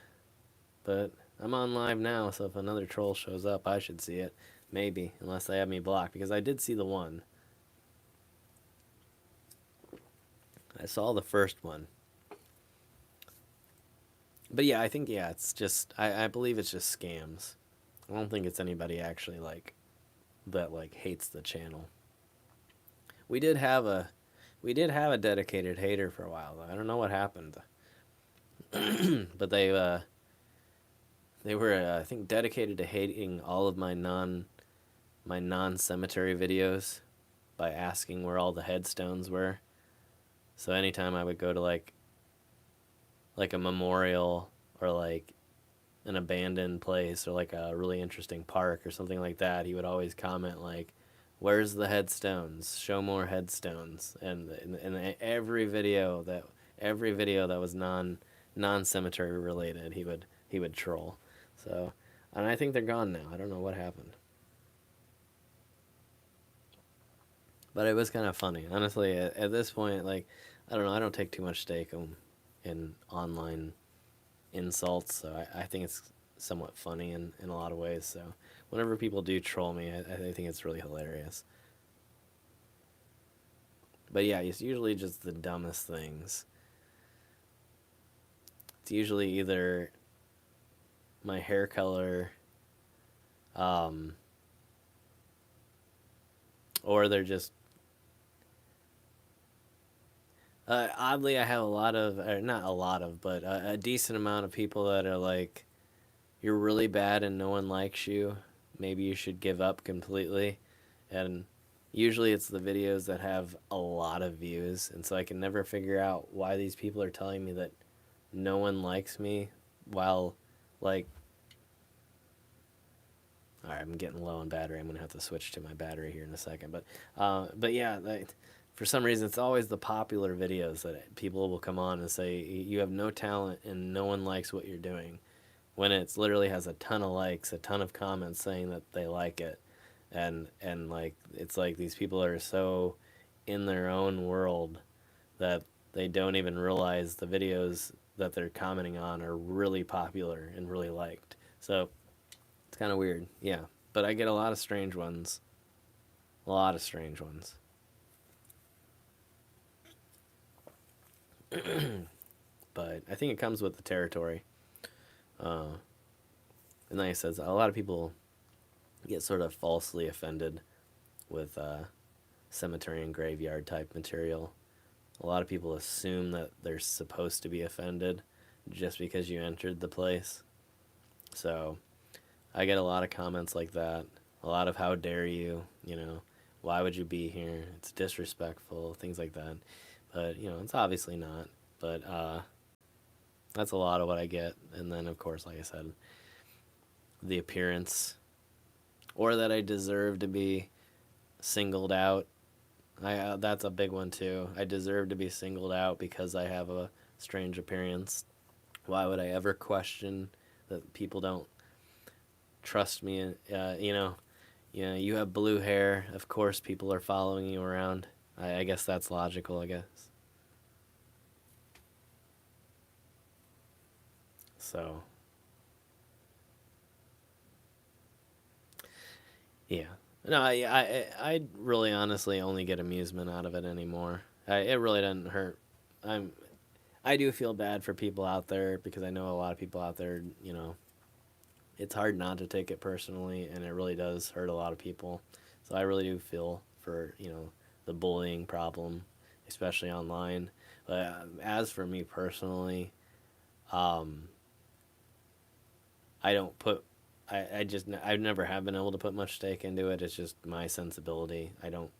But I'm on live now, so if another troll shows up, I should see it. Maybe, unless they have me blocked, because I did see the one. I saw the first one. But yeah, I think, yeah, it's just, I believe it's just scams. I don't think it's anybody actually, like, that, like, hates the channel. We did have a, we did have a dedicated hater for a while, though. I don't know what happened. But they were, I think, dedicated to hating all of my non-cemetery videos by asking where all the headstones were. So anytime I would go to like a memorial or like an abandoned place or like a really interesting park or something like that, he would always comment like, "Where's the headstones? Show more headstones." And every video that was non-cemetery related, he would troll. So, and I think they're gone now. I don't know what happened. But it was kind of funny. Honestly, at this point, like, I don't know, I don't take too much stake in online insults, so I think it's somewhat funny in a lot of ways. So whenever people do troll me, I think it's really hilarious. But yeah, it's usually just the dumbest things. It's usually either my hair color, um, or they're just oddly, I have a lot of, or not a lot of, but a decent amount of people that are like, "You're really bad and no one likes you. Maybe you should give up completely." And usually it's the videos that have a lot of views, and so I can never figure out why these people are telling me that no one likes me while, like, all right, I'm getting low on battery. I'm gonna have to switch to my battery here in a second. But yeah, for some reason, it's always the popular videos that people will come on and say you have no talent and no one likes what you're doing, when it's literally has a ton of likes, a ton of comments saying that they like it, and like it's like these people are so in their own world that they don't even realize the videos that they're commenting on are really popular and really liked. So it's kind of weird. Yeah. But I get a lot of strange ones. A lot of strange ones. But I think it comes with the territory. And like I said, a lot of people get sort of falsely offended with cemetery and graveyard type material. A lot of people assume that they're supposed to be offended just because you entered the place. So I get a lot of comments like that. A lot of "how dare you," why would you be here? It's disrespectful, things like that. But, it's obviously not. But that's a lot of what I get. And then, of course, like I said, the appearance, or that I deserve to be singled out. That's a big one too. I deserve to be singled out because I have a strange appearance. Why would I ever question that people don't trust me? You have blue hair. Of course, people are following you around. I guess that's logical. I guess. So. Yeah. No, I really honestly only get amusement out of it anymore. It really doesn't hurt. I do feel bad for people out there because I know a lot of people out there, it's hard not to take it personally, and it really does hurt a lot of people. So I really do feel for, the bullying problem, especially online. But as for me personally, um, I don't put I never have been able to put much stake into it. It's just my sensibility. I don't.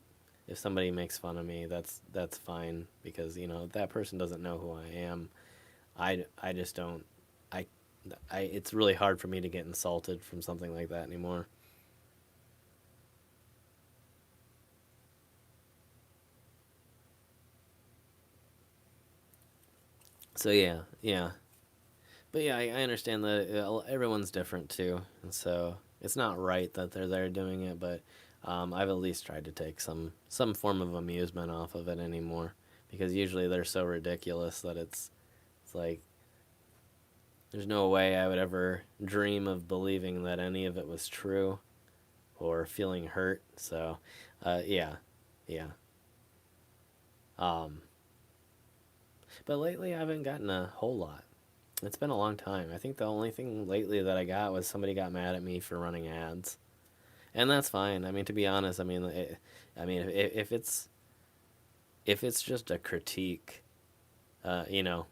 If somebody makes fun of me, that's fine because if that person doesn't know who I am. I just don't. I it's really hard for me to get insulted from something like that anymore. So yeah, yeah. But yeah, I understand that everyone's different too, and so it's not right that they're there doing it. But I've at least tried to take some form of amusement off of it anymore, because usually they're so ridiculous that it's like there's no way I would ever dream of believing that any of it was true or feeling hurt. So yeah, yeah. Um, but lately I haven't gotten a whole lot. It's been a long time. I think the only thing lately that I got was somebody got mad at me for running ads, and that's fine. I mean, to be honest, if it's just a critique, uh, you know,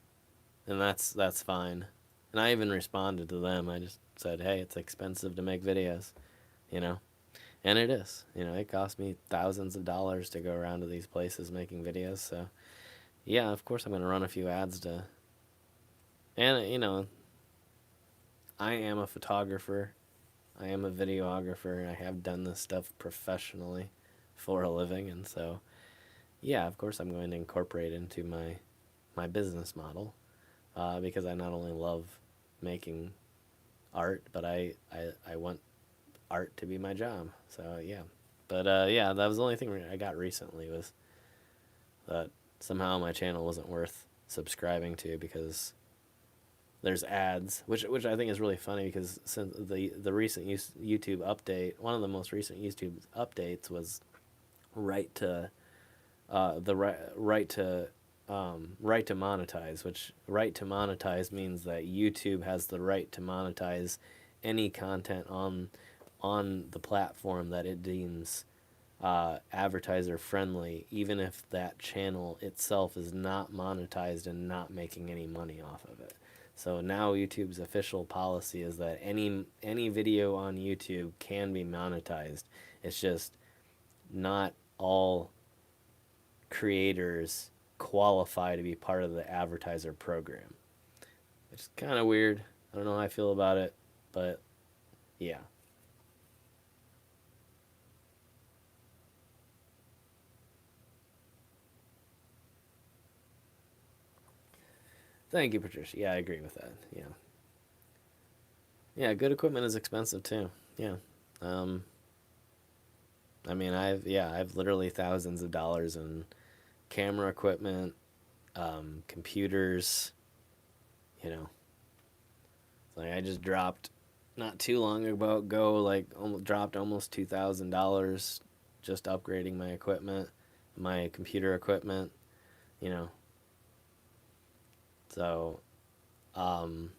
then that's fine. And I even responded to them. I just said, "Hey, it's expensive to make videos, you know," and it is. It cost me thousands of dollars to go around to these places making videos. So yeah, of course I'm gonna run a few ads to, and I am a photographer. I am a videographer. I have done this stuff professionally for a living, and so yeah, of course I'm going to incorporate into my business model, because I not only love making art, but I want art to be my job. So yeah, but yeah, that was the only thing I got recently was that somehow my channel wasn't worth subscribing to because there's ads, which I think is really funny because since the recent YouTube update, one of the most recent YouTube updates was right to the right to monetize, which right to monetize means that YouTube has the right to monetize any content on the platform that it deems advertiser friendly, even if that channel itself is not monetized and not making any money off of it. So now YouTube's official policy is that any video on YouTube can be monetized. It's just not all creators qualify to be part of the advertiser program. It's kind of weird. I don't know how I feel about it, but yeah. Thank you, Patricia. Yeah, I agree with that. Yeah. Yeah, good equipment is expensive too. Yeah. Um, I mean, I've literally thousands of dollars in camera equipment, computers, you know. Like I just dropped not too long ago, like dropped almost $2,000 just upgrading my equipment, my computer equipment, you know. So, um,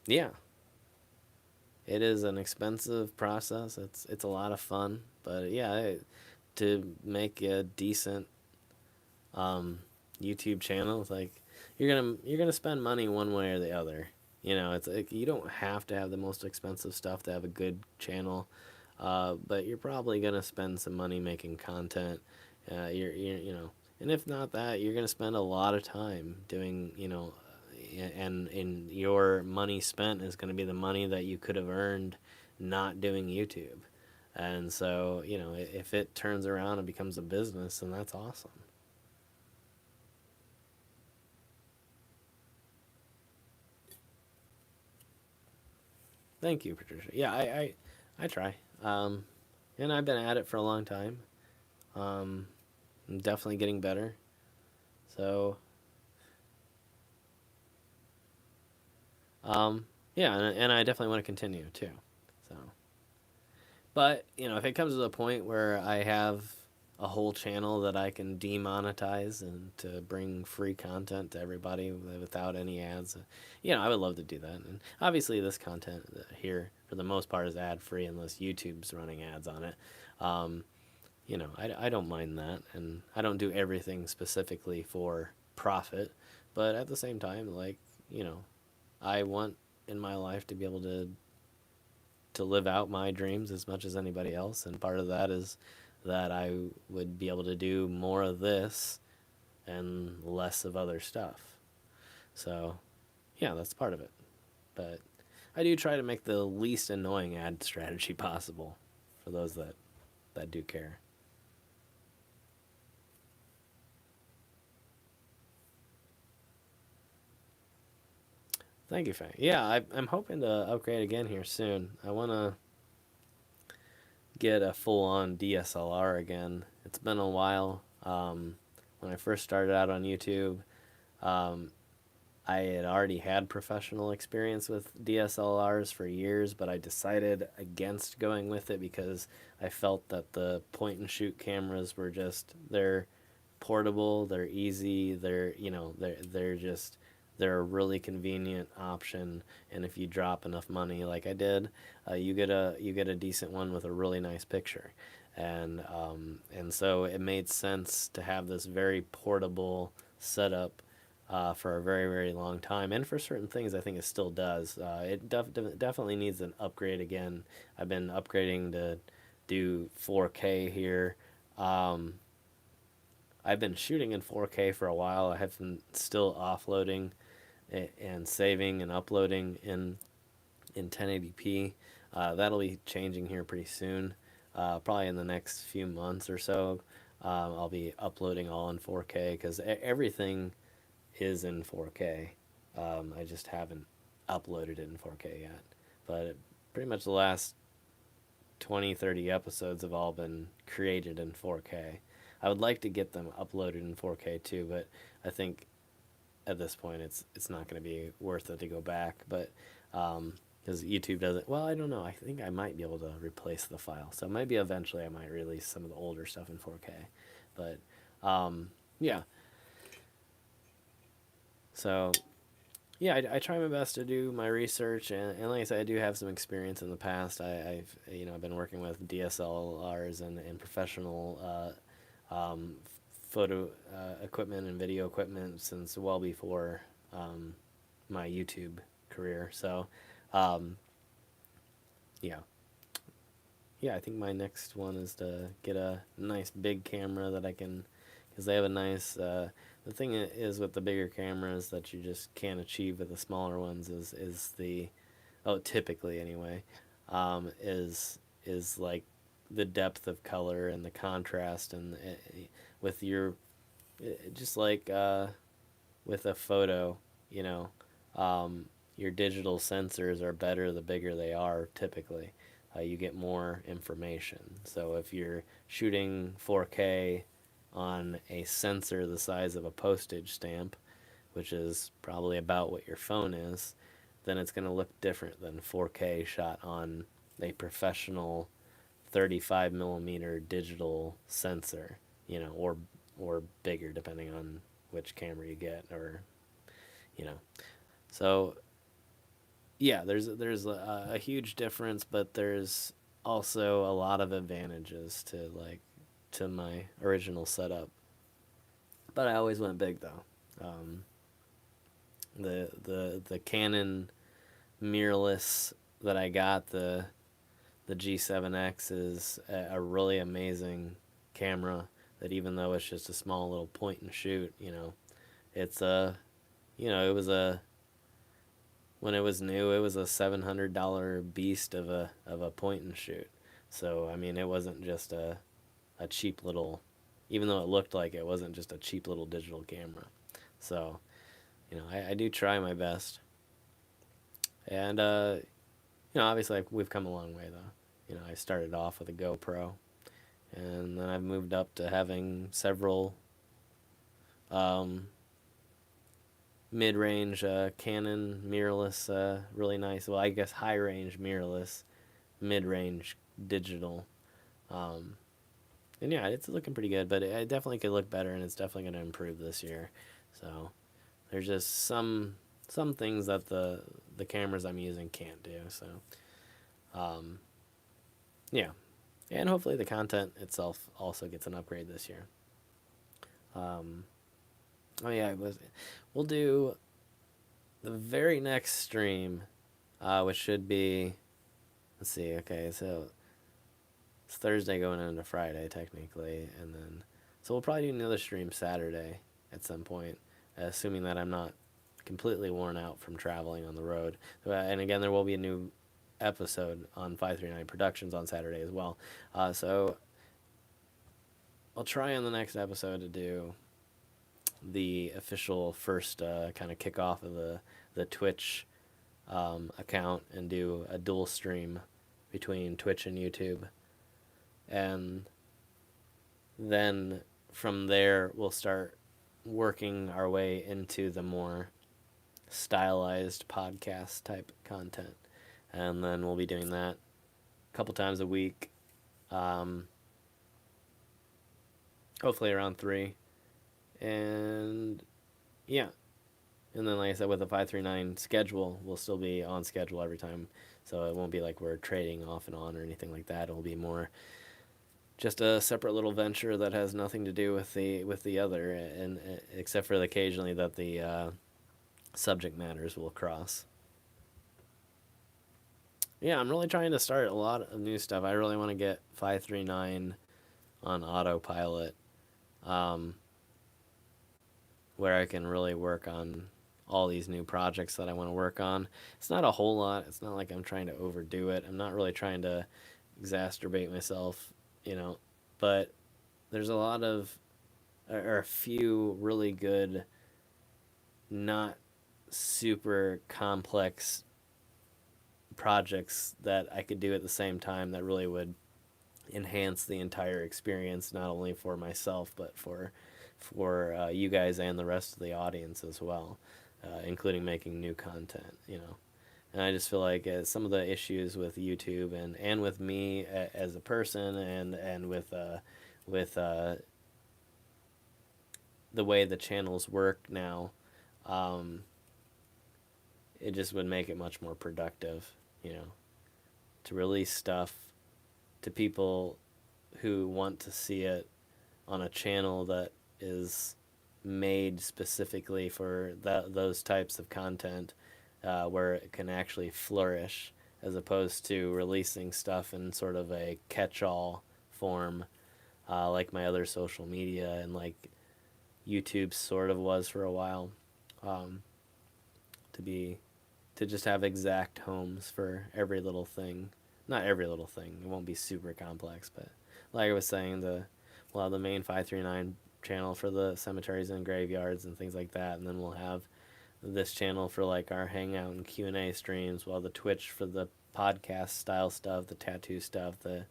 yeah, it is an expensive process. It's a lot of fun, but yeah, to make a decent um, YouTube channel, it's like you're gonna spend money one way or the other. You know, it's like you don't have to have the most expensive stuff to have a good channel, but you're probably gonna spend some money making content. You know, and if not that, you're gonna spend a lot of time doing, you know, and your money spent is gonna be the money that you could have earned not doing YouTube. And so, you know, if it turns around and becomes a business, then that's awesome. Thank you, Patricia. Yeah, I try. And I've been at it for a long time. Um, I'm definitely getting better. So, um, yeah, and I definitely want to continue too. So, but you know, if it comes to the point where I have a whole channel that I can demonetize and to bring free content to everybody without any ads, you know, I would love to do that. And obviously, this content here, for the most part, is ad free unless YouTube's running ads on it. Um, you know, I don't mind that, and I don't do everything specifically for profit, but at the same time, like, you know, I want in my life to be able to live out my dreams as much as anybody else, and part of that is that I would be able to do more of this and less of other stuff. So, yeah, that's part of it. But I do try to make the least annoying ad strategy possible for those that do care. Thank you, Faye. Yeah, I'm hoping to upgrade again here soon. I want to get a full on DSLR again. It's been a while. When I first started out on YouTube, um, I had already had professional experience with DSLRs for years, but I decided against going with it because I felt that the point and shoot cameras were just they're portable, they're easy, they're you know they're just they're a really convenient option, and if you drop enough money like I did, you get a decent one with a really nice picture, and so it made sense to have this very portable setup for a very very long time, and for certain things I think it still does. Definitely needs an upgrade again. I've been upgrading to do 4K here. Um, I've been shooting in 4K for a while. I have been still offloading and saving and uploading in 1080p. That'll be changing here pretty soon, probably in the next few months or so. I'll be uploading all in 4K because everything is in 4K. I just haven't uploaded it in 4K yet. But pretty much the last 20, 30 episodes have all been created in 4K. I would like to get them uploaded in 4K too, but I think at this point it's not going to be worth it to go back. But because YouTube doesn't, well, I don't know. I think I might be able to replace the file, so maybe eventually I might release some of the older stuff in 4K. But yeah, so yeah, I try my best to do my research, and like I said, I do have some experience in the past. I've you know I've been working with DSLRs and professional photo equipment and video equipment since well before um, my YouTube career. So um, yeah, yeah, I think my next one is to get a nice big camera that I can, because they have a nice. The thing is with the bigger cameras that you just can't achieve with the smaller ones is the, oh, typically anyway, is like the depth of color and the contrast and with your just like with a photo, you know, um, your digital sensors are better the bigger they are typically. You get more information. So if you're shooting 4K on a sensor the size of a postage stamp, which is probably about what your phone is, then it's going to look different than 4K shot on a professional 35 millimeter digital sensor, or bigger depending on which camera you get, or you know. So yeah, there's a huge difference, but there's also a lot of advantages to my original setup. But I always went big though. Um, the Canon mirrorless that I got, the G7X, is a really amazing camera. That even though it's just a small little point and shoot, it's it was a when it was new, it was a $700 beast of a point and shoot. So I mean, it wasn't just a cheap little, even though it looked like it wasn't just a cheap little digital camera. So I do try my best, and obviously we've come a long way though. I started off with a GoPro, and then I've moved up to having several um, mid-range Canon mirrorless, really nice. Well, I guess high-range mirrorless, mid-range digital, um, and yeah, it's looking pretty good. But it definitely could look better, and it's definitely going to improve this year. So there's just some things that the cameras I'm using can't do. So um, yeah, and hopefully the content itself also gets an upgrade this year. Um, oh yeah, we'll do the very next stream, which should be, let's see, okay, so it's Thursday going into Friday technically, and then so we'll probably do another stream Saturday at some point, assuming that I'm not completely worn out from traveling on the road. And again, there will be a new episode on 539 Productions on Saturday as well. So I'll try on the next episode to do the official first kind of kickoff of the Twitch account, and do a dual stream between Twitch and YouTube. And then from there, we'll start working our way into the more stylized podcast type content. And then we'll be doing that a couple times a week, hopefully around 3. And yeah, and then like I said, with the 539 schedule, we'll still be on schedule every time, so it won't be like we're trading off and on or anything like that. It'll be more just a separate little venture that has nothing to do with the other, and except for occasionally that the subject matters will cross. Yeah, I'm really trying to start a lot of new stuff. I really want to get 539 on autopilot, where I can really work on all these new projects that I want to work on. It's not a whole lot. It's not like I'm trying to overdo it. I'm not really trying to exacerbate myself, but there's a lot of, or a few really good, not super complex projects that I could do at the same time that really would enhance the entire experience, not only for myself but for you guys and the rest of the audience as well, including making new content. And I just feel like some of the issues with YouTube and with me as a person, and with the way the channels work now, it just would make it much more productive, to release stuff to people who want to see it on a channel that is made specifically for those types of content, where it can actually flourish, as opposed to releasing stuff in sort of a catch-all form, like my other social media and like YouTube sort of was for a while, to just have exact homes for every little thing. Not every little thing. It won't be super complex, but like I was saying, we'll have the main 539 channel for the cemeteries and graveyards and things like that, and then we'll have this channel for like our hangout and Q&A streams, while the Twitch for the podcast style stuff, the tattoo stuff, the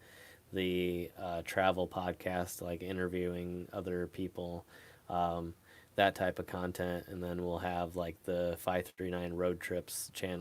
the travel podcast, like interviewing other people, um, that type of content. And then we'll have like the 539 Road Trips channel